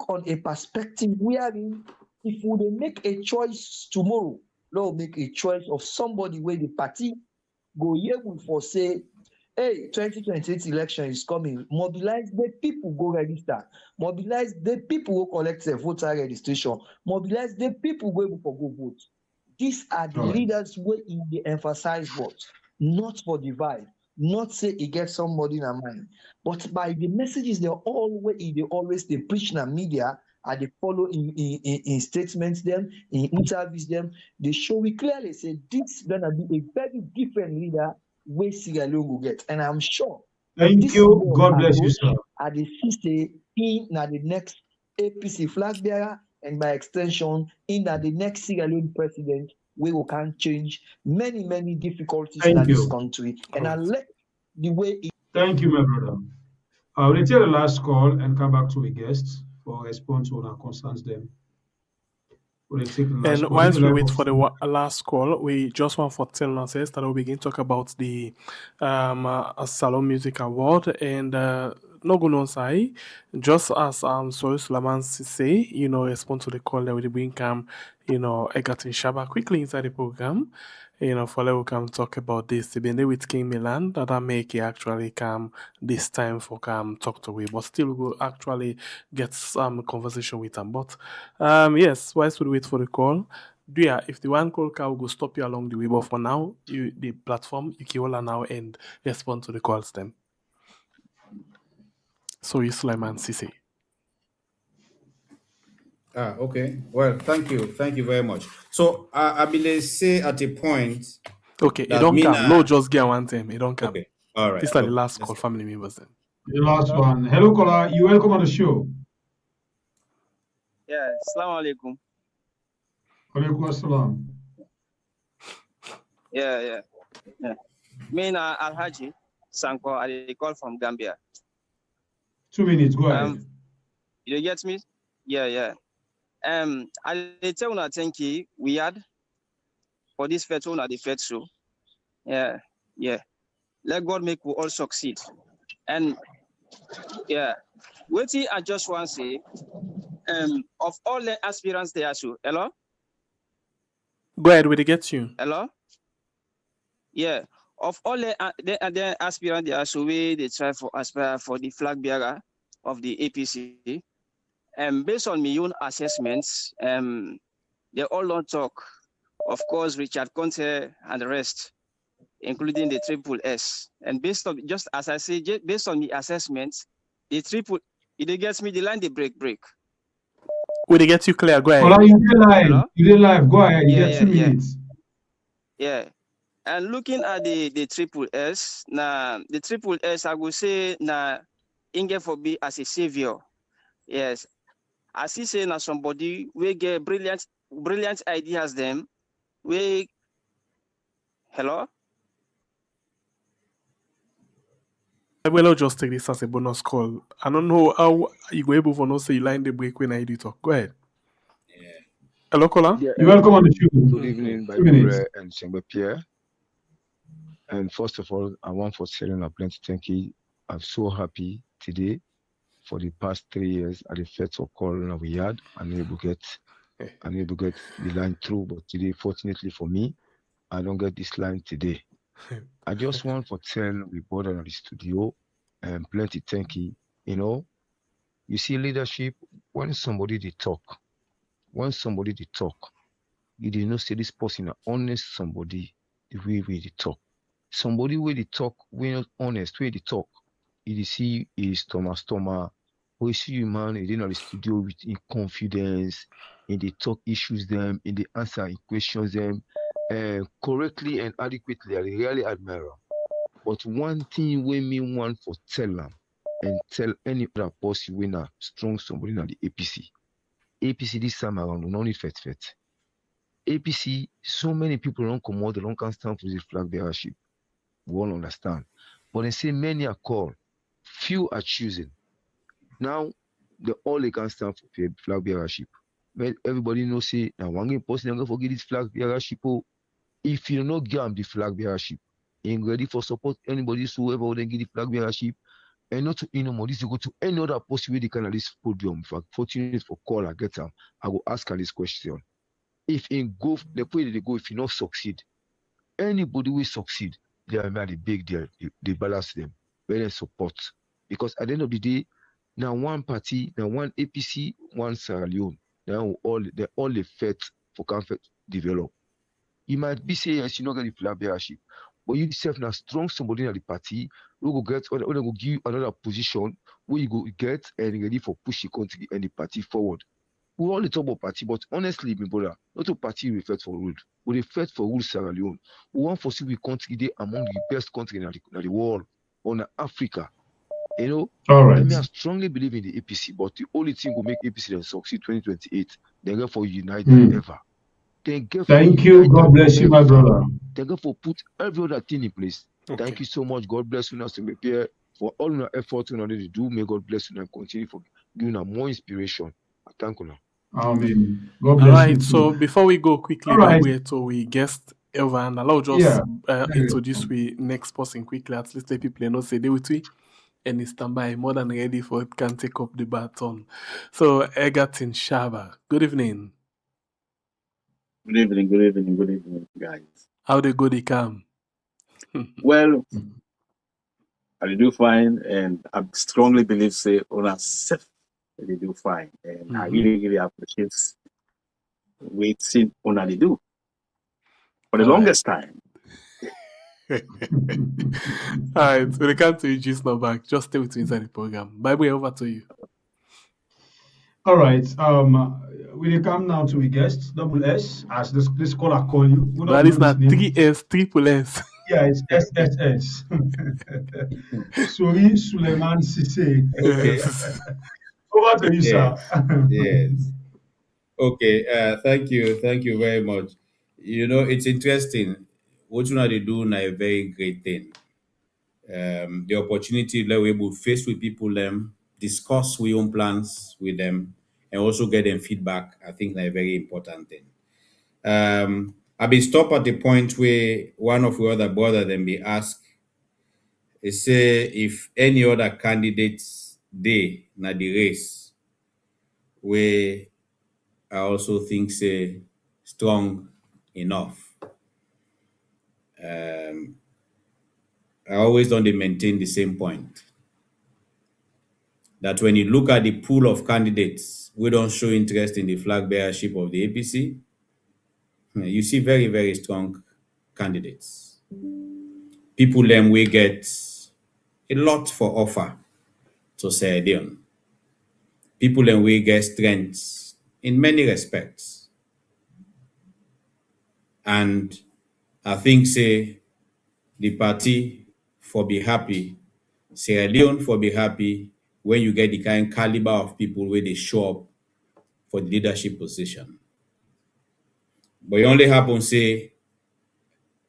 on a perspective wherein if we dey make a choice tomorrow, Lord make a choice of somebody where the party go here with for say, hey, 2028 election is coming. Mobilize the people go register. Mobilize the people who collect their voter registration. Mobilize the people who for go vote. These are the leaders where in the emphasize what, not for divide, not say he get somebody in a mind, but by the messages they always they preach in the media and they follow in statements them, in interviews them, they show we clearly say this gonna be a very different leader where Sierra Leone will get. And I'm sure Thank you. God bless you, sir. at the say in the next APC flag bearer, and by extension, in the next Sierra Leone president, we can change many difficulties in this country. And I like the way Thank you, my brother. We'll take the last call and come back to the guests for response on our concerns them. We'll take the last And call. whilst we wait for the last call, we just want for telling us that we'll begin to talk about the Salon Music Award and no go no say, just as Soy Sulaman say, respond to the call that we bring Egerton Shaba quickly inside the program. For we can talk about this. They've been there with King Milan that make it actually come this time for talk to we, but still we'll actually get some conversation with them. But yes, whilst we wait for the call, if the one call will go stop you along the way, but for now, the platform you can all now and respond to the calls then. So you Sulaiman Sisi. Okay. Well, thank you very much. So I believe say at a point. Okay, it don't come. No, just get one time. It don't come. Okay, all right. This is the last call, family members then. The last one. Hello, caller. You welcome on the show. Yeah, assalamu alaikum. Alaikum assalam. Yeah. Me na Alhaji Sanko, I call from Gambia. 2 minutes, go ahead. You get me? Yeah. I tell you, thank you. We had for this fete, the fete show. Yeah. Let God make we all succeed. And yeah, what I just want to say, of all the aspirants there, so hello. Go ahead, we get you. Hello. Yeah, of all the aspirants there, so they try for aspire for the flag bearer of the APC. Based on my own assessments, they all don't talk. Of course, Richard Conte and the rest, including the Triple S. And based on, just as I say, based on the assessments, the Triple, it gets me the line, they break. Will they get you clear? Go ahead. Well, you did live. Go ahead. You get 2 minutes. Yeah. And looking at the Triple S, now the Triple S, I would say, now, Inge for be as a savior. Yes. As he say, now somebody we get brilliant ideas. Them we hello. I will just take this as a bonus call. I don't know how you go able to not say you line the break when I do talk. Go ahead. Yeah. Hello, caller. You're welcome on the show. Good evening, by Dure and Sembe Pierre. And first of all, I want for telling a plenty thank you. I'm so happy today. For the past 3 years, at the fete of call we had, I'm able to get the line through. But today, fortunately for me, I don't get this line today. I just want for tell we brought on the studio and plenty thank you. You see leadership when somebody they talk, you did not say this person an honest somebody the way they talk. Somebody where they talk, we're not honest, where they talk. You see is Thomas. We see you, man, in the studio with confidence, and they talk issues them, and they answer questions them correctly and adequately. I really admire them. But one thing we me want for tell them and tell any other person when a strong somebody in the APC this time around will not need fet. APC, so many people don't come out, they don't can stand for the flag bearership. We all understand. But they say many are called, few are chosen. Now, all they can stand for flag bearership. But everybody knows say now one person don't forget this flag bearership. Oh, if you not give the flag bearership, ain't ready for support anybody so whoever would get the flag bearership, and not to this to go to any other post where they can at this podium. For fortunate for call I get them, I will ask her this question. If in go the way they go, if you not succeed, anybody will succeed, they are the big deal. They balance them, where they support. Because at the end of the day, now one party, now one APC, one Sierra Leone, now they're all the fed for comfort develop. You might be saying yes, you not get the flag bearership, but you yourself now strong somebody in the party who go get or they go give you another position where you go get and ready for push the country and the party forward. We all talk about party, but honestly, my brother, not a party we fight for rule. We fight for rule Sierra Leone. We want for see we country they among the best country in the world, on Africa. You know, all right. I mean, I strongly believe in the APC, but the only thing will make APC then succeed 2028. They get for united ever. They get Thank you. God bless you, my brother. They get for put every other thing in place. Okay. Thank you so much. God bless you, Mr. Pierre, for all our efforts you to do. May God bless you and continue for giving us more inspiration. Thank you. Amen. God bless All right, you. so before we go quickly, right. to we guest Elvan, allow just introduce we next person quickly. At least the people know say they with we and is standby more than ready for it can take up the baton. So Egerton Shaba, good evening. Good evening, guys. How they go they come? Well, I do fine, and I strongly believe say on ourselves they do fine, and I really appreciate waiting on they do for the longest time. All right, when it comes to you, just not back. Just stay with me inside the program. Bible, over to you. All right. We come now to a guest, double S, as this caller call you. That is not 3S, triple S. Yeah, it's SSS. Sorry, Suleiman Sisse. Okay. Over to you, sir. Yes. Okay. Thank you very much. You know, it's interesting. What you know they do now a very great thing. The opportunity that we're able to face with people, discuss we own plans with them, and also get them feedback. I think that's a very important thing. I've been stopped at the point where one of the other brother then be asked, they say if any other candidates they na the race, where I also think say strong enough. I always don't maintain the same point. That when you look at the pool of candidates we don't show interest in the flag bearership of the APC, you see very, very strong candidates. People them we get a lot for offer to Sierra Leone. People them we get strengths in many respects. And I think say the party for be happy, Sierra Leone for be happy when you get the kind caliber of people where they show up for the leadership position. But it only happens say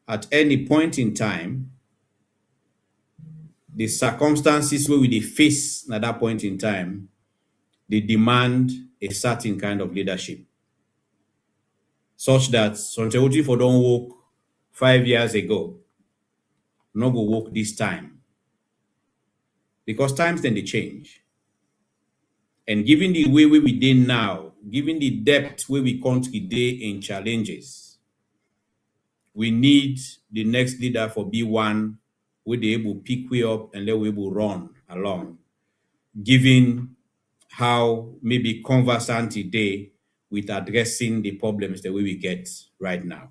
at any point in time, the circumstances where we face at that point in time, they demand a certain kind of leadership. Such that something for don't work 5 years ago, not go work this time. Because times then they change. And given the way we did now, given the depth where we country day in challenges, we need the next leader for B1 where they able pick way up and let we able run along. Given how maybe conversant today with addressing the problems the way we get right now.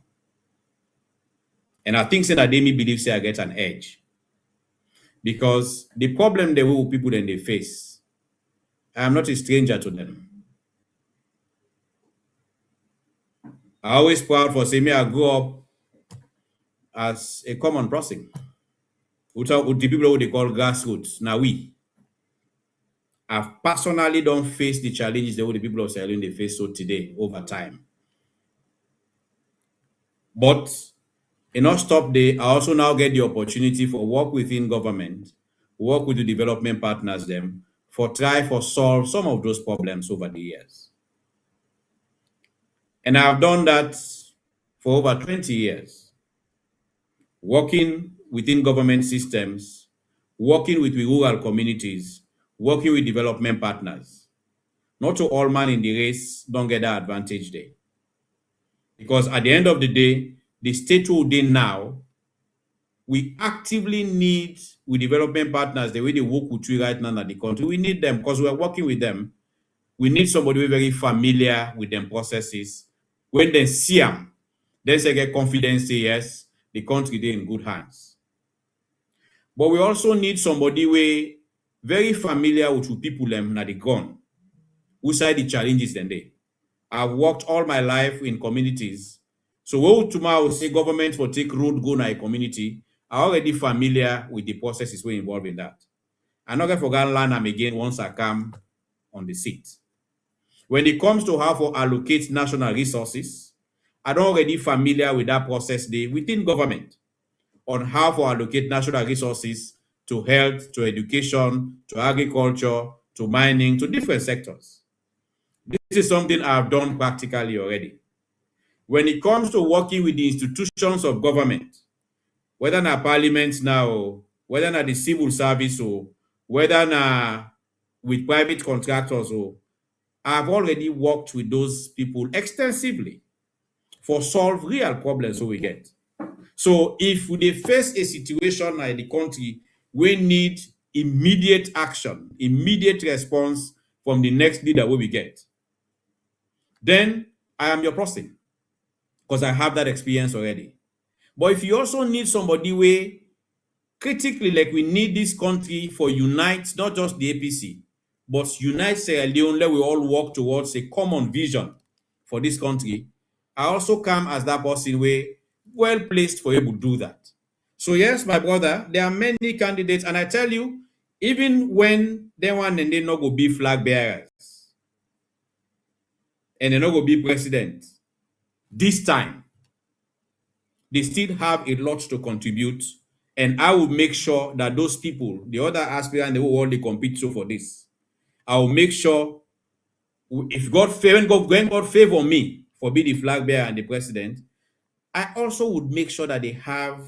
And I think that they may believe say I get an edge. Because the problem the way people then they face, I am not a stranger to them. I always proud for saying me I grew up as a common person. With the people who they call grassroots. Now I've personally don't face the challenges that the people of Sierra Leone they face so today over time. But And not stop there, I also now get the opportunity for work within government, work with the development partners them, for try for solve some of those problems over the years. And I've done that for over 20 years, working within government systems, working with rural communities, working with development partners. Not to all man in the race don't get that advantage there. Because at the end of the day, the state we're in now, we actively need with development partners, the way they work with you right now in the country, we need them because we're working with them. We need somebody who's very familiar with them processes. When they see them, then they get confidence, say yes, the country is in good hands. But we also need somebody who very familiar with people them na the ground, who side the challenges then they. I've worked all my life in communities. So when tomorrow say government will take road go na a community, I'm already familiar with the processes we involved in that. I'm not going to forget learn them again once I come on the seat. When it comes to how to allocate national resources, I'm already familiar with that process there within government on how to allocate national resources to health, to education, to agriculture, to mining, to different sectors. This is something I've done practically already. When it comes to working with the institutions of government, whether na parliament now, whether na the civil service, or whether na with private contractors, or I've already worked with those people extensively for solve real problems we get. So if we face a situation in the country, we need immediate action, immediate response from the next leader we get. Then I am your person because I have that experience already. But if you also need somebody where critically, like we need this country for unite, not just the APC, but unite Sierra Leone, let we all work towards a common vision for this country. I also come as that person where well placed for able to do that. So yes, my brother, there are many candidates, and I tell you, even when they want and they not go be flag bearers, and they not go be president, this time they still have a lot to contribute, and I will make sure that those people, the other aspirants, they will all they compete for this. I will make sure if when God favor me for being the flag bearer and the president, I also would make sure that they have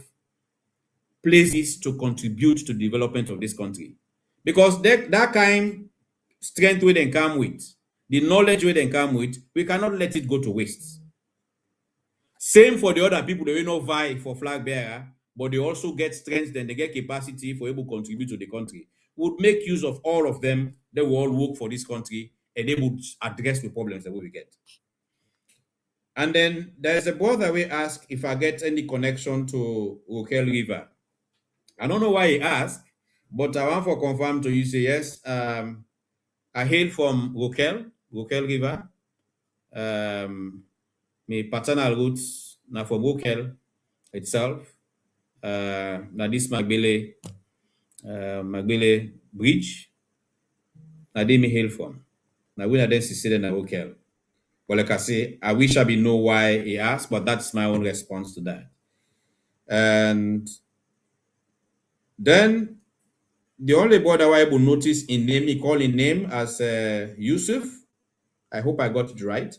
places to contribute to the development of this country. Because that kind strength we then come with, the knowledge we then come with, we cannot let it go to waste. Same for the other people, they will not vie for flag bearer, but they also get strength and they get capacity for able to contribute to the country. We would make use of all of them. They will all work for this country and they would address the problems that we get. And then there's a brother we ask if I get any connection to Rokel River. I don't know why he asked, but I want to confirm to you, say yes. I hail from Rokel River. My paternal roots now from Rokel itself. Now this Magbele Bridge. Now they me hail from. Now we are then succeeded in Rokel. But like I say, I wish I know why he asked, but that's my own response to that. And then the only boy that I will notice in name, he call in name as Yusuf. I hope I got it right.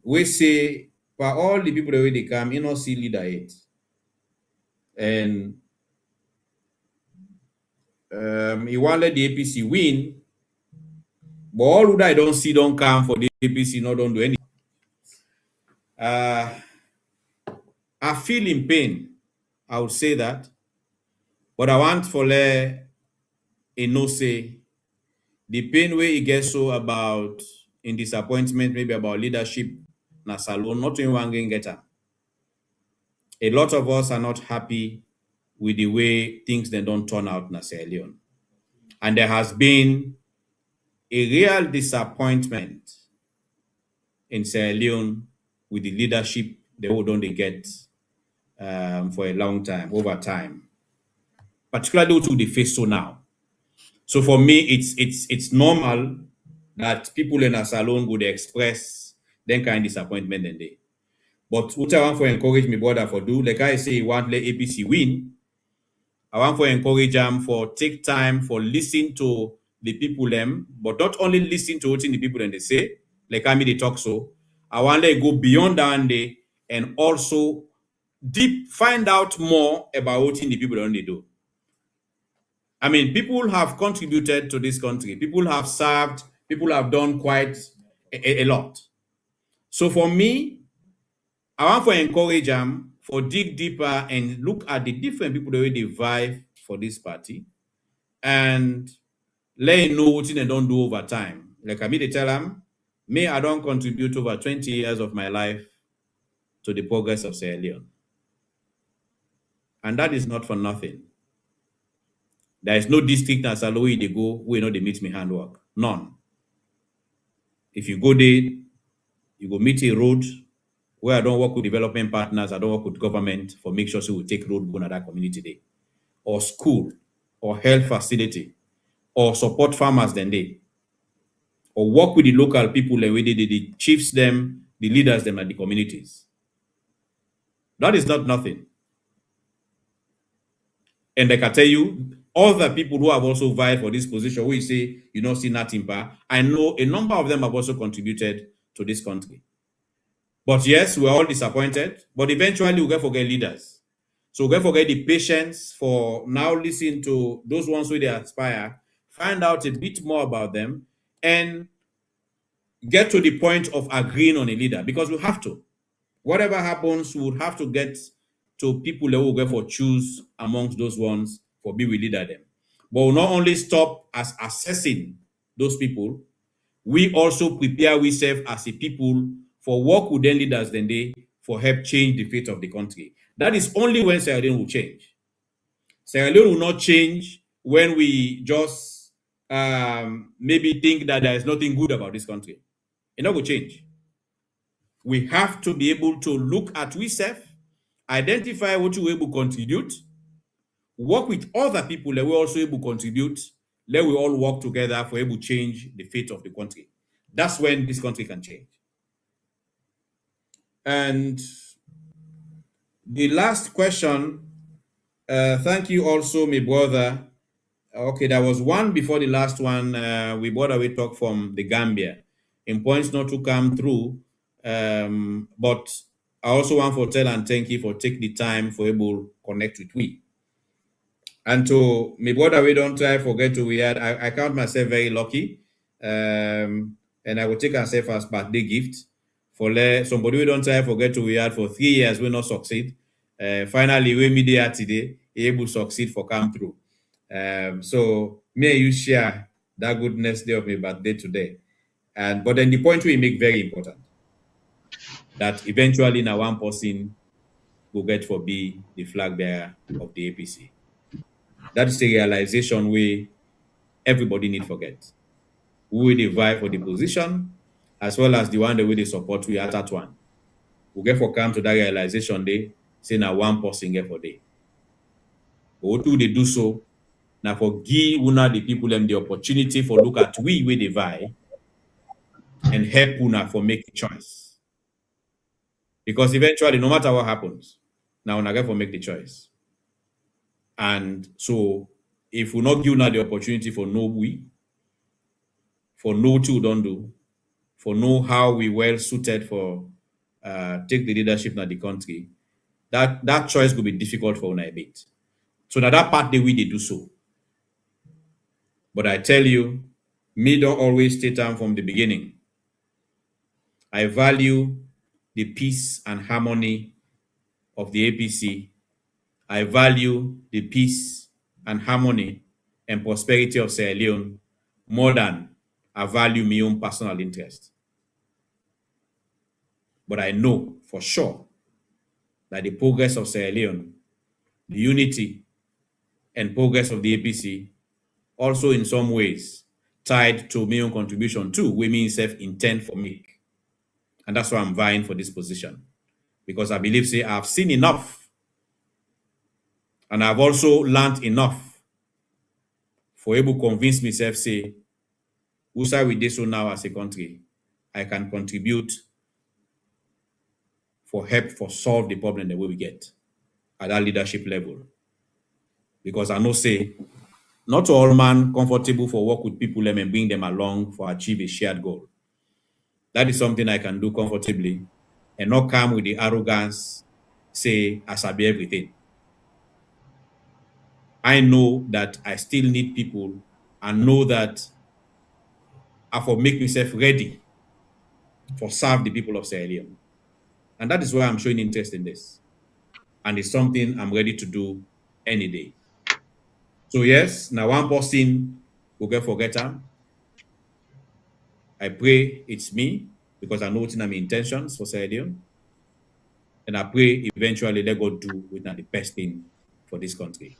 We say for all the people that they come, you know, see leader it. And he wanted the APC win, but all who I don't see don't come for the APC, not don't do anything. I feel in pain, I would say that, but I want for a no say the pain where he gets so about in disappointment, maybe about leadership, na salon, not in one game getter. A lot of us are not happy with the way things then don't turn out in Sierra Leone. And there has been a real disappointment in Sierra Leone with the leadership they don't get for a long time, over time. Particularly those who they face so now. So for me, it's normal that people in a salon would express then kind of disappointment in they. But what I want to encourage my brother for do, like I say, he want let APC win. I want to encourage them for take time for listen to the people them, but not only listen to what the people them they say, like I mean they talk so. I want to go beyond that day and also find out more about what the people them they do. I mean, people have contributed to this country. People have served. People have done quite a lot. So for me, I want to encourage them for dig deeper and look at the different people that they vibe for this party and let him know what they don't do over time. Like I mean, they tell them, me, I don't contribute over 20 years of my life to the progress of Sierra Leone. And that is not for nothing. There is no district in Saloe they go where they meet me handwork. None. If you go there, you go meet a road where I don't work with development partners, I don't work with government for make sure so we take road go to that community day. Or school, or health facility, or support farmers then they. Or work with the local people and the chiefs them, the leaders them at the communities. That is not nothing. And I can tell you, other people who have also vied for this position, we say, you know, see nothing, I know a number of them have also contributed to this country. But yes, we're all disappointed, but eventually we'll get forget leaders. So we'll get forget the patience for now listen to those ones who they aspire, find out a bit more about them, and get to the point of agreeing on a leader, because we have to. Whatever happens, we would have to get to people that will go for choose amongst those ones for be we leader them. But we'll not only stop as assessing those people, we also prepare ourselves as a people for work with them leaders then they for help change the fate of the country. That is only when Sierra Leone will change. Sierra Leone will not change when we just maybe think that there is nothing good about this country. It not will change. We have to be able to look at ourselves, identify what we able to contribute, work with other people that we also able to contribute, let we all work together for able to change the fate of the country. That's when this country can change. And the last question, thank you also, my brother. Okay, there was one before the last one. We brother we talk from the Gambia. In points not to come through, but I also want to tell and thank you for take the time for able to connect with we. And to my brother, we don't try forget to we had. I count myself very lucky, and I will take myself as birthday gift for somebody we don't try forget to we had for 3 years we not succeed. Finally, we media today able to succeed for come through. So may you share that goodness day of my birthday today, but then the point we make very important that eventually now one person will get for be the flag bearer of the APC. That is the realization we everybody need forget. Who will vie for the position, as well as the one that will support we at that one. We get for come to that realization day, say now one person get for day. But what do they do so? Now for give una the people them the opportunity for look at we where they vie and help una for make a choice. Because eventually, no matter what happens, now una get for make the choice. And so if we not give una the opportunity for know we, for know to don't do, for know how we well suited for take the leadership in the country, that choice will be difficult for una a bit. So now that part the way they do so. But I tell you, me don't always stay down from the beginning. I value the peace and harmony of the APC. I value the peace and harmony and prosperity of Sierra Leone more than I value my own personal interest. But I know for sure that the progress of Sierra Leone, the unity and progress of the APC, also in some ways tied to my own contribution too, we mean self-intent for me. And that's why I'm vying for this position. Because I believe, say, I've seen enough. And I've also learned enough for able to convince myself, say, who's we do so now as a country, I can contribute for help for solve the problem the way we get at that leadership level. Because I know say, not all man comfortable for work with people and bring them along for achieve a shared goal. That is something I can do comfortably and not come with the arrogance, say, I shall be everything. I know that I still need people and know that I for make myself ready for serve the people of Sierra Leone. And that is why I'm showing interest in this. And it's something I'm ready to do any day. So yes, now one person will get forgotten. I pray it's me because I know what's in my intentions for Sierra Leone. And I pray eventually let God do with the best thing for this country.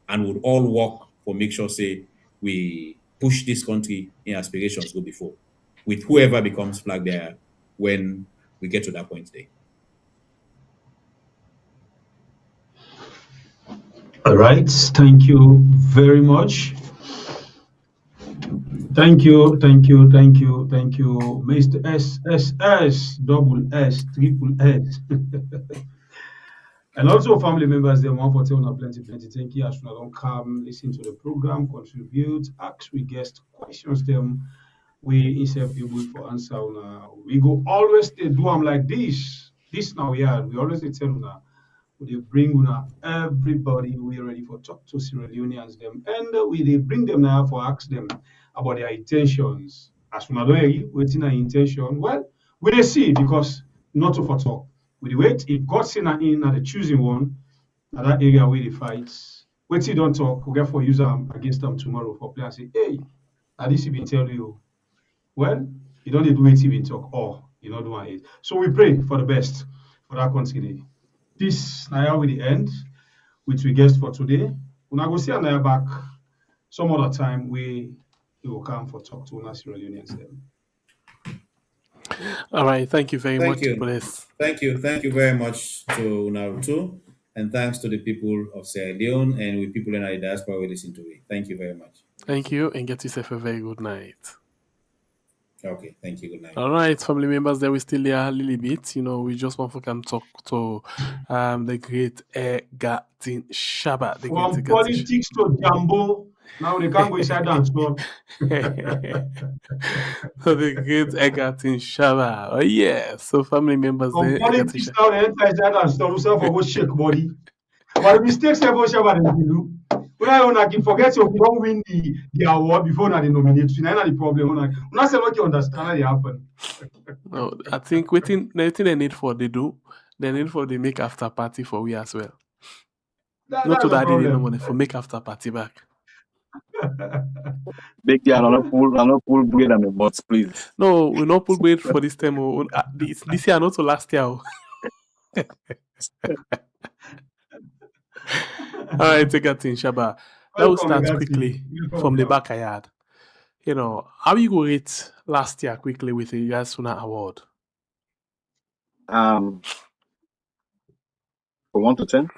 And we'll all work for make sure say we push this country in aspirations go before with whoever becomes flag bearer when we get to that point today. All right. Thank you very much. Thank you, Mr. SSS, double S, triple S. And also family members, they want for telling plenty. Thank you. As soon as don't come, listen to the program, contribute, ask we guest questions them. We is able for answer. We go always they do them like this. This now we always they tell now. We bring everybody we ready for talk to Sierra Leoneans them, and we they bring them now for ask them about their intentions. As soon as they waiting their intention, well, we they see because not to for talk. We wait if God send in at the choosing one, at that area where they fight. Wait till don't talk. We get for use them against them tomorrow for play and say, hey, at least been tell you. Well, you don't need to wait even talk or you know do it. So we pray for the best for that country. This now with the end, which we guessed for today. When I go see another back some other time we will come for talk to us Sierra Leoneans. All right, thank you very Thank much you. for this. Thank you very much to Naruto, and thanks to the people of Sierra Leone and with people in the diaspora who listen to it. Thank you very much. Thank you, and get yourself a very good night. Okay, thank you. Good night. All right, family members, there we still here a little bit. We just want to come talk to the great Egatin Shaba. From politics to Jambo, now they can't go inside and stop. The great Egatin Shaba. Oh yeah. So family members, From politics now they enter inside and stop. So for go shake body. But the mistakes ever Shaba they do. Una can forget you don't win the award before na the nominate. Now the problem. Una say what you understand how they happen. No, I think the thing they need for they do, they need for the make after party for we as well. Not to that no money for make after party back. Big guy, I'm not pull bread on the butts, please. No, we not pull bread for this time. This year, not to last year. All right, take a thing, Shaba. That will start quickly from the backyard. How you go rate last year quickly with the Yasuna Award? From 1 to 10?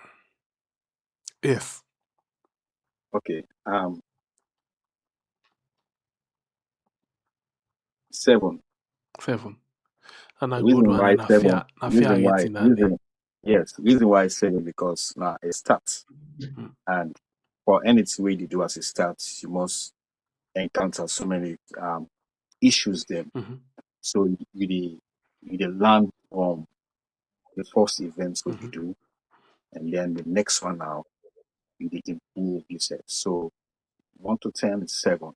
Yes. Okay. 7. 7. And a Reason good one. why And 7. Reason why 7 because now it starts. And for anything way you do as it starts, you must encounter so many issues then. So you learn from the first events what you do, and then the next one now you improve yourself. So 1 to 10 is 7.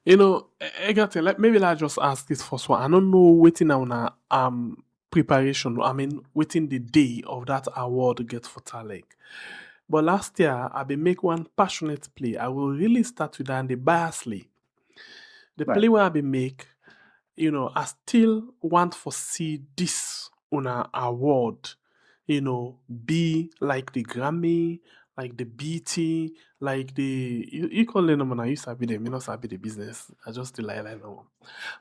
Egerton, maybe I just ask this first one. I don't know waiting on preparation. I mean, waiting the day of that award to get for Talek. But last year, I been make one passionate play. I will really start with that and the biasly. The play where I been make, I still want to see this on an award, be like the Grammy, like the BT, like the you call them when I used to be them, not sabi the business. I just still like no.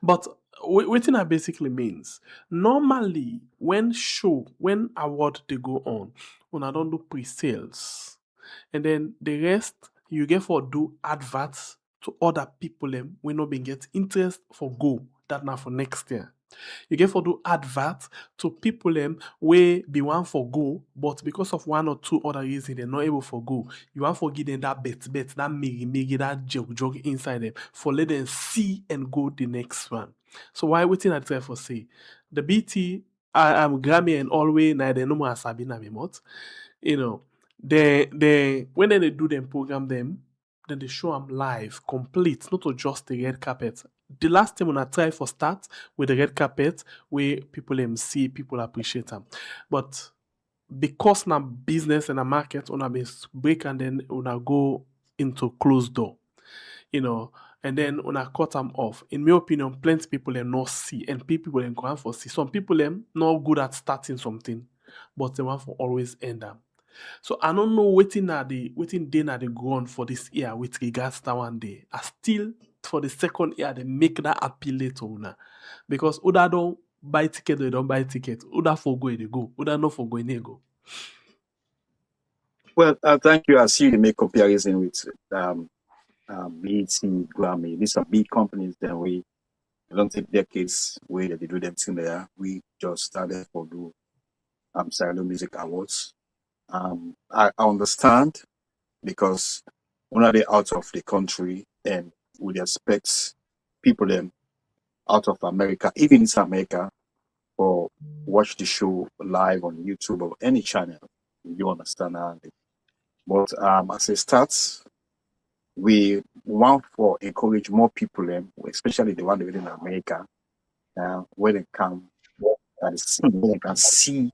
But what I basically means normally when award they go on, when I don't do pre-sales, and then the rest you get for do adverts to other people them we not been get interest for go that now for next year. You get for do advert to people where be one for go, but because of one or two other reasons they're not able for go. You want for give them that bet, that migi, that jog inside them for let them see and go the next one. So why waiting at there for say the BT I'm Grammy and always na they no more Sabina Mimot. You know, they when they do them program them, then they show them live, complete, not to just the red carpet. The last time when I try for start with the red carpet, where people see, people appreciate them. But because now business and a market on a break and then una go into closed door, you know, and then una cut them off. In my opinion, plenty people not see, and people go for see. Some people not good at starting something, but they want for always end them. So I don't know waiting day na the ground for this year with regards to one day. I still for the second year they make that appeal to una. Because Uda don't buy ticket, they don't buy ticket. Uda for go they go. Uda not for go they go. Well, thank you. I see you make comparison with BT, Grammy. These are big companies that we don't take decades where they do them thing there. We just started for do Sierra Leone Music Awards. I understand because when are they out of the country and would expect people them out of America, even in America, or watch the show live on YouTube or any channel. You understand that? But as it starts, we want to encourage more people, especially the one living in America, where they come and see, where they can see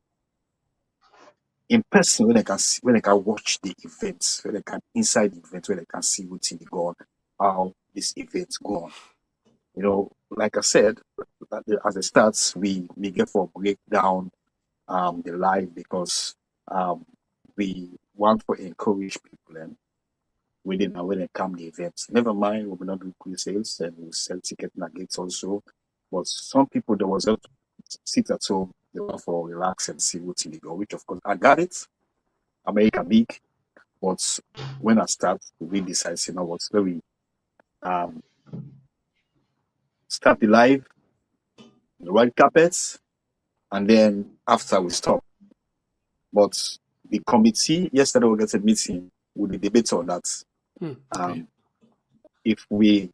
in person, where they can see, where they can watch the events, where they can inside the event, where they can see what's in the go, how this event's go on. You know, like I said, as it starts, we get for break down the live because we want to encourage people within and when they come the events. Never mind, we will not do pre-sales and we'll sell ticket nuggets also. But some people there was sit at home, they want for relax and see what's in the go, which of course I got it. America big, but when I start, we decide, you know what's very start the live, the red carpets, and then after we stop. But the committee, yesterday we got a meeting with the debate on that. Okay. If we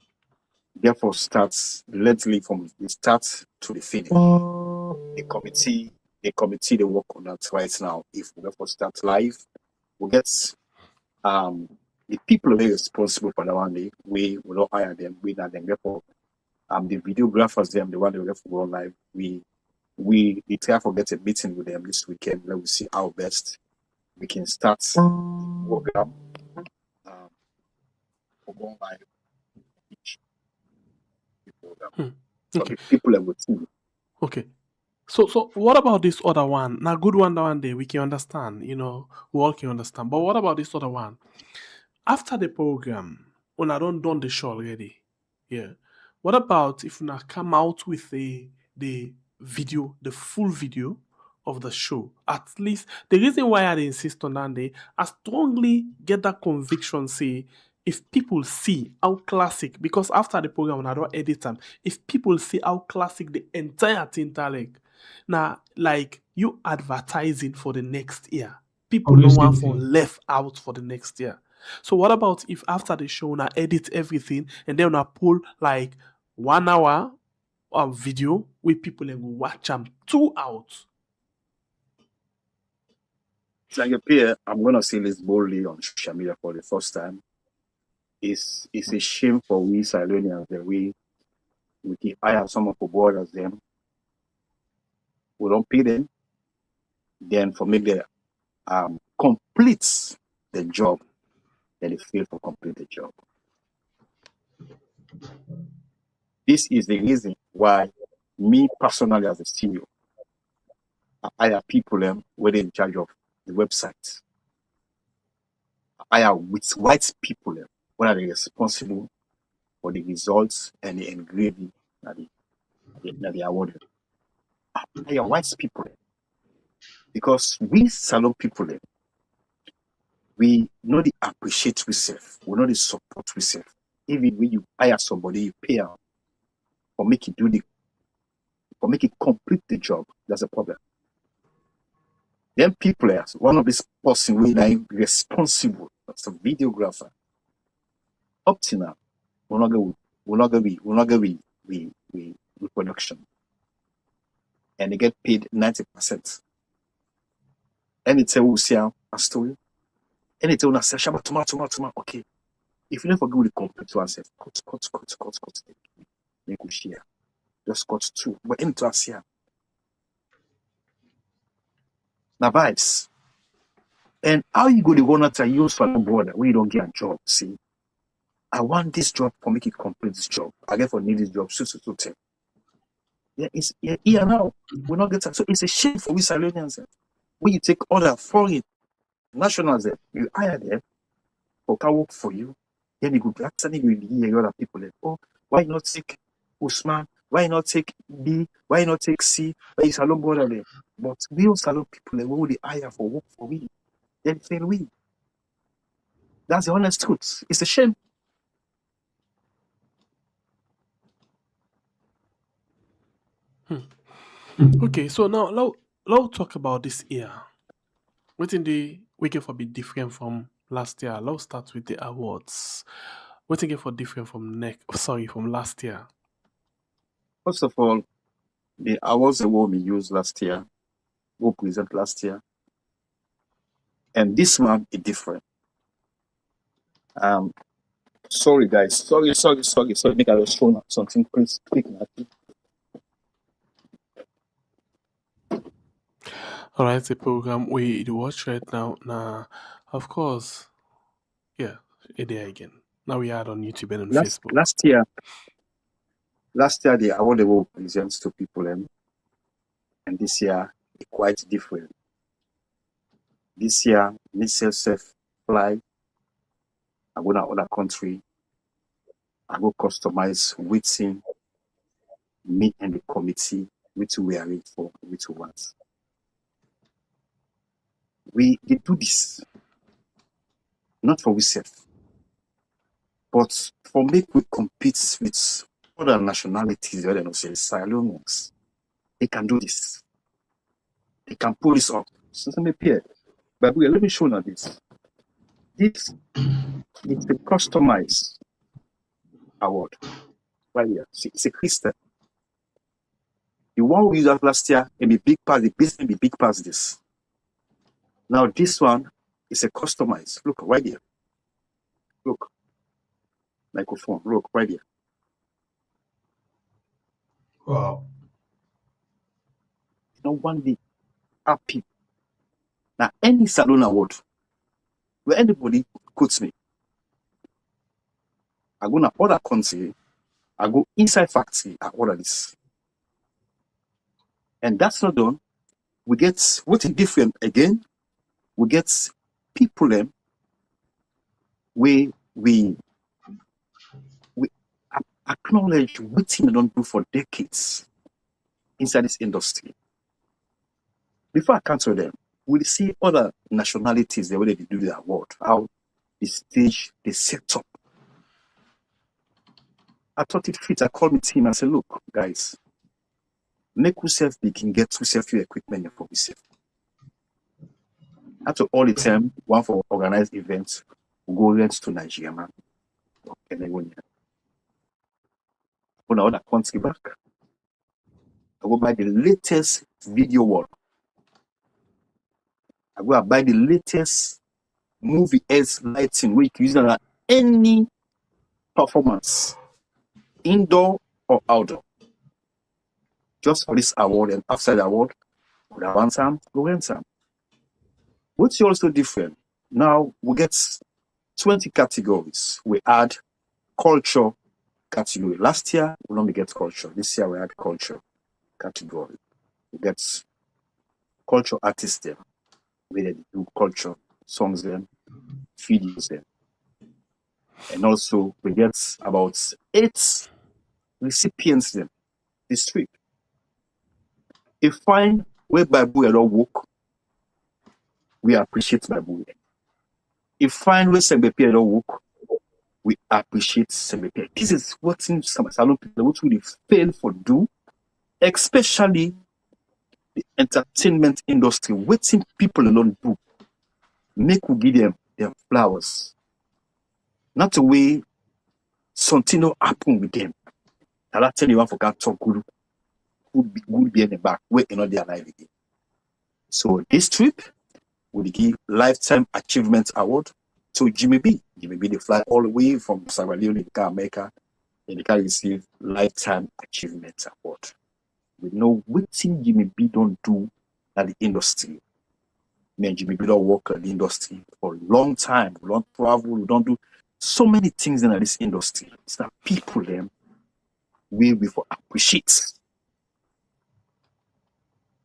therefore start, let's leave from the start to the finish. The committee they work on that right now. If we therefore start live, we get the people who are responsible for that one day, we will not hire them, we not them. Therefore, the videographers them, the one they will go live, we try to get a meeting with them this weekend. Let us see how best we can start the program for going live. So Okay. the people that would see. Okay. So what about this other one? Now good one that one day we can understand, you know, we all can understand. But what about this other one? After the program, when I don't done the show already, yeah. What about if I come out with the video, the full video of the show? At least the reason why I insist on that day, I strongly get that conviction. Say if people see how classic, because after the program when I don't edit them, if people see how classic the entire thing like now, like you advertising for the next year, people don't want for left out for the next year. So what about if after the show I edit everything and then I pull like 1 hour of video with people and go watch them 2 hours? Like a peer, I'm gonna say this boldly on social media for the first time. It's a shame for we Sierra that we can hire someone for board as them. We don't pay them. Then for me they complete the job, then they fail to complete the job. This is the reason why me personally as a CEO, I hire people who are in charge of the website. I hire with white people who are responsible for the results and the engraving that they awarded. I hire white people because we salon people we know the appreciate ourselves, we know the support ourselves. Even when you hire somebody, you pay them for make you do for make it complete the job, that's a problem. Then people, one of this person really responsible as a videographer, up to now, we're not gonna be production. And they get paid 90%. And it's a story. And it's a session, okay. If you never go to complete to answer, cut. Make we share. Just cut two. But into us here. Now vibes. And how you go to go not to use for the border where you don't get a job, see? I want this job for make it complete this job. I get for need this job, so. Yeah, it's here now. We're not getting so it's a shame for we Sierra Leoneans. When you take other foreign nationals, you hire them for can work for you. Then you go back and you hear other people like, oh, why not take Usman? Why not take B? Why not take C? Why is Salon border there? But we don't Salon people like, who they hire for work for we? Then fail we. That's the honest truth. It's a shame. Okay, so now let's talk about this year. What in the weekend for be different from last year? Let's start with the awards. What in for different from from last year? First of all, the awards the one we used last year, we present last year, and this one is different. Sorry guys, sorry. Make I was phone something quick. All right, the program we watch right now. Now, of course, yeah, it there again. Now we are on YouTube and on Facebook. Last year the award will present to people, and this year it's quite different. This year, me self fly. I go to other country. I go customize waiting me and the committee which we are in for, which we want. They do this not for ourselves, but for make we compete with other nationalities, other than Sierra Leoneans. They can do this. They can pull this up. So let me appear. But let me show you this. This is a customized award. Right here. See, it's a crystal. The one we used last year and be big past the business be big past this. Now this one is a customized. Look right here. Look. Microphone. Look right here. Wow. No one be happy. Now any salon award where anybody quotes me, I go to other country, I go inside factory, I order this. And that's not done. We get what is different again. We get people we acknowledge what they don't do for decades inside this industry. Before I cancel them, we'll see other nationalities the way they do the award, how the stage they set up. I thought it fit. I called my team and said, look, guys, make yourself begin get yourself your equipment for yourself. After all the time, one for organized events, we go rent to Nigeria, man. Okay, when I order country back, I go buy the latest video wall. I go buy the latest movie S lighting where you can use it at any performance, indoor or outdoor. Just for this award, and after the award, we have one time, go rent some. What's also different? Now we get 20 categories. We add culture category. Last year we only get culture. This year we add culture category. We get culture artists there, where they do culture songs them, videos them. And also we get about 8 recipients them this week. If fine where Bible at all work, we appreciate Bible. If fine where Sembepe at all work, we appreciate Sembepe. This is what some salon people what we fail for do especially the entertainment industry, waiting people alone do, make we give them their flowers. Not the way something will happen with them. And I tell you, I forgot to good be in the back, wait, not their life again. So this trip will give Lifetime Achievement Award to Jimmy B. Jimmy B, they fly all the way from Sierra Leone in America, and they can receive Lifetime Achievement Award. We know what thing Jimmy B don't do at the industry. Me and Jimmy B don't work at the industry for a long time. We don't travel, we don't do so many things in this industry. It's that people them we for appreciate.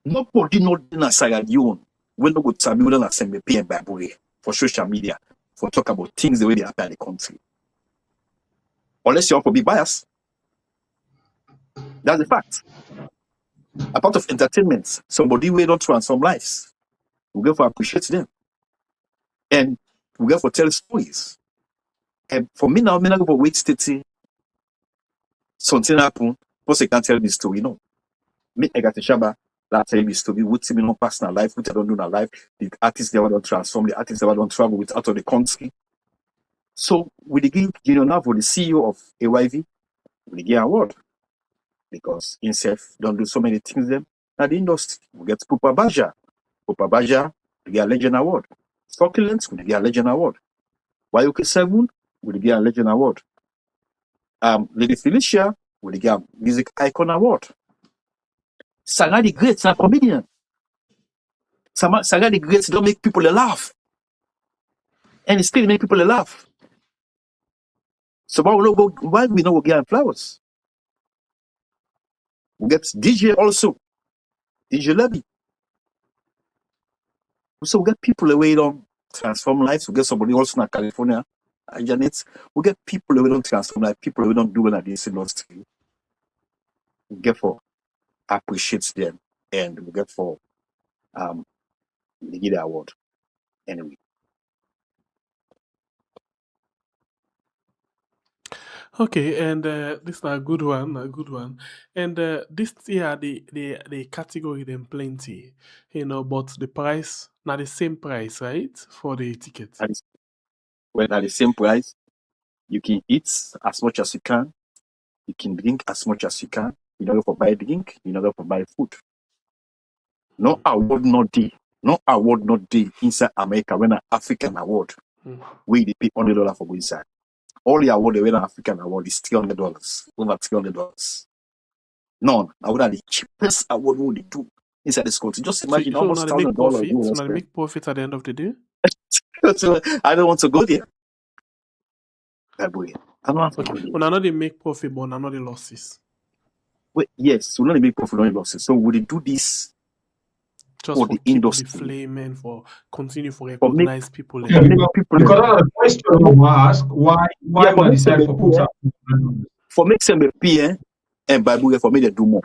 Nobody not in Sierra Leone when no go to be within send me pay and Bible for social media for talk about things the way they happen in the country. Unless you want to be biased. That's the fact. A part of entertainment, somebody will not transform lives. We go for appreciate them. And we go for tell stories. And for me now, I'm not going to wait to something happen, because I can't tell this story, no. Me, I got a shaba, that tell me story, what me not personal life, what I don't do in my life, the artists never don't transform, the artists never don't travel with out of the country. So we give Junior Navo, the CEO of AYV, we give award. Because himself don't do so many things them at the industry. We get Pupa Baja. Pupa Baja, we get a Legend Award. Succulents, we get a Legend Award. YOK7, we get a Legend Award. Lady Felicia, we get a Music Icon Award. Saga the Greats, a comedian. Saga the Greats don't make people laugh. And it still make people laugh. So why we not get flowers? We get DJ also. DJ Levy. So we get people away don't transform lives. We get somebody also in California. Janet, we get people who don't transform life, people who don't do well at this industry. We get for appreciate them and we get for they give the award. Anyway. Okay, and this is a good one, And this year the category them plenty, but the price not the same price, right? For the ticket. Well, at the same price, you can eat as much as you can, you can drink as much as you can. You don't go for buy drink, you don't go for buy food. No award not day. No award not day inside America when an African award. We they pay $100 for go inside. All the award they win an African award is $300, over $300. None. I would have the cheapest award we would do inside this country. Just imagine so almost now they make profit. $1,000. So now they make profit at the end of the day. So I don't want to go there. I don't want to go there. Well, now they make profit, but now the losses. Well, yes, we not make profit, not losses. So would they do this just for for the keep industry? The flame and for continue for recognize people. Yeah, because the question I want to ask, why we decide for put for make some PN and Bible for me they do more.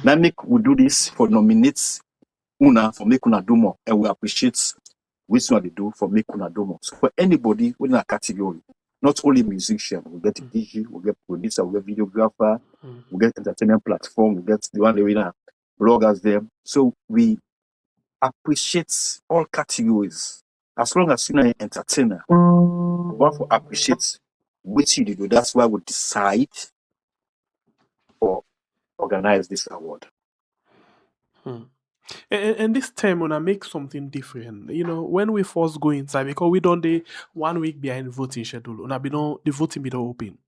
Now make we do this for nominate una for make una do more, and we appreciate which one they do for make una do more. So for anybody within a category, not only musician, we get DJ, we get producer, we get videographer, we get entertainment platform, we get the one the winner bloggers there. So we appreciate all categories. As long as you're an entertainer, we want to appreciate what you do. That's why we decide or organize this award. And this time when I make something different, when we first go inside, because we don't day 1 week behind voting schedule, and the voting be open.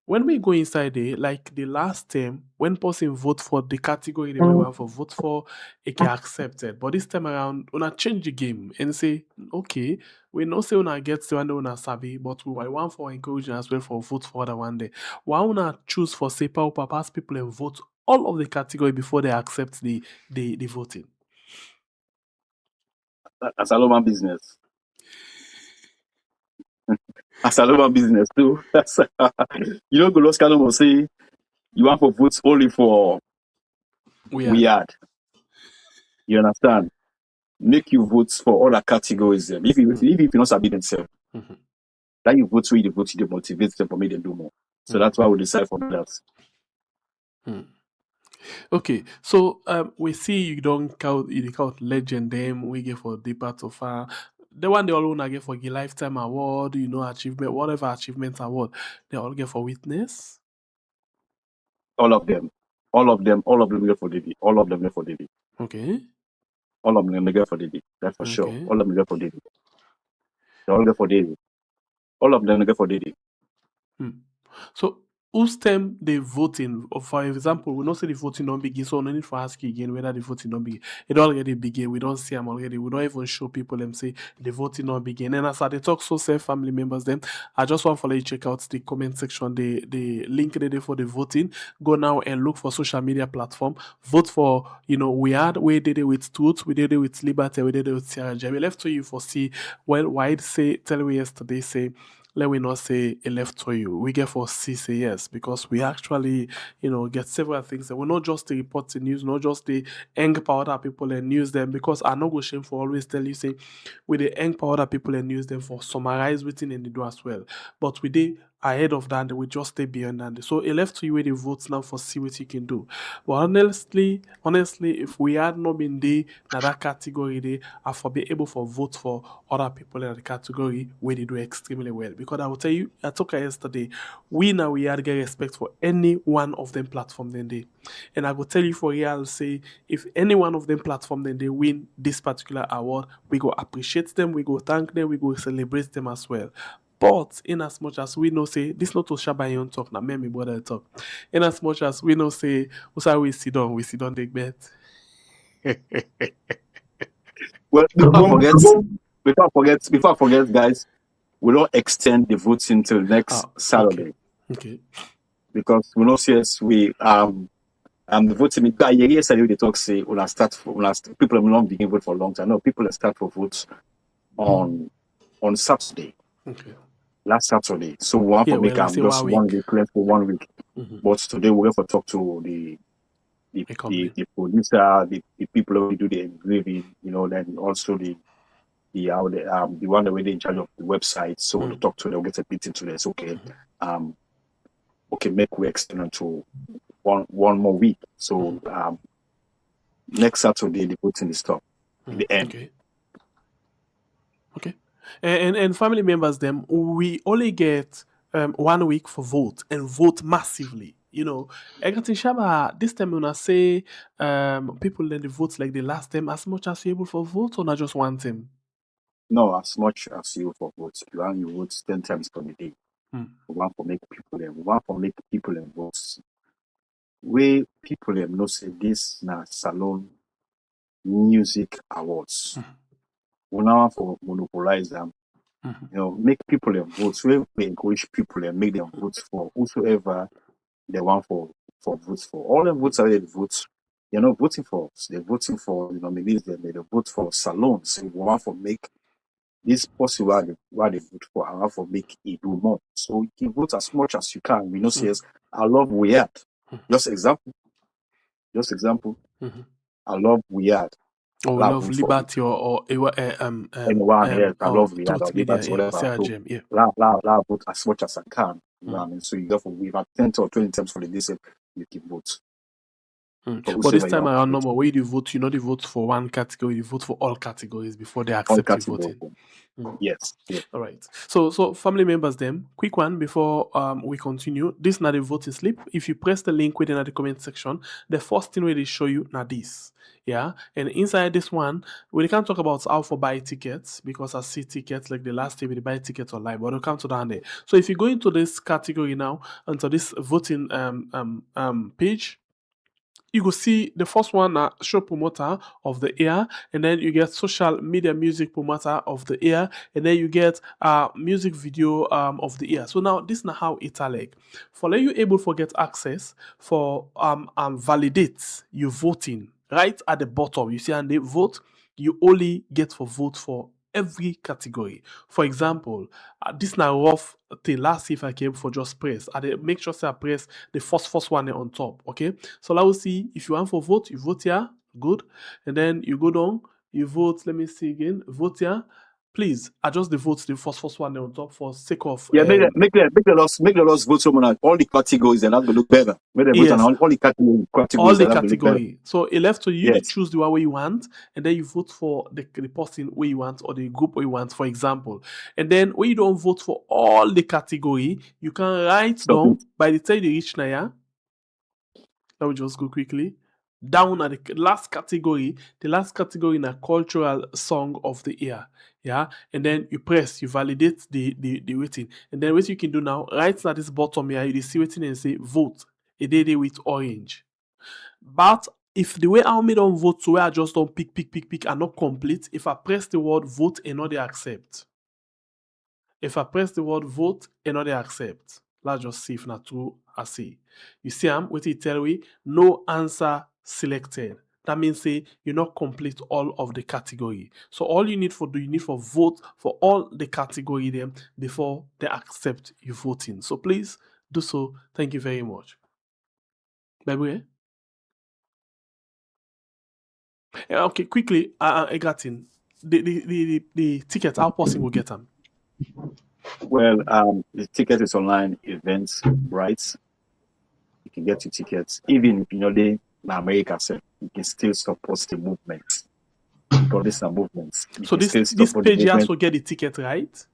When we go inside there, like the last time, when person vote for the category they want for vote for, it get accepted. But this time around, una change the game and say, okay, we know say una get the one that una savvy, but we want for encouraging as well for vote for the one day. Why una choose for say power pass people and vote all of the category before they accept the voting? As a local business. As a local business too. You know, Golos Kano will say you want for votes only for we had. You understand? Make you vote for all the categories. If you not submit themselves, then you vote so you vote, you motivate them for me to do more. So that's why we decide for that. Okay, so we see you don't count legend them we get for the part of the one they all wanna get for the lifetime award, achievement, whatever achievement award, they all get for witness. All of them. All of them get for Diddy. All of them get for Diddy. Okay. All of them get for Diddy. That's for sure. Okay. All of them get for Diddy. They all get for Diddy. All of them get for Diddy. So whose term they voting? Or for example, we don't say the voting don't begin, so no need for ask again whether the voting don't begin. It already begin. We don't see them already. We don't even show people them say the voting don't begin. And as I they talk so say family members them, I just want to let you check out the comment section, the link there for the voting. Go now and look for social media platform. Vote for, we did it with Truth, we did it with Liberty, we did it with Sierra Leone. We left to you for see why say tell me yesterday say let we not say a left to you. We get for C say yes, because we actually, get several things. And we're not just the report the news, not just the empower other people and news them, because I no go shame for always tell you say we the empower other people and news them for summarize within and they do as well. But we did ahead of that, we just stay beyond that. So it left to you where the votes now for see what you can do. But honestly, if we had not been there in that category, they are for be able for vote for other people in the category where they do extremely well. Because I will tell you, I told you yesterday, we had to get respect for any one of them platform then they. And I will tell you for real, say if any one of them platform then they win this particular award, we go appreciate them, we go thank them, we go celebrate them as well. But in as much as we know say this not to Shabayon talk now, me brother talk. In as much as we know say we sit down they bet. Well, before I forget, guys, we don't extend the voting till next Saturday. Okay. Because we know yes, we the voting yesterday they talk say people will not begin vote for a long time. No, people start for votes on Saturday. Okay. Last Saturday. So we want to make just 1 week left for 1 week. Mm-hmm. But today we're going to talk to the producer, the people who do the engraving, then also the one that we're in charge of the website. So we'll talk to them, we'll get a meeting to this. Okay. Okay, make we extend until one more week. So next Saturday the voting is stopped in the end. Okay. And family members them, we only get 1 week for vote and vote massively. Everything Shaba, this time when I say people let the votes like the last time as much as you're able for vote or not just one time? No, as much as you for vote. You vote 10 times per day. We want to make people and votes. We people know say this na Salone Music Awards. We now for monopolize them. Make people and votes. We encourage people and make them vote for whosoever they want for votes for. All the votes are the votes. They're not voting for us. They're voting for the nominees. They vote for Salone. So we want to make this possible why they vote for. I want to make it do more. So you can vote as much as you can. We know says I love Weird. Just example. I love Weird. Or love Liberty or anyone here I love Weird or Liberty, whatever. So vote as much as I can. You know what I mean? So you go for we have 10 or 20 times for the day, you can vote. But this time around, no more. Where you vote, you not vote for one category, you vote for all categories before they accept you voting. Yes. All right. So family members, them quick one before we continue. This not a voting slip. If you press the link within the comment section, the first thing where they show you now this. Yeah, and inside this one, we can't talk about how for buy tickets because I see tickets like the last time we buy tickets online, but we'll come to that there. So if you go into this category now, into this voting page, you go see the first one, show promoter of the year, and then you get social media music promoter of the year, and then you get music video of the year. So now this is how it's like. For let you able to get access for validate your voting right at the bottom. You see, and they vote, you only get for vote for every category. For example, this now rough thing. Last if I came for just press. I make sure I press the first one on top. Okay. So let's see if you want for vote, you vote here. Good. And then you go down, you vote. Let me see again. Vote here. please adjust the votes, the first one on top for sake of Yeah, make the laws vote someone on all the categories, and that will look better. Make them vote on yes, all the categories, all the and that will look better. category. So it left to you to Yes. choose the one way you want, and then you vote for the person where you want or the group where you want, for example. And then when you don't vote for all the category, you can write down by the time you reach Naya. Let me just go quickly. Down at the last category in a cultural song of the year. Yeah, and then you press, you validate the rating. And then what you can do now, right at this bottom here, you see rating and say vote. A day with orange. But if the way I made on vote, so where I just don't pick and not complete, if I press the word vote and not they accept. If I press the word vote and not they accept, let's just see if not true I see. You see, I'm what it tell me, no answer selected. That means say you not complete all of the category. So all you need for vote for all the category them before they accept you voting. So please do so. Thank you very much. Baby. Okay, quickly, I got in. The ticket, how person will get them? Well, the ticket is online events, right? You can get your tickets. Even if they in America, so you can still support the movement. Because these are movements. So this page you also get the ticket, right?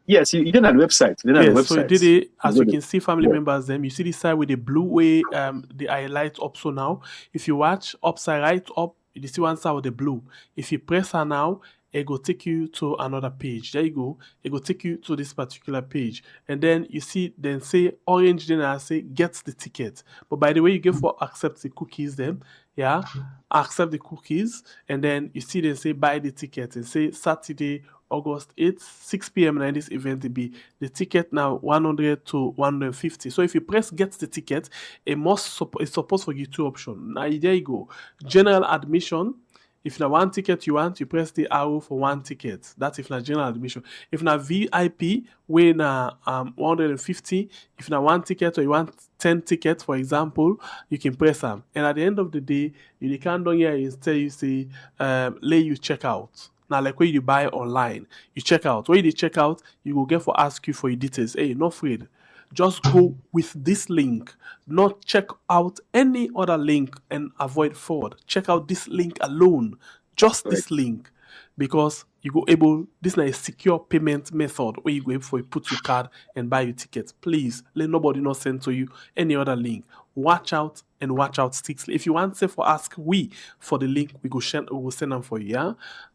Yes, you did on the website. Yes, so you did it. As you can see, family members, them. You see this side with the blue way, the highlight up. So now, if you watch upside right up, you see one side with the blue. If you press her now, it will take you to another page. There you go. It will take you to this particular page. And then you see, then say orange, then I say get the ticket. But by the way, you get for accept the cookies then. Yeah, accept the cookies. And then you see, they say buy the ticket and say Saturday, August 8th, 6 p.m. now this event will be the ticket now 100 to 150. So if you press get the ticket, it's supposed for you two options. Now there you go. General admission. If na one ticket you want, you press the arrow for one ticket. That's if na general admission. If na VIP, we na 150. If na one ticket or you want 10 tickets, for example, you can press them. And at the end of the day, you can't down here instead you say let you check out. Now, like when you buy online, you check out. When you check out, you will get for ask you for your details. Hey, not afraid. Just go with this link. Not check out any other link and avoid fraud. Check out this link alone. Just this link. Because you go able, this is a secure payment method where you go able to put your card and buy your tickets. Please, let nobody not send to you any other link. Watch out and watch out strictly. If you want to for ask we for the link, we will send them for you, yeah?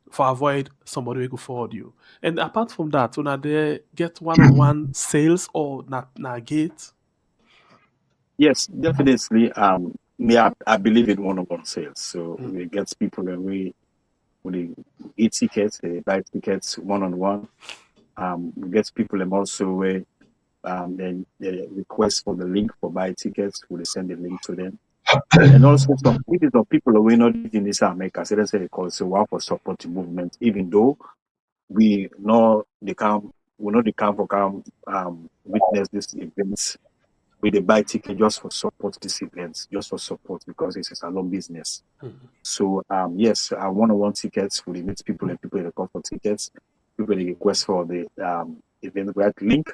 For avoid somebody will go forward you. And apart from that, when they get one-on-one sales or not gate? Yes, definitely. I believe in one-on-one sales. So we get people away with the e-tickets, they buy tickets one-on-one. We get people also where then they request for the link for buy tickets, we send the link to them. And also some people who are not in this America, so let's say they call so one for support the movement, even though we know they come for witness this events with the buy ticket just for support this event, just for support because it's a long business. So yes, one-on-one tickets we meet people and people they call for tickets, people they request for the event right link.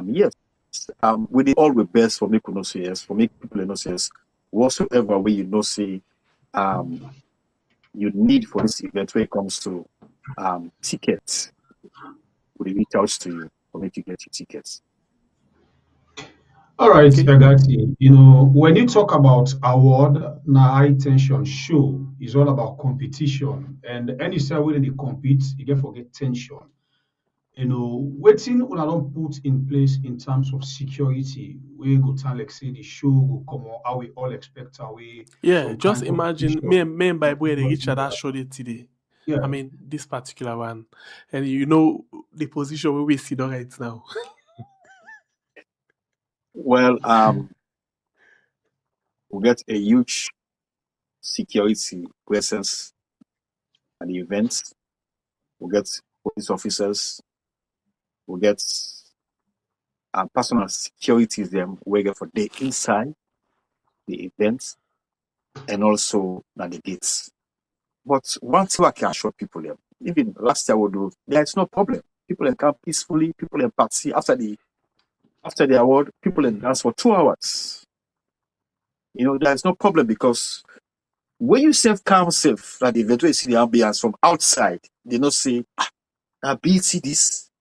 Yes. We did all the best for make no say yes, for make people no say yes, whatsoever way you say you need for this event when it comes to tickets, we reach out to you for make you get your tickets. All right, Agati. When you talk about award, na high tension show is all about competition, and any say when they compete, you get forget tension. Waiting una don put in place in terms of security, we go tell like say the show go come on how we all expect our way. Yeah, just imagine me and Bible they reach that show today. Yeah. I mean this particular one. And the position where we sit down right now. Well, we get a huge security presence at the event. We get police officers. We get personal security them we get for the inside the event and also at the gates. But one thing I can assure people, even last year, there is no problem. People can come peacefully, people can party after the award, people can dance for 2 hours. There's no problem because when you calm self, like the event where you see the ambience from outside, they not say, now BT this,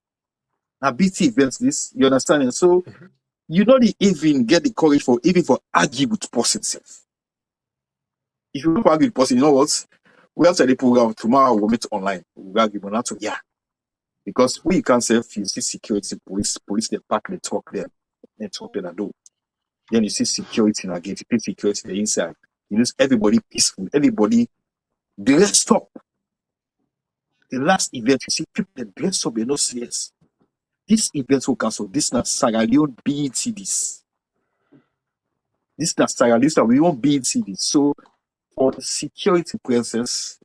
now BT events this, you understand? And so you don't even get the courage for argue with person self. If you don't argue with person, you know what? We have the program tomorrow, we'll meet online. We'll argue, but not because we can self, you see security, police, they park, they talk there, they do. Then you see security in again, you see security the inside. You lose everybody peaceful, everybody dressed up. The last event, you see people that dressed up, they no serious. This event will cancel. This not Sierra Leone BET this. This not Sierra Leone, we won't BET this. So for the security presence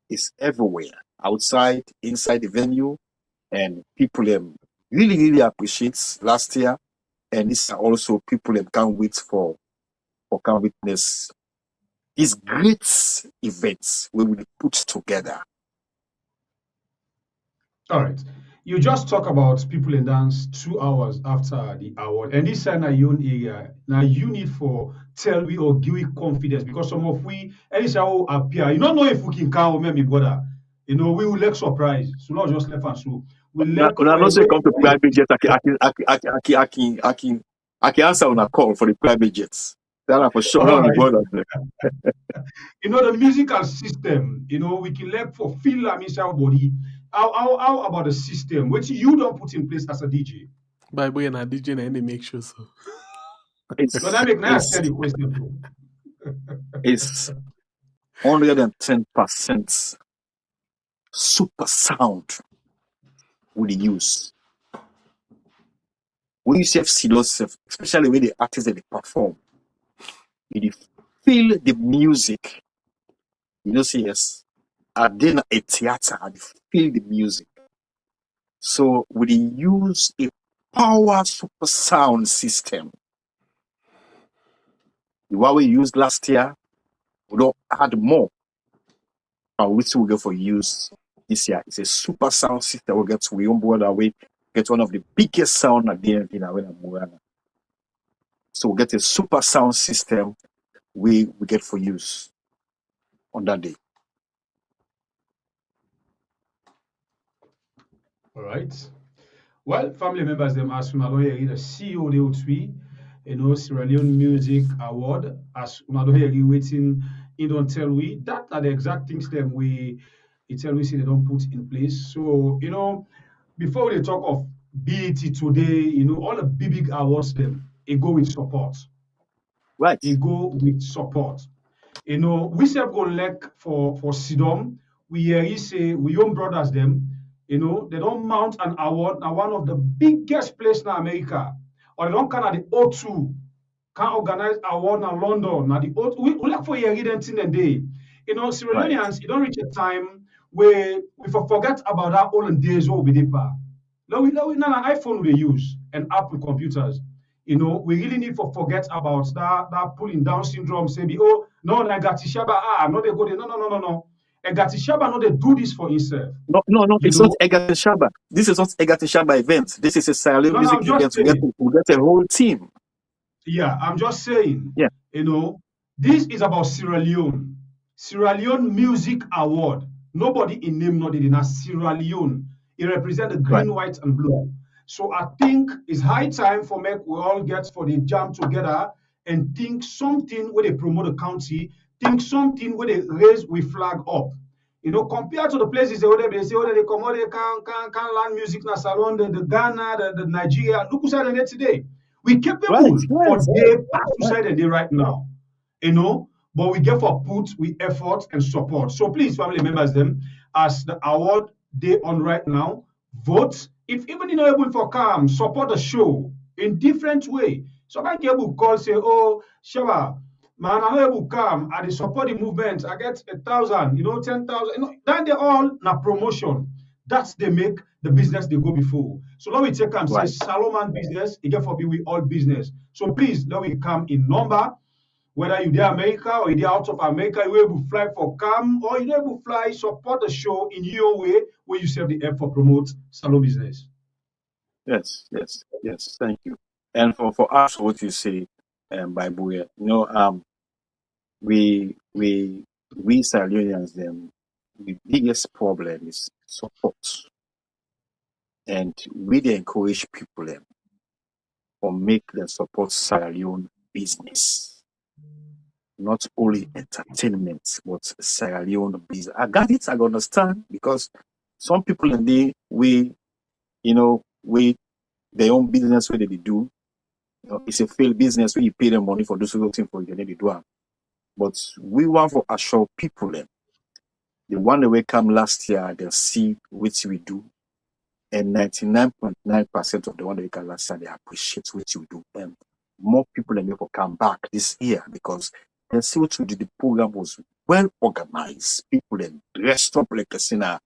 is everywhere, outside, inside the venue, and people really, really appreciate last year. And this are also people can't wait for can witness these great events we will put together. All right. You just talk about people in dance 2 hours after the award. And this is now your area. Now you need for tell we or give we confidence because some of we and this how appear. You don't know if we can count me brother. We will like surprise. So not just left and so. We like When I not say come to private jet, I can answer on a call for the private jets. That for sure. Right. The musical system, we can learn for feel our body. How about the system, which you don't put in place as a DJ? By boy and a DJ and they make sure so. So that make nice the question. It's 110% super sound we use. When you see those, especially when the artists that they perform, you feel the music. See, yes, at dinner a theater, and you feel the music. So we use a power super sound system. The one we used last year, we don't add more. And which we go for use this year. It's a super sound system. We get we on board our way, get one of the biggest sound at the end in our Murana. So we get a super sound system we get for use on that day. All right. Well, family members, them as we know here, the CEO de Otui, Sierra Leone Music Award, as we know here, waiting, don't tell we that are the exact things them we tell we see they don't put in place. So, before they talk of BET today, all the big awards them, it go with support. Right. It go with support. We say go like for Sidom, we hear say we own brothers them. They don't mount an award now one of the biggest place in America. Or they don't come at the O2, can organize award in London. Now the O2, we like for your hidden thing and day. Sierra Leoneans, it don't reach a time where we forget about that olden days what we did. Now an iPhone we use and Apple computers. We really need to forget about that pulling down syndrome. Say, oh no, I got Shaba. I'm not they go there. No. Egati Shaba no they do this for himself. No, it's not Egati Shaba. This is not Egati Shaba event. This is a Sierra Leone music event. We get a whole team. Yeah, I'm just saying. Yeah. This is about Sierra Leone. Sierra Leone Music Award. Nobody in name not in Sierra Leone. It represents the green, white, and blue. So I think it's high time for we all get for the jam together and think something where they promote the county, think something where they raise we flag up. Compared to the places where they say, they come out, they can learn music na salon, the Ghana, the Nigeria. Look who's there today. We capable for the past side and they right now. But we get for put with effort and support. So please, family members, them as the award day on right now, vote. If even you're not able for come, support the show in different way. Somebody able call say, oh, Shaba, man, I'm able to come. I support the movement. I get 1,000, 10,000. Then they all na promotion. That's they make the business they go before. So now we take and say Solomon business, it get for be we all business. So please, now we come in number. whether you're there America or you're out of America, you're able to fly for CAM or you're able to fly, support the show in your way where you serve the app for promote salon business. Yes, yes, yes. Thank you. And for us, what you say, Bible, you know, we Sierra Leoneans, then the biggest problem is support, and we dey encourage people them or make them support Sierra Leone business, not only entertainment, but Sierra Leone business. I got it. I understand because some people in the we, you know, we their own business where they do. You know, it's a failed business where you pay them money for those who thing for you, they do am. But we want to assure people them. The one that we come last year, they'll see what we do. And 99.9% of the one that we come last year, they appreciate what we do. And more people than will come back this year because they see what we do. The program was well organized. People then dressed up like a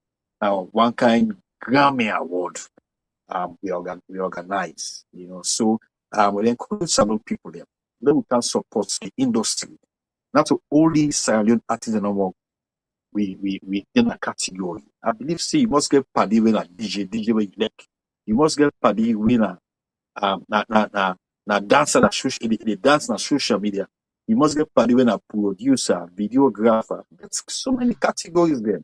one kind Grammy award. We organize, you know. So we encourage some people there. Then we can support the industry. Not only Sierra Leone artists and all, we in a category. I believe you must get party when a DJ when you like. You must get party when na dancer na social they dance na social media. You must get party when a producer, videographer. That's so many categories there.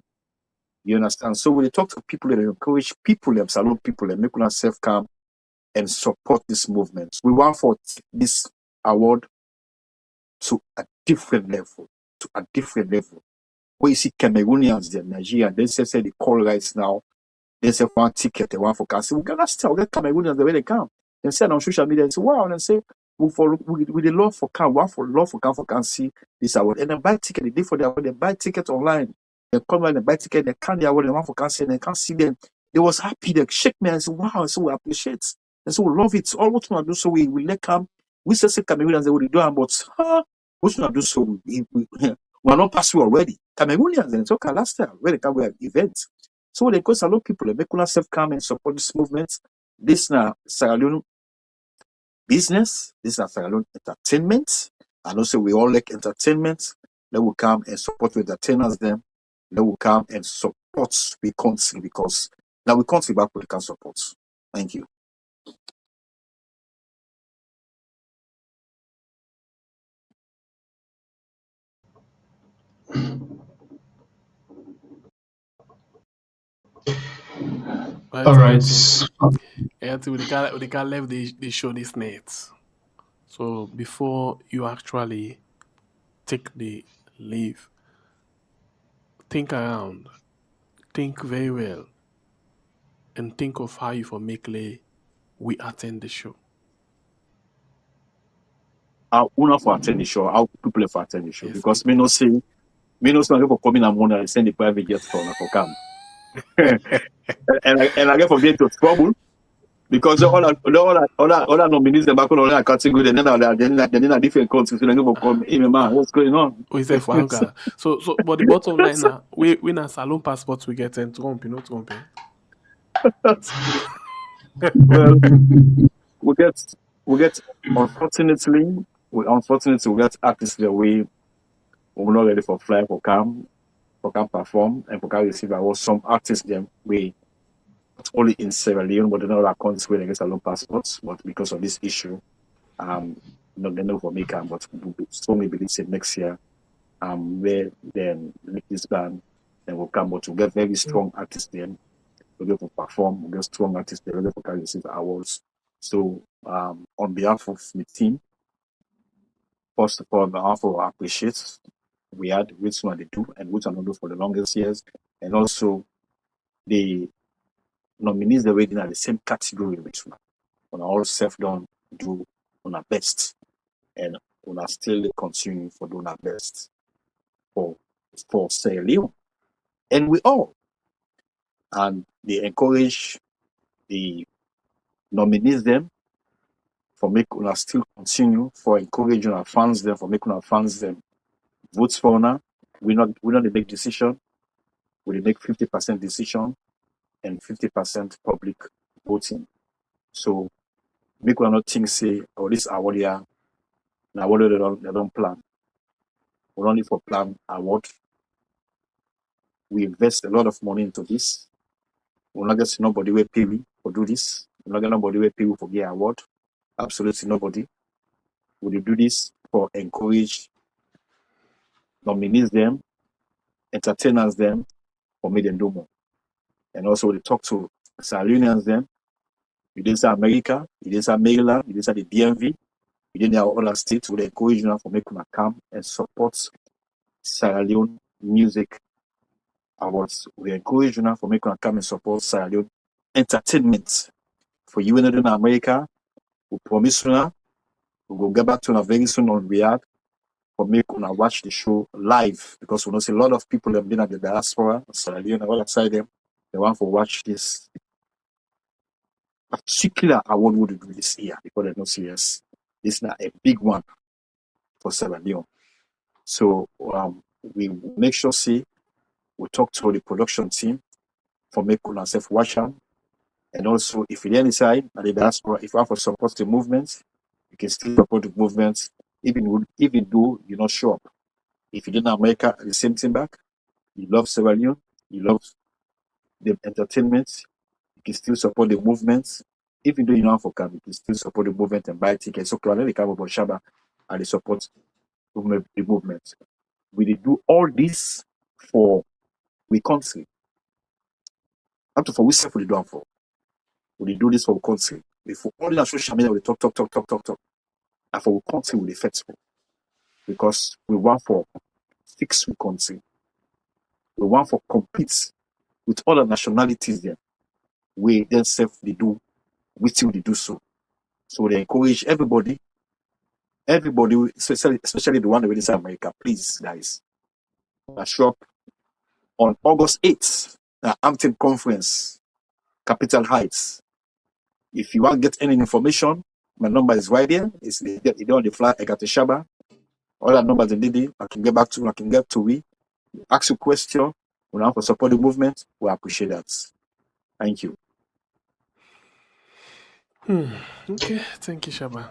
You understand? So when you talk to people and encourage people, them salon people, and make them self-calm and support this movement. We want for this award to a different level, Where you see Cameroonians, the Nigerians, they say they call right now, they say one ticket, they want for can say, we gotta still get Cameroonians the way they come. They say on social media, they say, wow, and they say, we the love for can, one for love for can see this award. And then buy ticket, they did for the award, they buy ticket online. They come and they buy ticket, they can't the award, they want for can see, and they can't see them. They was happy, they shake me and say, wow, and so we appreciate. And so we love it. All what we want to do, so we let come. We say Cameroonians, they will do them, but what we want to do, so we're not past you already. Cameroonians, and it's okay last year, where they can have events. So they go salon people, they make themselves come and support this movement. This now Sierra Leone business, this is Sierra Leone entertainment, and also we all like entertainment. They will come and support the entertainers them. They will come and support the country because now we country back we can support. Thank you. All right. Yeah, we can leave the show this night. So before you actually take the leave, think around, think very well, and think of how you for make we attend the show. How for attend the show, how people for attend the show. Yes, because me no say people come in and morning and send the private jet for come. and I get from there to trouble because all nominees the back on category then a different countries so they go come in man what's going on. We say for anchor. So but the bottom line now we na salon passport we get and Trump, you know Trump. Well, we get unfortunately we get artists that we're not ready for fly for come perform and for can receive award. Some artists them we not only in Sierra Leone but in other countries where they get salon passports, but because of this issue, not they know for me can, but we strongly believe say next year, where then make this band then will come, but to get very strong artists then we go for perform, we get strong artists then we go for can receive awards. So on behalf of the team, first of all, I have to appreciate we had which one they do and which one they do for the longest years, and also the nominees that were in the same category which one. On all self done do on our best, and on our still continue for doing our best for Sierra Leone, and we all, and they encourage the nominees them for making us still continue for encouraging our fans them for making our fans them votes for honor. We not the big decision. We make 50% decision and 50% public voting. So make we not think say, oh, this award here, now what they don't plan. only for Plan Award. We invest a lot of money into this. We're not getting nobody will pay me for do this. We're not getting nobody will pay me for get award. Absolutely nobody. We do this for encourage, nominate them, entertainers them, for make them do more. And also we talk to Sierra Leoneans them. You did say America, you did say Maryland, you did say the DMV, you did our other states. We encourage you for making a come and support Sierra Leone music awards. We encourage you for making a come and support Sierra Leone entertainment. For you in America, we promise you we will get back to you very soon on Riyadh for make you watch the show live, because we know see a lot of people have been at the diaspora, Sierra Leone, all outside them. They want to watch this particular award we do this year because they're not serious. This is not a big one for Sierra Leone. So we make sure see we talk to the production team for make ourselves watch them. And also if you inside at the diaspora, if you want to support the movement, you can still support the movement even though you're not sure. If you didn't America, the same thing back. You love Sierra Leone, you love the entertainment, you can still support the movement. Even though you know for you can still support the movement and buy tickets. So clearly come about Shaba and they support the movement. We did do all this for we country. Up to for we self we do for. We do this for we country. Before all the social media we talk. And for we country we effect because we want for fix we country. We want for compete with other nationalities there. We themselves they do, we still they do so. So they encourage everybody, especially the one that is in America, please, guys. Show up on August 8th, the Hampton Conference, Capital Heights. If you want to get any information, my number is right there. It's on the fly. I got the Shaba. All that numbers in DD, I can get back to, I can get to we. Ask a question. We want to support the movement. We appreciate that. Thank you. Okay, thank you, Shaba.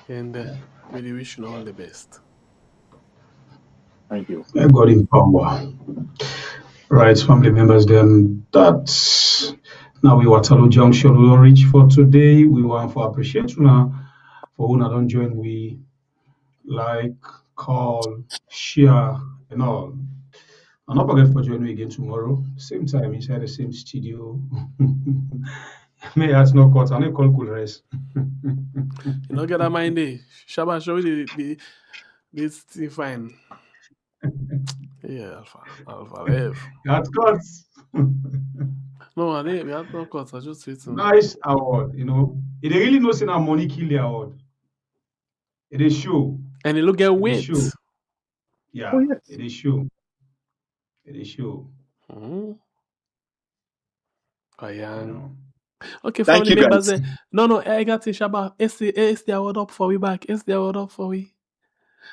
And really wish you all the best. Thank you. God in power. Right, family members, then that's now we Waterloo Junction we will reach for today. We want to appreciate you now for who not don't join we like, call, share, and all. And not forget for joining me again tomorrow, same time inside the same studio. May ask no cut, and I call cool rest. You know, get that mind there. Shaba, show you this thing fine. Yeah, Alpha F. That cuts. No, we have no cuts. I just wait. Nice award, you know. It really knows in our money kill the award. It is show. And it look at weight. Yeah, oh, yes. it is show. It is show. Mm-hmm. Okay, Thank family you, members. guys. No, I got it, Shaba. It's the award up for we back. It's the award up for we.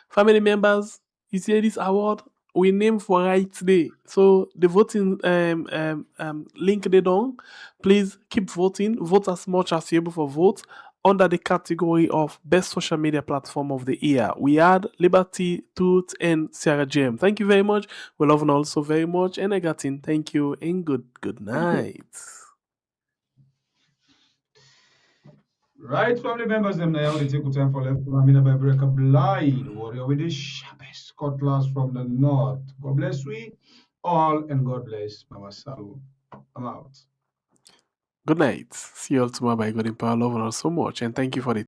Family members, you see this award we name for right today. So the voting link they down. Please keep voting. Vote as much as you're able for vote under the category of best social media platform of the year. We had Liberty, Tooth, and Sierra Gem. Thank you very much. We love you all so very much. And I got in. Thank you and good night. Right, family members, them now they take time for left. I mean, by break a blind warrior with the sharpest cutlass from the north. God bless we all, and God bless Mama Salu. I'm out. Good night. See you all tomorrow by God in power. Love you all so much. And thank you for the